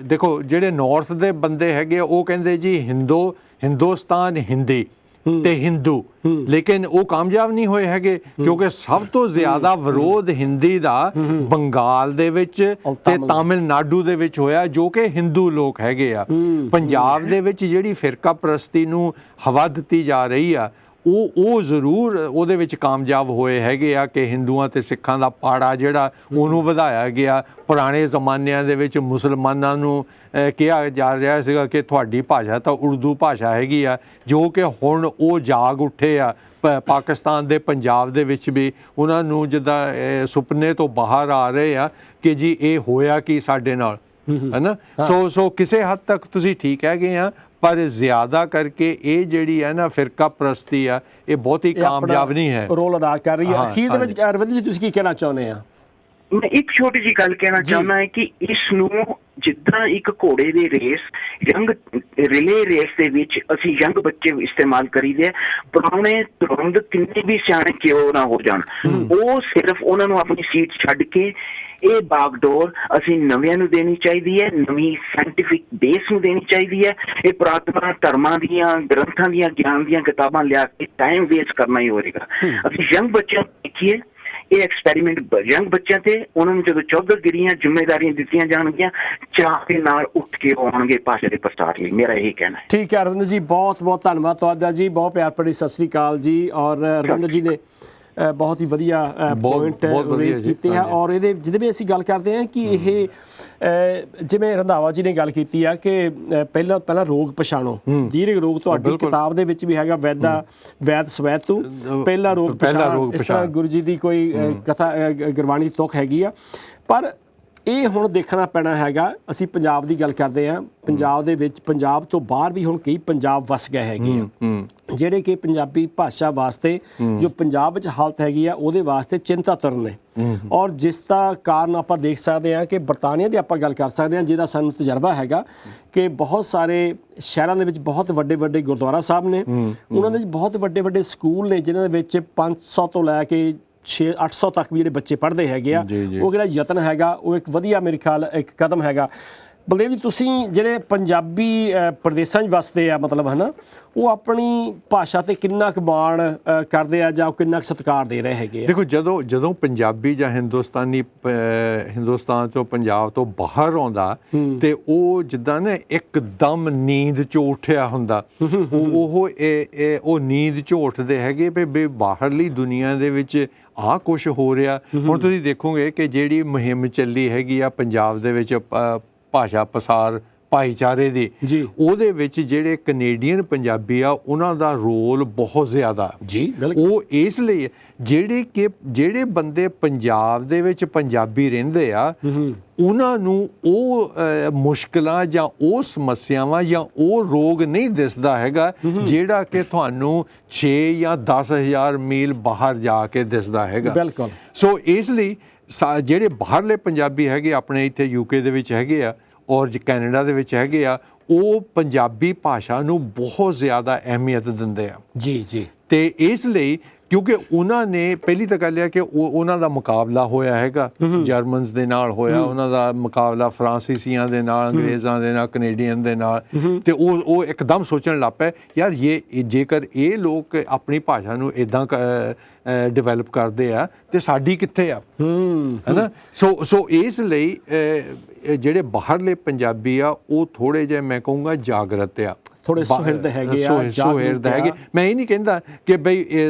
ਦੇਖੋ ਜਿਹੜੇ ਨਾਰਥ ਦੇ ਬੰਦੇ ਹੈਗੇ ਉਹ ਕਹਿੰਦੇ ਜੀ ਹਿੰਦੁਸਤਾਨ ਹਿੰਦੀ ਤੇ ਹਿੰਦੂ, ਲੇਕਿਨ ਉਹ ਕਾਮਯਾਬ ਨਹੀਂ ਹੋਏ ਹੈਗੇ ਕਿਉਂਕਿ ਸਭ ਤੋਂ ਜ਼ਿਆਦਾ ਵਿਰੋਧ ਹਿੰਦੀ ਦਾ ਬੰਗਾਲ ਦੇ ਵਿੱਚ ਤੇ ਤਾਮਿਲਨਾਡੂ ਦੇ ਵਿੱਚ ਹੋਇਆ, ਜੋ ਕਿ ਹਿੰਦੂ ਲੋਕ ਹੈਗੇ ਆ। ਪੰਜਾਬ ਦੇ ਵਿੱਚ ਜਿਹੜੀ ਫਿਰਕਾ ਪ੍ਰਸਤੀ ਨੂੰ ਹਵਾ ਦਿੱਤੀ ਜਾ ਰਹੀ ਆ, ਉਹ ਜ਼ਰੂਰ ਉਹਦੇ ਵਿੱਚ ਕਾਮਯਾਬ ਹੋਏ ਹੈਗੇ ਆ ਕਿ ਹਿੰਦੂਆਂ ਤੇ ਸਿੱਖਾਂ ਦਾ ਪਾੜਾ ਜਿਹੜਾ ਉਹਨੂੰ ਵਧਾਇਆ ਗਿਆ। ਪੁਰਾਣੇ ਜ਼ਮਾਨਿਆਂ ਦੇ ਵਿੱਚ ਮੁਸਲਮਾਨਾਂ ਨੂੰ ਕਿਹਾ ਜਾ ਰਿਹਾ ਸੀਗਾ ਕਿ ਤੁਹਾਡੀ ਭਾਸ਼ਾ ਤਾਂ ਉਰਦੂ ਭਾਸ਼ਾ ਹੈਗੀ ਆ, ਜੋ ਕਿ ਹੁਣ ਉਹ ਜਾਗ ਉੱਠੇ ਆ। ਪਾਕਿਸਤਾਨ ਦੇ ਪੰਜਾਬ ਦੇ ਵਿੱਚ ਵੀ ਉਹਨਾਂ ਨੂੰ ਜਿੱਦਾਂ ਸੁਪਨੇ ਤੋਂ ਬਾਹਰ ਆ ਰਹੇ ਆ ਕਿ ਜੀ ਇਹ ਹੋਇਆ ਕੀ ਸਾਡੇ ਨਾਲ। ਹੈ ਨਾ। ਸੋ ਕਿਸੇ ਹੱਦ ਤੱਕ ਤੁਸੀਂ ਠੀਕ ਹੈਗੇ ਆ, ਪਰ ਜ਼ਿਆਦਾ ਕਰਕੇ ਇਹ ਜਿਹੜੀ ਹੈ ਨਾ ਫਿਰਕਾ ਪ੍ਰਸਤੀ ਆ, ਇਹ ਬਹੁਤੀ ਕਾਮਯਾਬ ਨਹੀਂ ਹੈ, ਰੋਲ ਅਦਾ ਕਰ ਰਹੀ ਹੈ। ਅਖੀਰ ਦੇ ਵਿੱਚ ਅਰਵਿੰਦ ਜੀ ਤੁਸੀਂ ਕੀ ਕਹਿਣਾ ਚਾਹੁੰਦੇ ਆ? ਮੈਂ ਇੱਕ ਛੋਟੀ ਜਿਹੀ ਗੱਲ ਕਹਿਣਾ ਚਾਹੁੰਦਾ ਹੈ ਕਿ ਇਸ ਨੂੰ ਜਿੱਦਾਂ ਇੱਕ ਘੋੜੇ ਦੀ ਰੇਸ, ਯੰਗ ਰਿਲੇ ਰੇਸ ਦੇ ਵਿੱਚ ਅਸੀਂ ਯੰਗ ਬੱਚੇ ਇਸਤੇਮਾਲ ਕਰੀਦੇ, ਪੁਰਾਣੇ ਤੁਰੰਤ ਕਿੰਨੇ ਵੀ ਸਿਆਣੇ ਕਿਉਂ ਨਾ ਹੋ ਜਾਣ, ਉਹ ਸਿਰਫ ਉਹਨਾਂ ਨੂੰ ਆਪਣੀ ਸੀਟ ਛੱਡ ਕੇ ਇਹ ਬਾਗਡੋਰ ਅਸੀਂ ਨਵਿਆਂ ਨੂੰ ਦੇਣੀ ਚਾਹੀਦੀ ਹੈ, ਨਵੀਂ ਸਾਇੰਟੀਫਿਕ ਬੇਸ ਨੂੰ ਦੇਣੀ ਚਾਹੀਦੀ ਹੈ। ਇਹ ਪੁਰਾਤਨ ਧਰਮਾਂ ਦੀਆਂ, ਗ੍ਰੰਥਾਂ ਦੀਆਂ, ਗਿਆਨ ਦੀਆਂ ਕਿਤਾਬਾਂ ਲਿਆ ਕੇ ਟਾਈਮ ਵੇਸਟ ਕਰਨਾ ਹੀ ਹੋਵੇਗਾ। ਅਸੀਂ ਯੰਗ ਬੱਚਿਆਂ ਨੂੰ ਦੇਖੀਏ, ਇਹ ਐਕਸਪੈਰੀਮੈਂਟ ਯੰਗ ਬੱਚਿਆਂ ਤੇ ਉਹਨਾਂ ਨੂੰ ਜਦੋਂ ਚੌਧਰਗਿਰੀਆਂ ਜ਼ਿੰਮੇਵਾਰੀਆਂ ਦਿੱਤੀਆਂ ਜਾਣਗੀਆਂ, ਚਾਹ ਦੇ ਨਾਲ ਉੱਠ ਕੇ ਆਉਣਗੇ ਭਾਸ਼ਾ ਦੇ ਪ੍ਰਸਾਰ ਲਈ। ਮੇਰਾ ਇਹੀ ਕਹਿਣਾ ਹੈ। ਠੀਕ ਹੈ ਅਰਵਿੰਦ ਜੀ, ਬਹੁਤ ਬਹੁਤ ਧੰਨਵਾਦ ਤੁਹਾਡਾ ਜੀ, ਬਹੁਤ ਪਿਆਰ ਭਰੀ ਸਤਿ ਸ੍ਰੀ ਅਕਾਲ ਜੀ। ਔਰ ਅਰਵਿੰਦ ਜੀ ਨੇ ਬਹੁਤ ਹੀ ਵਧੀਆ ਪੁਆਇੰਟ ਰੇਜ਼ ਕੀਤੇ ਆ। ਔਰ ਇਹਦੇ ਜਿਹਦੇ ਵੀ ਅਸੀਂ ਗੱਲ ਕਰਦੇ ਹਾਂ ਕਿ ਇਹ ਜਿਵੇਂ ਰੰਧਾਵਾ ਜੀ ਨੇ ਗੱਲ ਕੀਤੀ ਆ ਕਿ ਪਹਿਲਾਂ ਰੋਗ ਪਛਾਣੋ, ਦੀਰਘ ਰੋਗ ਤੁਹਾਡੀ ਕਿਤਾਬ ਦੇ ਵਿੱਚ ਵੀ ਹੈਗਾ, ਵੈਦ ਸਵੈਤੂ ਪਹਿਲਾ ਰੋਗ ਪਛਾਣ, ਇਸ ਤਰ੍ਹਾਂ ਗੁਰੂ ਜੀ ਦੀ ਕੋਈ ਕਥਾ ਗੁਰਬਾਣੀ ਤੁਕ ਹੈਗੀ ਆ। ਪਰ ਇਹ ਹੁਣ ਦੇਖਣਾ ਪੈਣਾ ਹੈਗਾ, ਅਸੀਂ ਪੰਜਾਬ ਦੀ ਗੱਲ ਕਰਦੇ ਹਾਂ, ਪੰਜਾਬ ਦੇ ਵਿੱਚ, ਪੰਜਾਬ ਤੋਂ ਬਾਹਰ ਵੀ ਹੁਣ ਕਈ ਪੰਜਾਬ ਵਸ ਗਏ ਹੈਗੇ ਆ ਜਿਹੜੇ ਕਿ ਪੰਜਾਬੀ ਭਾਸ਼ਾ ਵਾਸਤੇ ਜੋ ਪੰਜਾਬ ਵਿੱਚ ਹਾਲਤ ਹੈਗੀ ਆ ਉਹਦੇ ਵਾਸਤੇ ਚਿੰਤਾਤੁਰ ਨੇ। ਔਰ ਜਿਸ ਦਾ ਕਾਰਨ ਆਪਾਂ ਦੇਖ ਸਕਦੇ ਹਾਂ ਕਿ ਬਰਤਾਨੀਆ ਦੀ ਆਪਾਂ ਗੱਲ ਕਰ ਸਕਦੇ ਹਾਂ, ਜਿਹਦਾ ਸਾਨੂੰ ਤਜਰਬਾ ਹੈਗਾ ਕਿ ਬਹੁਤ ਸਾਰੇ ਸ਼ਹਿਰਾਂ ਦੇ ਵਿੱਚ ਬਹੁਤ ਵੱਡੇ ਵੱਡੇ ਗੁਰਦੁਆਰਾ ਸਾਹਿਬ ਨੇ, ਉਹਨਾਂ ਦੇ ਵਿੱਚ ਬਹੁਤ ਵੱਡੇ ਵੱਡੇ ਸਕੂਲ ਨੇ ਜਿਨ੍ਹਾਂ ਦੇ ਵਿੱਚ 500 ਤੋਂ ਲੈ ਕੇ 600-800 ਤੱਕ ਵੀ ਜਿਹੜੇ ਬੱਚੇ ਪੜ੍ਹਦੇ ਹੈਗੇ ਆ। ਉਹ ਜਿਹੜਾ ਯਤਨ ਹੈਗਾ ਉਹ ਇੱਕ ਵਧੀਆ ਮੇਰੇ ਖਿਆਲ ਇੱਕ ਕਦਮ ਹੈਗਾ। ਬਲਦੇਵ ਜੀ, ਤੁਸੀਂ ਜਿਹੜੇ ਪੰਜਾਬੀ ਪ੍ਰਦੇਸ਼ਾਂ 'ਚ ਵਸਦੇ ਆ, ਮਤਲਬ ਹੈ ਨਾ, ਉਹ ਆਪਣੀ ਭਾਸ਼ਾ ਤੇ ਕਿੰਨਾ ਕੁ ਮਾਣ ਕਰਦੇ ਆ ਜਾਂ ਕਿੰਨਾ ਕੁ ਸਤਿਕਾਰ ਦੇ ਰਹੇ ਹੈਗੇ ਆ? ਦੇਖੋ, ਜਦੋਂ ਪੰਜਾਬੀ ਜਾਂ ਹਿੰਦੁਸਤਾਨੀ ਹਿੰਦੁਸਤਾਨ ਤੋਂ ਪੰਜਾਬ ਤੋਂ ਬਾਹਰ ਆਉਂਦਾ ਤੇ ਉਹ ਜਿੱਦਾਂ ਨਾ ਇੱਕਦਮ ਨੀਂਦ 'ਚੋਂ ਉੱਠਿਆ ਹੁੰਦਾ, ਉਹ ਨੀਂਦ 'ਚੋਂ ਉੱਠਦੇ ਹੈਗੇ ਵੀ ਬਾਹਰਲੀ ਦੁਨੀਆ ਦੇ ਵਿੱਚ ਆਹ ਕੁਛ ਹੋ ਰਿਹਾ। ਹੁਣ ਤੁਸੀਂ ਦੇਖੋਗੇ ਕਿ ਜਿਹੜੀ ਮੁਹਿੰਮ ਚੱਲੀ ਹੈਗੀ ਆ ਪੰਜਾਬ ਦੇ ਵਿੱਚ ਭਾਸ਼ਾ ਪ੍ਰਸਾਰ ਭਾਈਚਾਰੇ ਦੀ, ਉਹਦੇ ਵਿੱਚ ਜਿਹੜੇ ਕੈਨੇਡੀਅਨ ਪੰਜਾਬੀ ਆ ਉਹਨਾਂ ਦਾ ਰੋਲ ਬਹੁਤ ਜ਼ਿਆਦਾ ਜੀ। ਬਿਲਕੁਲ। ਉਹ ਇਸ ਲਈ ਜਿਹੜੇ ਬੰਦੇ ਪੰਜਾਬ ਦੇ ਵਿੱਚ ਪੰਜਾਬੀ ਰਹਿੰਦੇ ਆ, ਉਹਨਾਂ ਨੂੰ ਉਹ ਮੁਸ਼ਕਲਾਂ ਜਾਂ ਉਹ ਸਮੱਸਿਆਵਾਂ ਜਾਂ ਉਹ ਰੋਗ ਨਹੀਂ ਦਿਸਦਾ ਹੈਗਾ ਜਿਹੜਾ ਕਿ ਤੁਹਾਨੂੰ 6 ਜਾਂ 10,000 ਮੀਲ ਬਾਹਰ ਜਾ ਕੇ ਦਿਸਦਾ ਹੈਗਾ। ਬਿਲਕੁਲ। ਸੋ ਇਸ ਲਈ ਜਿਹੜੇ ਬਾਹਰਲੇ ਪੰਜਾਬੀ ਹੈਗੇ ਆਪਣੇ ਇੱਥੇ UK ਦੇ ਵਿੱਚ ਹੈਗੇ ਆ ਔਰ ਕੈਨੇਡਾ ਦੇ ਵਿੱਚ ਹੈਗੇ ਆ, ਉਹ ਪੰਜਾਬੀ ਭਾਸ਼ਾ ਨੂੰ ਬਹੁਤ ਜ਼ਿਆਦਾ ਅਹਿਮੀਅਤ ਦਿੰਦੇ ਆ। ਜੀ। ਤੇ ਇਸ ਲਈ ਕਿਉਂਕਿ ਉਹਨਾਂ ਨੇ ਪਹਿਲੀ ਤਾਂ ਗੱਲ ਇਹ ਕਿ ਉਹਨਾਂ ਦਾ ਮੁਕਾਬਲਾ ਹੋਇਆ ਹੈਗਾ ਜਰਮਨਸ ਦੇ ਨਾਲ, ਹੋਇਆ ਉਹਨਾਂ ਦਾ ਮੁਕਾਬਲਾ ਫਰਾਂਸੀਸੀਆਂ ਦੇ ਨਾਲ, ਅੰਗਰੇਜ਼ਾਂ ਦੇ ਨਾਲ, ਕੈਨੇਡੀਅਨ ਦੇ ਨਾਲ, ਤੇ ਉਹ ਇੱਕਦਮ ਸੋਚਣ ਲੱਗ ਪਏ ਯਾਰ ਜੇਕਰ ਇਹ ਲੋਕ ਆਪਣੀ ਭਾਸ਼ਾ ਨੂੰ ਇੱਦਾਂ ਡਿਵੈਲਪ ਕਰਦੇ ਆ ਤੇ ਸਾਡੀ ਕਿੱਥੇ ਆ, ਹੈ ਨਾ। ਸੋ ਇਸ ਲਈ ਜਿਹੜੇ ਬਾਹਰਲੇ ਪੰਜਾਬੀ ਆ ਉਹ ਥੋੜ੍ਹੇ ਜਿਹੇ ਮੈਂ ਕਹੂੰਗਾ ਜਾਗਰਤ ਆ, ਥੋੜੇ ਸੁਹਿਰਦ ਹੈਗੇ ਆ, ਸੁਹਿਰਦ ਹੈਗੇ। ਮੈਂ ਇਹ ਨਹੀਂ ਕਹਿੰਦਾ ਕਿ ਬਈ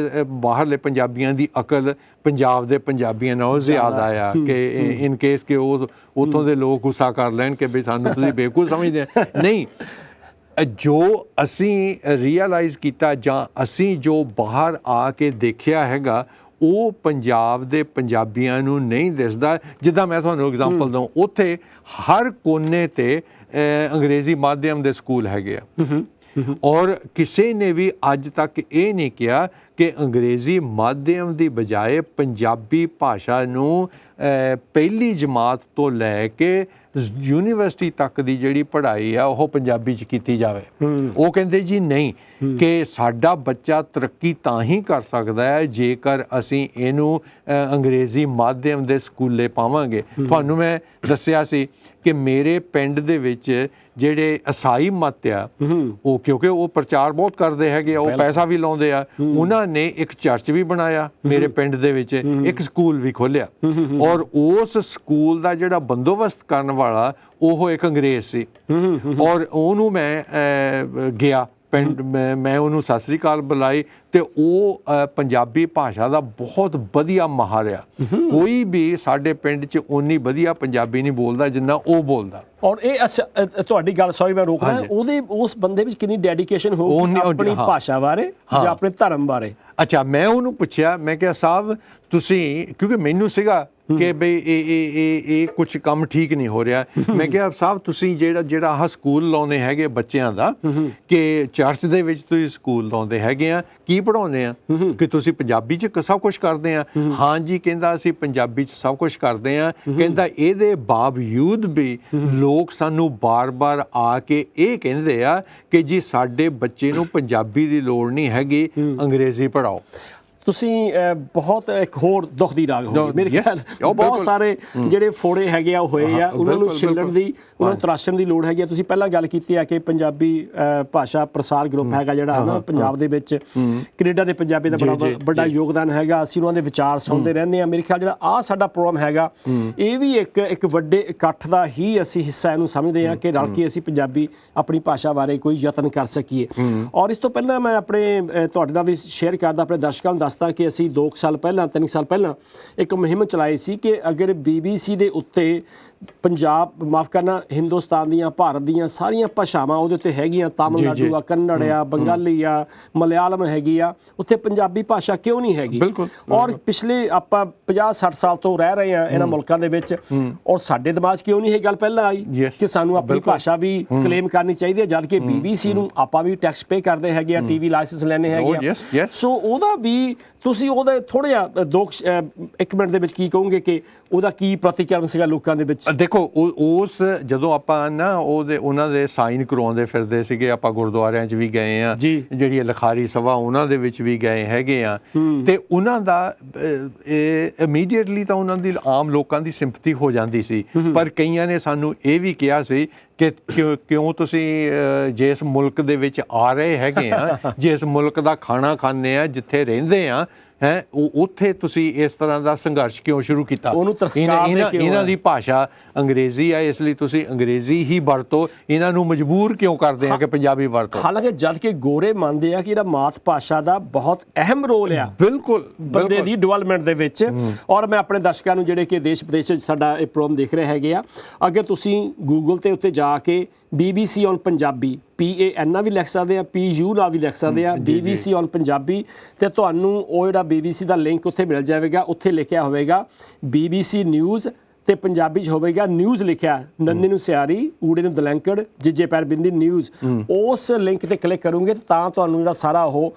ਬਾਹਰਲੇ ਪੰਜਾਬੀਆਂ ਦੀ ਅਕਲ ਪੰਜਾਬ ਦੇ ਪੰਜਾਬੀਆਂ ਨਾਲੋਂ ਜ਼ਿਆਦਾ ਆ, ਕਿ ਇਨ ਕੇਸ ਕਿ ਉਹ ਉੱਥੋਂ ਦੇ ਲੋਕ ਗੁੱਸਾ ਕਰ ਲੈਣ ਕਿ ਬਈ ਸਾਨੂੰ ਤੁਸੀਂ ਬੇਵਕੂਫ ਸਮਝਦੇ ਆ। ਨਹੀਂ, ਜੋ ਅਸੀਂ ਰੀਅਲਾਈਜ਼ ਕੀਤਾ ਜਾਂ ਅਸੀਂ ਜੋ ਬਾਹਰ ਆ ਕੇ ਦੇਖਿਆ ਹੈਗਾ ਉਹ ਪੰਜਾਬ ਦੇ ਪੰਜਾਬੀਆਂ ਨੂੰ ਨਹੀਂ ਦਿਸਦਾ। ਜਿੱਦਾਂ ਮੈਂ ਤੁਹਾਨੂੰ ਐਗਜ਼ਾਮਪਲ ਦਊਂ, ਉੱਥੇ ਹਰ ਕੋਨੇ ਤੇ ਅੰਗਰੇਜ਼ੀ ਮਾਧਿਅਮ ਦੇ ਸਕੂਲ ਹੈਗੇ ਆ ਔਰ ਕਿਸੇ ਨੇ ਵੀ ਅੱਜ ਤੱਕ ਇਹ ਨਹੀਂ ਕਿਹਾ ਕਿ ਅੰਗਰੇਜ਼ੀ ਮਾਧਿਅਮ ਦੀ ਬਜਾਏ ਪੰਜਾਬੀ ਭਾਸ਼ਾ ਨੂੰ ਪਹਿਲੀ ਜਮਾਤ ਤੋਂ ਲੈ ਕੇ ਯੂਨੀਵਰਸਿਟੀ ਤੱਕ ਦੀ ਜਿਹੜੀ ਪੜ੍ਹਾਈ ਆ ਉਹ ਪੰਜਾਬੀ 'ਚ ਕੀਤੀ ਜਾਵੇ। ਉਹ ਕਹਿੰਦੇ ਜੀ ਨਹੀਂ, ਕਿ ਸਾਡਾ ਬੱਚਾ ਤਰੱਕੀ ਤਾਂ ਹੀ ਕਰ ਸਕਦਾ ਹੈ ਜੇਕਰ ਅਸੀਂ ਇਹਨੂੰ ਅੰਗਰੇਜ਼ੀ ਮਾਧਿਅਮ ਦੇ ਸਕੂਲੇ ਪਾਵਾਂਗੇ। ਤੁਹਾਨੂੰ ਮੈਂ ਦੱਸਿਆ ਸੀ ਕਿ ਮੇਰੇ ਪਿੰਡ ਦੇ ਵਿੱਚ ਜਿਹੜੇ ਈਸਾਈ ਮਤ ਆ, ਉਹ ਕਿਉਂਕਿ ਉਹ ਪ੍ਰਚਾਰ ਬਹੁਤ ਕਰਦੇ ਹੈਗੇ ਆ, ਉਹ ਪੈਸਾ ਵੀ ਲਾਉਂਦੇ ਆ, ਉਹਨਾਂ ਨੇ ਇੱਕ ਚਰਚ ਵੀ ਬਣਾਇਆ ਮੇਰੇ ਪਿੰਡ ਦੇ ਵਿੱਚ, ਇੱਕ ਸਕੂਲ ਵੀ ਖੋਲ੍ਹਿਆ ਔਰ ਉਸ ਸਕੂਲ ਦਾ ਜਿਹੜਾ ਬੰਦੋਬਸਤ ਕਰਨ ਵਾਲਾ ਉਹ ਇੱਕ ਅੰਗਰੇਜ਼ ਸੀ ਔਰ ਉਹਨੂੰ ਮੈਂ ਗਿਆ ਪਿੰਡ, ਮੈਂ ਉਹਨੂੰ ਸਤਿ ਸ੍ਰੀ ਅਕਾਲ ਬੁਲਾਈ ਤੇ ਉਹ ਪੰਜਾਬੀ ਭਾਸ਼ਾ ਦਾ ਬਹੁਤ ਵਧੀਆ ਮਾਹਰ ਆ। ਕੋਈ ਵੀ ਸਾਡੇ ਪਿੰਡ 'ਚ ਓਨੀ ਵਧੀਆ ਪੰਜਾਬੀ ਨਹੀਂ ਬੋਲਦਾ ਜਿੰਨਾ ਉਹ ਬੋਲਦਾ। ਔਰ ਇਹ ਅੱਛਾ, ਤੁਹਾਡੀ ਗੱਲ ਸੌਰੀ ਮੈਂ ਰੋਕਦਾ, ਉਹਦੇ ਉਸ ਬੰਦੇ ਵਿੱਚ ਕਿੰਨੀ ਡੈਡੀਕੇਸ਼ਨ ਹੋਊਗੀ ਆਪਣੀ ਭਾਸ਼ਾ ਬਾਰੇ ਜਾਂ ਆਪਣੇ ਧਰਮ ਬਾਰੇ? ਅੱਛਾ, ਮੈਂ ਉਹਨੂੰ ਪੁੱਛਿਆ, ਮੈਂ ਕਿਹਾ ਸਾਹਿਬ ਤੁਸੀਂ, ਕਿਉਂਕਿ ਮੈਨੂੰ ਸੀਗਾ ਕਿ ਬਈ ਇਹ ਕੁਝ ਕੰਮ ਠੀਕ ਨਹੀਂ ਹੋ ਰਿਹਾ। ਮੈਂ ਕਿਹਾ ਸਾਹਿਬ ਤੁਸੀਂ ਜਿਹੜਾ ਆਹ ਸਕੂਲ ਲਾਉਂਦੇ ਹੈਗੇ ਬੱਚਿਆਂ ਦਾ, ਕਿ ਚਰਚ ਦੇ ਵਿੱਚ ਤੁਸੀਂ ਸਕੂਲ ਲਾਉਂਦੇ ਹੈਗੇ ਆ, ਕੀ ਪੜ੍ਹਾਉਂਦੇ ਆ, ਕਿ ਤੁਸੀਂ ਪੰਜਾਬੀ 'ਚ ਸਭ ਕੁਝ ਕਰਦੇ ਆ? ਹਾਂਜੀ ਕਹਿੰਦਾ ਅਸੀਂ ਪੰਜਾਬੀ 'ਚ ਸਭ ਕੁਝ ਕਰਦੇ ਆ। ਕਹਿੰਦਾ ਇਹਦੇ ਬਾਵਜੂਦ ਵੀ ਲੋਕ ਸਾਨੂੰ ਬਾਰ-ਬਾਰ ਆ ਕੇ ਇਹ ਕਹਿੰਦੇ ਆ ਕਿ ਜੀ ਸਾਡੇ ਬੱਚੇ ਨੂੰ ਪੰਜਾਬੀ ਦੀ ਲੋੜ ਨਹੀਂ ਹੈਗੀ, ਅੰਗਰੇਜ਼ੀ ਪੜ੍ਹਾਓ। ਤੁਸੀਂ ਬਹੁਤ ਇੱਕ ਹੋਰ ਦੁੱਖ ਦੀ ਰਾਗ ਹੋ ਗਈ ਮੇਰੇ ਖਿਆਲ। ਬਹੁਤ ਸਾਰੇ ਜਿਹੜੇ ਫੋੜੇ ਹੈਗੇ ਆ ਉਹ ਹੋਏ ਆ, ਉਹਨਾਂ ਨੂੰ ਛਿੱਲਣ ਦੀ, ਉਹਨਾਂ ਨੂੰ ਤਰਾਸ਼ਣ ਦੀ ਲੋੜ ਹੈਗੀ ਆ। ਤੁਸੀਂ ਪਹਿਲਾਂ ਗੱਲ ਕੀਤੀ ਹੈ ਕਿ ਪੰਜਾਬੀ ਭਾਸ਼ਾ ਪ੍ਰਸਾਰ ਗਰੁੱਪ ਹੈਗਾ ਜਿਹੜਾ ਹੈ ਨਾ ਪੰਜਾਬ ਦੇ ਵਿੱਚ, ਕੈਨੇਡਾ ਦੇ ਪੰਜਾਬੀ ਦਾ ਬੜਾ ਵੱਡਾ ਯੋਗਦਾਨ ਹੈਗਾ। ਅਸੀਂ ਉਹਨਾਂ ਦੇ ਵਿਚਾਰ ਸੁਣਦੇ ਰਹਿੰਦੇ ਹਾਂ। ਮੇਰੇ ਖਿਆਲ ਜਿਹੜਾ ਆਹ ਸਾਡਾ ਪ੍ਰੋਗਰਾਮ ਹੈਗਾ ਇਹ ਵੀ ਇੱਕ ਵੱਡੇ ਇਕੱਠ ਦਾ ਹੀ ਅਸੀਂ ਹਿੱਸਾ ਇਹਨੂੰ ਸਮਝਦੇ ਹਾਂ ਕਿ ਰਲ ਕੇ ਅਸੀਂ ਪੰਜਾਬੀ ਆਪਣੀ ਭਾਸ਼ਾ ਬਾਰੇ ਕੋਈ ਯਤਨ ਕਰ ਸਕੀਏ। ਔਰ ਇਸ ਤੋਂ ਪਹਿਲਾਂ ਮੈਂ ਆਪਣੇ ਤੁਹਾਡੇ ਨਾਲ ਵੀ ਸ਼ੇਅਰ ਕਰਦਾ, ਆਪਣੇ ਦਰਸ਼ਕਾਂ ਨੂੰ ਦੱਸਦਾ ਕਿ ਅਸੀਂ 2 ਸਾਲ ਪਹਿਲਾਂ 3 ਸਾਲ ਪਹਿਲਾਂ ਇੱਕ ਮੁਹਿੰਮ ਚਲਾਈ ਸੀ ਕਿ ਅਗਰ BBC ਦੇ ਉੱਤੇ ਪੰਜਾਬ, ਮਾਫ ਕਰਨਾ, ਹਿੰਦੁਸਤਾਨ ਦੀਆਂ, ਭਾਰਤ ਦੀਆਂ ਸਾਰੀਆਂ ਭਾਸ਼ਾਵਾਂ ਉਹਦੇ ਉੱਤੇ ਹੈਗੀਆਂ, ਤਾਮਿਲਨਾਡੂ ਆ, ਕੰਨੜ ਆ, ਬੰਗਾਲੀ ਆ, ਮਲਿਆਲਮ ਹੈਗੀ ਆ, ਉੱਥੇ ਪੰਜਾਬੀ ਭਾਸ਼ਾ ਕਿਉਂ ਨਹੀਂ ਹੈਗੀ? ਔਰ ਪਿਛਲੇ ਆਪਾਂ 50-60 ਸਾਲ ਤੋਂ ਰਹਿ ਰਹੇ ਆ ਇਹਨਾਂ ਮੁਲਕਾਂ ਦੇ ਵਿੱਚ, ਔਰ ਸਾਡੇ ਦਿਮਾਗ 'ਚ ਕਿਉਂ ਨਹੀਂ ਇਹ ਗੱਲ ਪਹਿਲਾਂ ਆਈ ਕਿ ਸਾਨੂੰ ਆਪਣੀ ਭਾਸ਼ਾ ਵੀ ਕਲੇਮ ਕਰਨੀ ਚਾਹੀਦੀ ਹੈ, ਜਦ ਕਿ BBC ਨੂੰ ਆਪਾਂ ਵੀ ਟੈਕਸ ਪੇ ਕਰਦੇ ਹੈਗੇ ਆ, TV ਲਾਇਸੈਂਸ ਲੈਣੇ ਹੈਗੇ ਆ। ਸੋ ਉਹਦਾ ਵੀ ਤੁਸੀਂ ਉਹਦਾ ਥੋੜ੍ਹਾ ਜਿਹਾ 1 ਮਿੰਟ ਦੇ ਵਿੱਚ ਕੀ ਕਹੋਗੇ ਕਿ ਉਹਦਾ ਕੀ ਪ੍ਰਤੀਕਰਮ ਸੀਗਾ ਲੋਕਾਂ ਦੇ ਵਿੱਚ? ਦੇਖੋ ਉਸ ਜਦੋਂ ਆਪਾਂ ਨਾ ਉਹਨਾਂ ਦੇ ਸਾਈਨ ਕਰਵਾਉਂਦੇ ਫਿਰਦੇ ਸੀਗੇ, ਆਪਾਂ ਗੁਰਦੁਆਰਿਆਂ 'ਚ ਵੀ ਗਏ ਆ, ਜਿਹੜੀ ਲਿਖਾਰੀ ਸਭਾ ਉਹਨਾਂ ਦੇ ਵਿੱਚ ਵੀ ਗਏ ਹੈਗੇ ਆ, ਤੇ ਉਹਨਾਂ ਦਾ ਇਮੀਡੀਏਟਲੀ ਤਾਂ ਉਹਨਾਂ ਦੀ ਆਮ ਲੋਕਾਂ ਦੀ ਸਿੰਪਥੀ ਹੋ ਜਾਂਦੀ ਸੀ। ਪਰ ਕਈਆਂ ਨੇ ਸਾਨੂੰ ਇਹ ਵੀ ਕਿਹਾ ਸੀ ਕਿ ਕਿਉਂ ਤੁਸੀਂ ਜਿਸ ਮੁਲਕ ਦੇ ਵਿੱਚ ਆ ਰਹੇ ਹੈਗੇ ਆ, ਜਿਸ ਮੁਲਕ ਦਾ ਖਾਣਾ ਖਾਂਦੇ ਆ, ਜਿੱਥੇ ਰਹਿੰਦੇ ਆ, ਉੱਥੇ ਤੁਸੀਂ ਇਸ ਤਰ੍ਹਾਂ ਦਾ ਸੰਘਰਸ਼ ਕਿਉਂ ਸ਼ੁਰੂ ਕੀਤਾ? ਇਹਨਾਂ ਦੀ ਭਾਸ਼ਾ ਅੰਗਰੇਜ਼ੀ ਆ, ਇਸ ਲਈ ਤੁਸੀਂ ਅੰਗਰੇਜ਼ੀ ਹੀ ਵਰਤੋ, ਇਹਨਾਂ ਨੂੰ ਮਜਬੂਰ ਕਿਉਂ ਕਰਦੇ ਆ ਕਿ ਪੰਜਾਬੀ ਵਰਤੋ? ਹਾਲਾਂਕਿ ਜਦ ਕਿ ਗੋਰੇ ਮੰਨਦੇ ਆ ਕਿ ਇਹਦਾ ਮਾਤ ਭਾਸ਼ਾ ਦਾ ਬਹੁਤ ਅਹਿਮ ਰੋਲ ਆ ਬਿਲਕੁਲ ਬੰਦੇ ਦੀ ਡਿਵੈਲਪਮੈਂਟ ਦੇ ਵਿੱਚ। ਔਰ ਮੈਂ ਆਪਣੇ ਦਰਸ਼ਕਾਂ ਨੂੰ ਜਿਹੜੇ ਕਿ ਦੇਸ਼ ਵਿਦੇਸ਼ ਵਿੱਚ ਸਾਡਾ ਇਹ ਪ੍ਰੋਗਰਾਮ ਦੇਖ ਰਹੇ ਹੈਗੇ ਆ, ਅਗਰ ਤੁਸੀਂ ਗੂਗਲ ਤੇ ਉੱਤੇ ਜਾ ਕੇ BBC ਔਨ ਪੰਜਾਬੀ, PAN ਵੀ ਲਿਖ ਸਕਦੇ ਆ, PU ਨਾਲ ਵੀ ਲਿਖ ਸਕਦੇ ਆ, BBC ਔਨ ਪੰਜਾਬੀ, ਤੇ ਤੁਹਾਨੂੰ ਉਹ ਜਿਹੜਾ BBC ਦਾ ਲਿੰਕ ਉੱਥੇ ਮਿਲ ਜਾਵੇਗਾ। ਉੱਥੇ ਲਿਖਿਆ ਹੋਵੇਗਾ BBC ਨਿਊਜ਼, ਤੇ ਪੰਜਾਬੀ 'ਚ ਹੋਵੇਗਾ ਨਿਊਜ਼ ਲਿਖਿਆ, ਨੰਨੇ ਨੂੰ ਸਿਆਰੀ, ਊੜੇ ਨੂੰ ਦਲੈਂਕੜ, ਜਿੱਜੇ ਪੈਰ ਬਿੰਦੀ ਨਿਊਜ਼। ਉਸ ਲਿੰਕ ਤੇ ਕਲਿੱਕ ਕਰੋਗੇ ਤਾਂ ਤੁਹਾਨੂੰ ਜਿਹੜਾ ਸਾਰਾ ਉਹ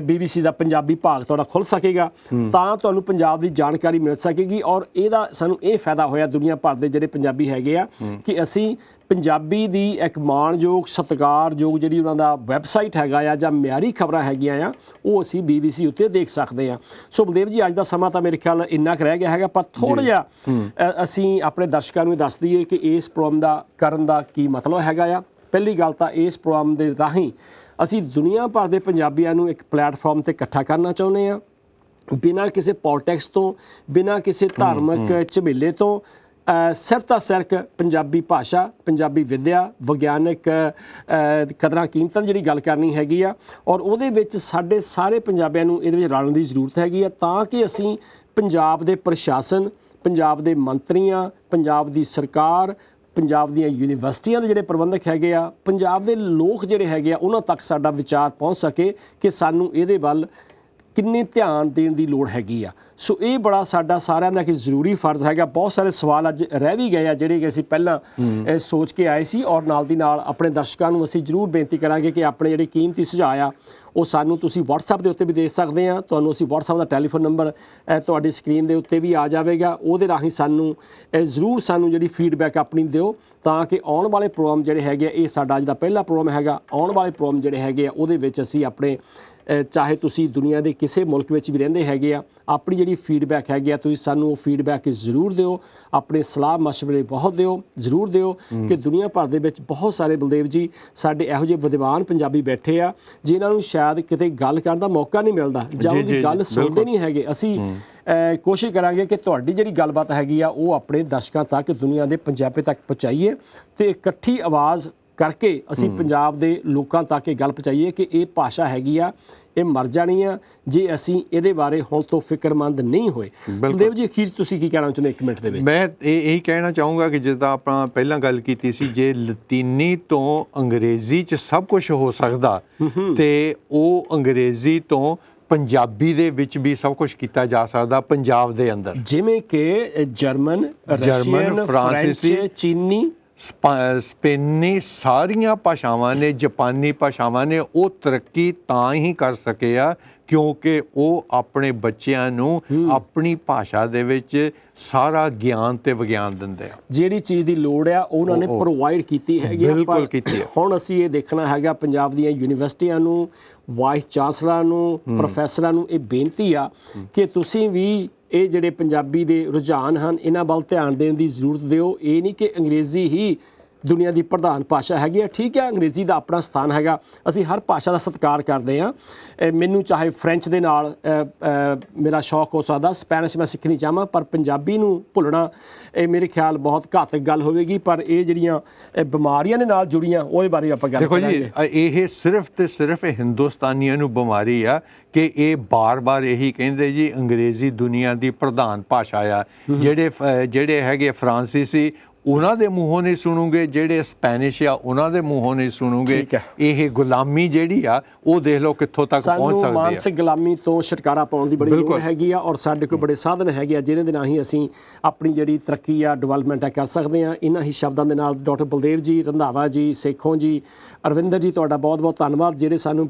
BBC ਦਾ ਪੰਜਾਬੀ ਭਾਗ ਤੁਹਾਡਾ ਖੁੱਲ੍ਹ ਸਕੇਗਾ, ਤਾਂ ਤੁਹਾਨੂੰ ਪੰਜਾਬ ਦੀ ਜਾਣਕਾਰੀ ਮਿਲ ਸਕੇਗੀ। ਔਰ ਇਹਦਾ ਸਾਨੂੰ ਇਹ ਫਾਇਦਾ ਹੋਇਆ ਦੁਨੀਆ ਭਰ ਦੇ ਜਿਹੜੇ ਪੰਜਾਬੀ ਹੈਗੇ ਆ ਕਿ ਅਸੀਂ ਪੰਜਾਬੀ ਦੀ ਇੱਕ ਮਾਣਯੋਗ, ਸਤਿਕਾਰਯੋਗ ਜਿਹੜੀ ਉਹਨਾਂ ਦਾ ਵੈਬਸਾਈਟ ਹੈਗਾ ਆ ਜਾਂ ਮਿਆਰੀ ਖਬਰਾਂ ਹੈਗੀਆਂ ਆ, ਉਹ ਅਸੀਂ BBC ਉੱਤੇ ਦੇਖ ਸਕਦੇ ਹਾਂ। ਸੋ ਬਲਦੇਵ ਜੀ, ਅੱਜ ਦਾ ਸਮਾਂ ਤਾਂ ਮੇਰੇ ਖਿਆਲ ਇੰਨਾ ਕੁ ਰਹਿ ਗਿਆ ਹੈਗਾ, ਪਰ ਥੋੜ੍ਹਾ ਜਿਹਾ ਅਸੀਂ ਆਪਣੇ ਦਰਸ਼ਕਾਂ ਨੂੰ ਦੱਸ ਦਈਏ ਕਿ ਇਸ ਪ੍ਰੋਗਰਾਮ ਦਾ ਕਰਨ ਦਾ ਕੀ ਮਤਲਬ ਹੈਗਾ ਆ। ਪਹਿਲੀ ਗੱਲ ਤਾਂ ਇਸ ਪ੍ਰੋਗਰਾਮ ਦੇ ਰਾਹੀਂ ਅਸੀਂ ਦੁਨੀਆ ਭਰ ਦੇ ਪੰਜਾਬੀਆਂ ਨੂੰ ਇੱਕ ਪਲੇਟਫਾਰਮ ਤੇ ਇਕੱਠਾ ਕਰਨਾ ਚਾਹੁੰਦੇ ਹਾਂ, ਬਿਨਾਂ ਕਿਸੇ ਪੋਲਿਟਿਕਸ ਤੋਂ, ਬਿਨਾਂ ਕਿਸੇ ਧਾਰਮਿਕ ਝਮੇਲੇ ਤੋਂ। ਸਿਰਫ ਤਾਂ ਸਿਰਫ ਪੰਜਾਬੀ ਭਾਸ਼ਾ, ਪੰਜਾਬੀ ਵਿੱਦਿਆ, ਵਿਗਿਆਨਕ ਕਦਰਾਂ ਕੀਮਤਾਂ ਦੀ ਜਿਹੜੀ ਗੱਲ ਕਰਨੀ ਹੈਗੀ ਆ, ਔਰ ਉਹਦੇ ਵਿੱਚ ਸਾਡੇ ਸਾਰੇ ਪੰਜਾਬੀਆਂ ਨੂੰ ਇਹਦੇ ਵਿੱਚ ਰਲਣ ਦੀ ਜ਼ਰੂਰਤ ਹੈਗੀ ਆ, ਤਾਂ ਕਿ ਅਸੀਂ ਪੰਜਾਬ ਦੇ ਪ੍ਰਸ਼ਾਸਨ, ਪੰਜਾਬ ਦੇ ਮੰਤਰੀਆਂ, ਪੰਜਾਬ ਦੀ ਸਰਕਾਰ, ਪੰਜਾਬ ਦੀਆਂ ਯੂਨੀਵਰਸਿਟੀਆਂ ਦੇ ਜਿਹੜੇ ਪ੍ਰਬੰਧਕ ਹੈਗੇ ਆ, ਪੰਜਾਬ ਦੇ ਲੋਕ ਜਿਹੜੇ ਹੈਗੇ ਆ, ਉਹਨਾਂ ਤੱਕ ਸਾਡਾ ਵਿਚਾਰ ਪਹੁੰਚ ਸਕੇ ਕਿ ਸਾਨੂੰ ਇਹਦੇ ਵੱਲ ਕਿੰਨੇ ਧਿਆਨ ਦੇਣ ਦੀ ਲੋੜ ਹੈਗੀ ਆ। ਸੋ ਇਹ ਬੜਾ ਸਾਡਾ ਸਾਰਿਆਂ ਦਾ ਇੱਕ ਜ਼ਰੂਰੀ ਫਰਜ਼ ਹੈਗਾ। ਬਹੁਤ ਸਾਰੇ ਸਵਾਲ ਅੱਜ ਰਹਿ ਵੀ ਗਏ ਆ ਜਿਹੜੇ ਕਿ ਅਸੀਂ ਪਹਿਲਾਂ ਸੋਚ ਕੇ ਆਏ ਸੀ, ਔਰ ਨਾਲ ਦੀ ਨਾਲ ਆਪਣੇ ਦਰਸ਼ਕਾਂ ਨੂੰ ਅਸੀਂ ਜ਼ਰੂਰ ਬੇਨਤੀ ਕਰਾਂਗੇ ਕਿ ਆਪਣੇ ਜਿਹੜੇ ਕੀਮਤੀ ਸੁਝਾਅ ਆ ਉਹ ਸਾਨੂੰ ਤੁਸੀਂ WhatsApp ਦੇ ਉੱਤੇ ਵੀ ਦੇ ਸਕਦੇ ਆ। ਤੁਹਾਨੂੰ ਅਸੀਂ WhatsApp ਦਾ ਟੈਲੀਫੋਨ ਨੰਬਰ ਤੁਹਾਡੀ ਸਕਰੀਨ ਦੇ ਉੱਤੇ ਵੀ ਆ ਜਾਵੇਗਾ, ਉਹਦੇ ਰਾਹੀਂ ਸਾਨੂੰ ਜ਼ਰੂਰ ਜਿਹੜੀ ਫੀਡਬੈਕ ਆਪਣੀ ਦਿਓ, ਤਾਂ ਕਿ ਆਉਣ ਵਾਲੇ ਪ੍ਰੋਗਰਾਮ ਜਿਹੜੇ ਹੈਗੇ ਆ, ਇਹ ਸਾਡਾ ਅੱਜ ਦਾ ਪਹਿਲਾ ਪ੍ਰੋਗਰਾਮ ਹੈਗਾ, ਆਉਣ ਵਾਲੇ ਪ੍ਰੋਗਰਾਮ ਜਿਹੜੇ ਹੈਗੇ ਆ ਉਹਦੇ ਵਿੱਚ ਅਸੀਂ ਆਪਣੇ ਚਾਹੇ ਤੁਸੀਂ ਦੁਨੀਆ ਦੇ ਕਿਸੇ ਮੁਲਕ ਵਿੱਚ ਵੀ ਰਹਿੰਦੇ ਹੈਗੇ ਆ, ਆਪਣੀ ਜਿਹੜੀ ਫੀਡਬੈਕ ਹੈਗੀ ਆ ਤੁਸੀਂ ਸਾਨੂੰ ਉਹ ਫੀਡਬੈਕ ਜ਼ਰੂਰ ਦਿਓ, ਆਪਣੇ ਸਲਾਹ ਮਸ਼ਵਰੇ ਬਹੁਤ ਦਿਓ, ਜ਼ਰੂਰ ਦਿਓ ਕਿ ਦੁਨੀਆ ਭਰ ਦੇ ਵਿੱਚ ਬਹੁਤ ਸਾਰੇ ਬਲਦੇਵ ਜੀ ਸਾਡੇ ਇਹੋ ਜਿਹੇ ਵਿਦਵਾਨ ਪੰਜਾਬੀ ਬੈਠੇ ਆ ਜਿਨ੍ਹਾਂ ਨੂੰ ਸ਼ਾਇਦ ਕਿਤੇ ਗੱਲ ਕਰਨ ਦਾ ਮੌਕਾ ਨਹੀਂ ਮਿਲਦਾ ਜਾਂ ਉਹਦੀ ਗੱਲ ਸੁਣਦੇ ਨਹੀਂ ਹੈਗੇ। ਅਸੀਂ ਕੋਸ਼ਿਸ਼ ਕਰਾਂਗੇ ਕਿ ਤੁਹਾਡੀ ਜਿਹੜੀ ਗੱਲਬਾਤ ਹੈਗੀ ਆ ਉਹ ਆਪਣੇ ਦਰਸ਼ਕਾਂ ਤੱਕ, ਦੁਨੀਆ ਦੇ ਪੰਜਾਬੀ ਤੱਕ ਪਹੁੰਚਾਈਏ, ਤੇ ਇਕੱਠੀ ਆਵਾਜ਼ ਕਰਕੇ ਅਸੀਂ ਪੰਜਾਬ ਦੇ ਲੋਕਾਂ ਤੱਕ ਇਹ ਗੱਲ ਪਹੁੰਚਾਈਏ ਕਿ ਇਹ ਭਾਸ਼ਾ ਹੈਗੀ ਆ, ਇਹ ਮਰ ਜਾਣੀ ਆ ਜੇ ਅਸੀਂ ਇਹਦੇ ਬਾਰੇ ਹੁਣ ਤੋਂ ਫਿਕਰਮੰਦ ਨਹੀਂ ਹੋਏ। ਬਲਦੇਵ ਜੀ, ਅਖੀਰ ਤੁਸੀਂ ਕੀ ਕਹਿਣਾ ਚਾਹੁੰਦੇ 1 ਮਿੰਟ ਦੇ ਵਿੱਚ? ਮੈਂ ਇਹੀ ਕਹਿਣਾ ਚਾਹੂੰਗਾ ਕਿ ਜਿੱਦਾਂ ਆਪਾਂ ਪਹਿਲਾਂ ਗੱਲ ਕੀਤੀ ਸੀ, ਜੇ ਲਤੀਨੀ ਤੋਂ ਅੰਗਰੇਜ਼ੀ 'ਚ ਸਭ ਕੁਝ ਹੋ ਸਕਦਾ ਤੇ ਉਹ ਅੰਗਰੇਜ਼ੀ ਤੋਂ ਪੰਜਾਬੀ ਦੇ ਵਿੱਚ ਵੀ ਸਭ ਕੁਝ ਕੀਤਾ ਜਾ ਸਕਦਾ ਪੰਜਾਬ ਦੇ ਅੰਦਰ। ਜਿਵੇਂ ਕਿ ਜਰਮਨ, ਰਸ਼ੀਅਨ, ਫਰਾਂਸੀਸੀ, ਫ੍ਰੈਂਚ, ਚੀਨੀ, ਸਪੇਨੀ, ਸਾਰੀਆਂ ਭਾਸ਼ਾਵਾਂ ਨੇ, ਜਾਪਾਨੀ ਭਾਸ਼ਾਵਾਂ ਨੇ, ਉਹ ਤਰੱਕੀ ਤਾਂ ਹੀ ਕਰ ਸਕੇ ਆ ਕਿਉਂਕਿ ਉਹ ਆਪਣੇ ਬੱਚਿਆਂ ਨੂੰ ਆਪਣੀ ਭਾਸ਼ਾ ਦੇ ਵਿੱਚ ਸਾਰਾ ਗਿਆਨ ਤੇ ਵਿਗਿਆਨ ਦਿੰਦੇ ਆ। ਜਿਹੜੀ ਚੀਜ਼ ਦੀ ਲੋੜ ਆ ਉਹਨਾਂ ਨੇ ਪ੍ਰੋਵਾਈਡ ਕੀਤੀ ਹੈਗੀ। ਬਿਲਕੁਲ ਕੀਤੀ ਹੈ। ਹੁਣ ਅਸੀਂ ਇਹ ਦੇਖਣਾ ਹੈਗਾ ਪੰਜਾਬ ਦੀਆਂ ਯੂਨੀਵਰਸਿਟੀਆਂ ਨੂੰ, ਵਾਈਸ ਚਾਂਸਲਰਾਂ ਨੂੰ, ਪ੍ਰੋਫੈਸਰਾਂ ਨੂੰ ਇਹ ਬੇਨਤੀ ਆ ਕਿ ਤੁਸੀਂ ਵੀ ਇਹ ਜਿਹੜੇ ਪੰਜਾਬੀ ਦੇ ਰੁਝਾਨ ਹਨ ਇਹਨਾਂ ਵੱਲ ਧਿਆਨ ਦੇਣ ਦੀ ਜ਼ਰੂਰਤ ਦਿਓ। ਇਹ ਨਹੀਂ ਕਿ ਅੰਗਰੇਜ਼ੀ ਹੀ ਦੁਨੀਆ ਦੀ ਪ੍ਰਧਾਨ ਭਾਸ਼ਾ ਹੈਗੀ ਆ। ਠੀਕ ਹੈ, ਅੰਗਰੇਜ਼ੀ ਦਾ ਆਪਣਾ ਸਥਾਨ ਹੈਗਾ, ਅਸੀਂ ਹਰ ਭਾਸ਼ਾ ਦਾ ਸਤਿਕਾਰ ਕਰਦੇ ਹਾਂ। ਮੈਨੂੰ ਚਾਹੇ ਫ੍ਰੈਂਚ ਦੇ ਨਾਲ ਮੇਰਾ ਸ਼ੌਕ ਹੋ ਸਕਦਾ, ਸਪੈਨਿਸ਼ ਮੈਂ ਸਿੱਖਣੀ ਚਾਹਾਂ, ਪਰ ਪੰਜਾਬੀ ਨੂੰ ਭੁੱਲਣਾ ਇਹ ਮੇਰੇ ਖਿਆਲ ਬਹੁਤ ਘਾਤਕ ਗੱਲ ਹੋਵੇਗੀ। ਪਰ ਇਹ ਜਿਹੜੀਆਂ ਬਿਮਾਰੀਆਂ ਦੇ ਨਾਲ ਜੁੜੀਆਂ ਉਹਦੇ ਬਾਰੇ ਆਪਾਂ ਗੱਲ ਕਰਾਂਗੇ। ਦੇਖੋ ਜੀ, ਇਹ ਸਿਰਫ ਤੇ ਸਿਰਫ ਹਿੰਦੁਸਤਾਨੀਆਂ ਨੂੰ ਬਿਮਾਰੀ ਆ ਕਿ ਇਹ ਬਾਰ-ਬਾਰ ਇਹੀ ਕਹਿੰਦੇ ਜੀ ਅੰਗਰੇਜ਼ੀ ਦੁਨੀਆ ਦੀ ਪ੍ਰਧਾਨ ਭਾਸ਼ਾ ਆ। ਜਿਹੜੇ ਹੈਗੇ ਫਰਾਂਸੀਸੀ ਉਹਨਾਂ ਦੇ ਮੂੰਹੋਂ ਨਹੀਂ ਸੁਣੋਗੇ, ਜਿਹੜੇ ਸਪੈਨਿਸ਼ ਆ ਉਹਨਾਂ ਦੇ ਮੂੰਹੋਂ ਨਹੀਂ ਸੁਣੋਗੇ। ਇਹ ਗੁਲਾਮੀ ਜਿਹੜੀ ਆ ਉਹ ਦੇਖ ਲਓ ਕਿੱਥੋਂ ਤੱਕ ਪਹੁੰਚ ਸਕਦੀ ਹੈ। ਮਾਨਸਿਕ ਗੁਲਾਮੀ ਤੋਂ ਛੁਟਕਾਰਾ ਪਾਉਣ ਦੀ ਬੜੀ ਲੋੜ ਹੈਗੀ ਆ ਔਰ ਸਾਡੇ ਕੋਲ ਬੜੇ ਸਾਧਨ ਹੈਗੇ ਆ ਜਿਹਨਾਂ ਦੇ ਨਾਲ ਹੀ ਅਸੀਂ ਆਪਣੀ ਜਿਹੜੀ ਤਰੱਕੀ ਆ, ਡਿਵੈਲਪਮੈਂਟ ਆ ਕਰ ਸਕਦੇ ਹਾਂ। ਇਹਨਾਂ ਹੀ ਸ਼ਬਦਾਂ ਦੇ ਨਾਲ ਡਾਕਟਰ ਬਲਦੇਵ ਜੀ, ਰੰਧਾਵਾ ਜੀ, ਸੇਖੋਂ ਜੀ, ਅਰਵਿੰਦਰ ਜੀ, ਤੁਹਾਡਾ ਬਹੁਤ-ਬਹੁਤ ਧੰਨਵਾਦ। ਜਿਹੜੇ ਸਾਨੂੰ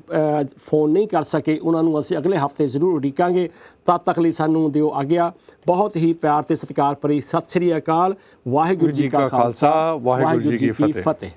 ਫੋਨ ਨਹੀਂ ਕਰ ਸਕੇ ਉਹਨਾਂ ਨੂੰ ਅਸੀਂ ਅਗਲੇ ਹਫ਼ਤੇ ਜ਼ਰੂਰ ਉਡੀਕਾਂਗੇ। ਤਦ ਤੱਕ ਲਈ ਸਾਨੂੰ ਦਿਓ ਆਗਿਆ। ਬਹੁਤ ਹੀ ਪਿਆਰ ਤੇ ਸਤਿਕਾਰ ਭਰੀ ਸਤਿ ਸ੍ਰੀ ਅਕਾਲ। ਵਾਹਿਗੁਰੂ ਜੀ ਕਾ ਖਾਲਸਾ, ਵਾਹਿਗੁਰੂ ਜੀ ਕੀ ਫਤਿਹ।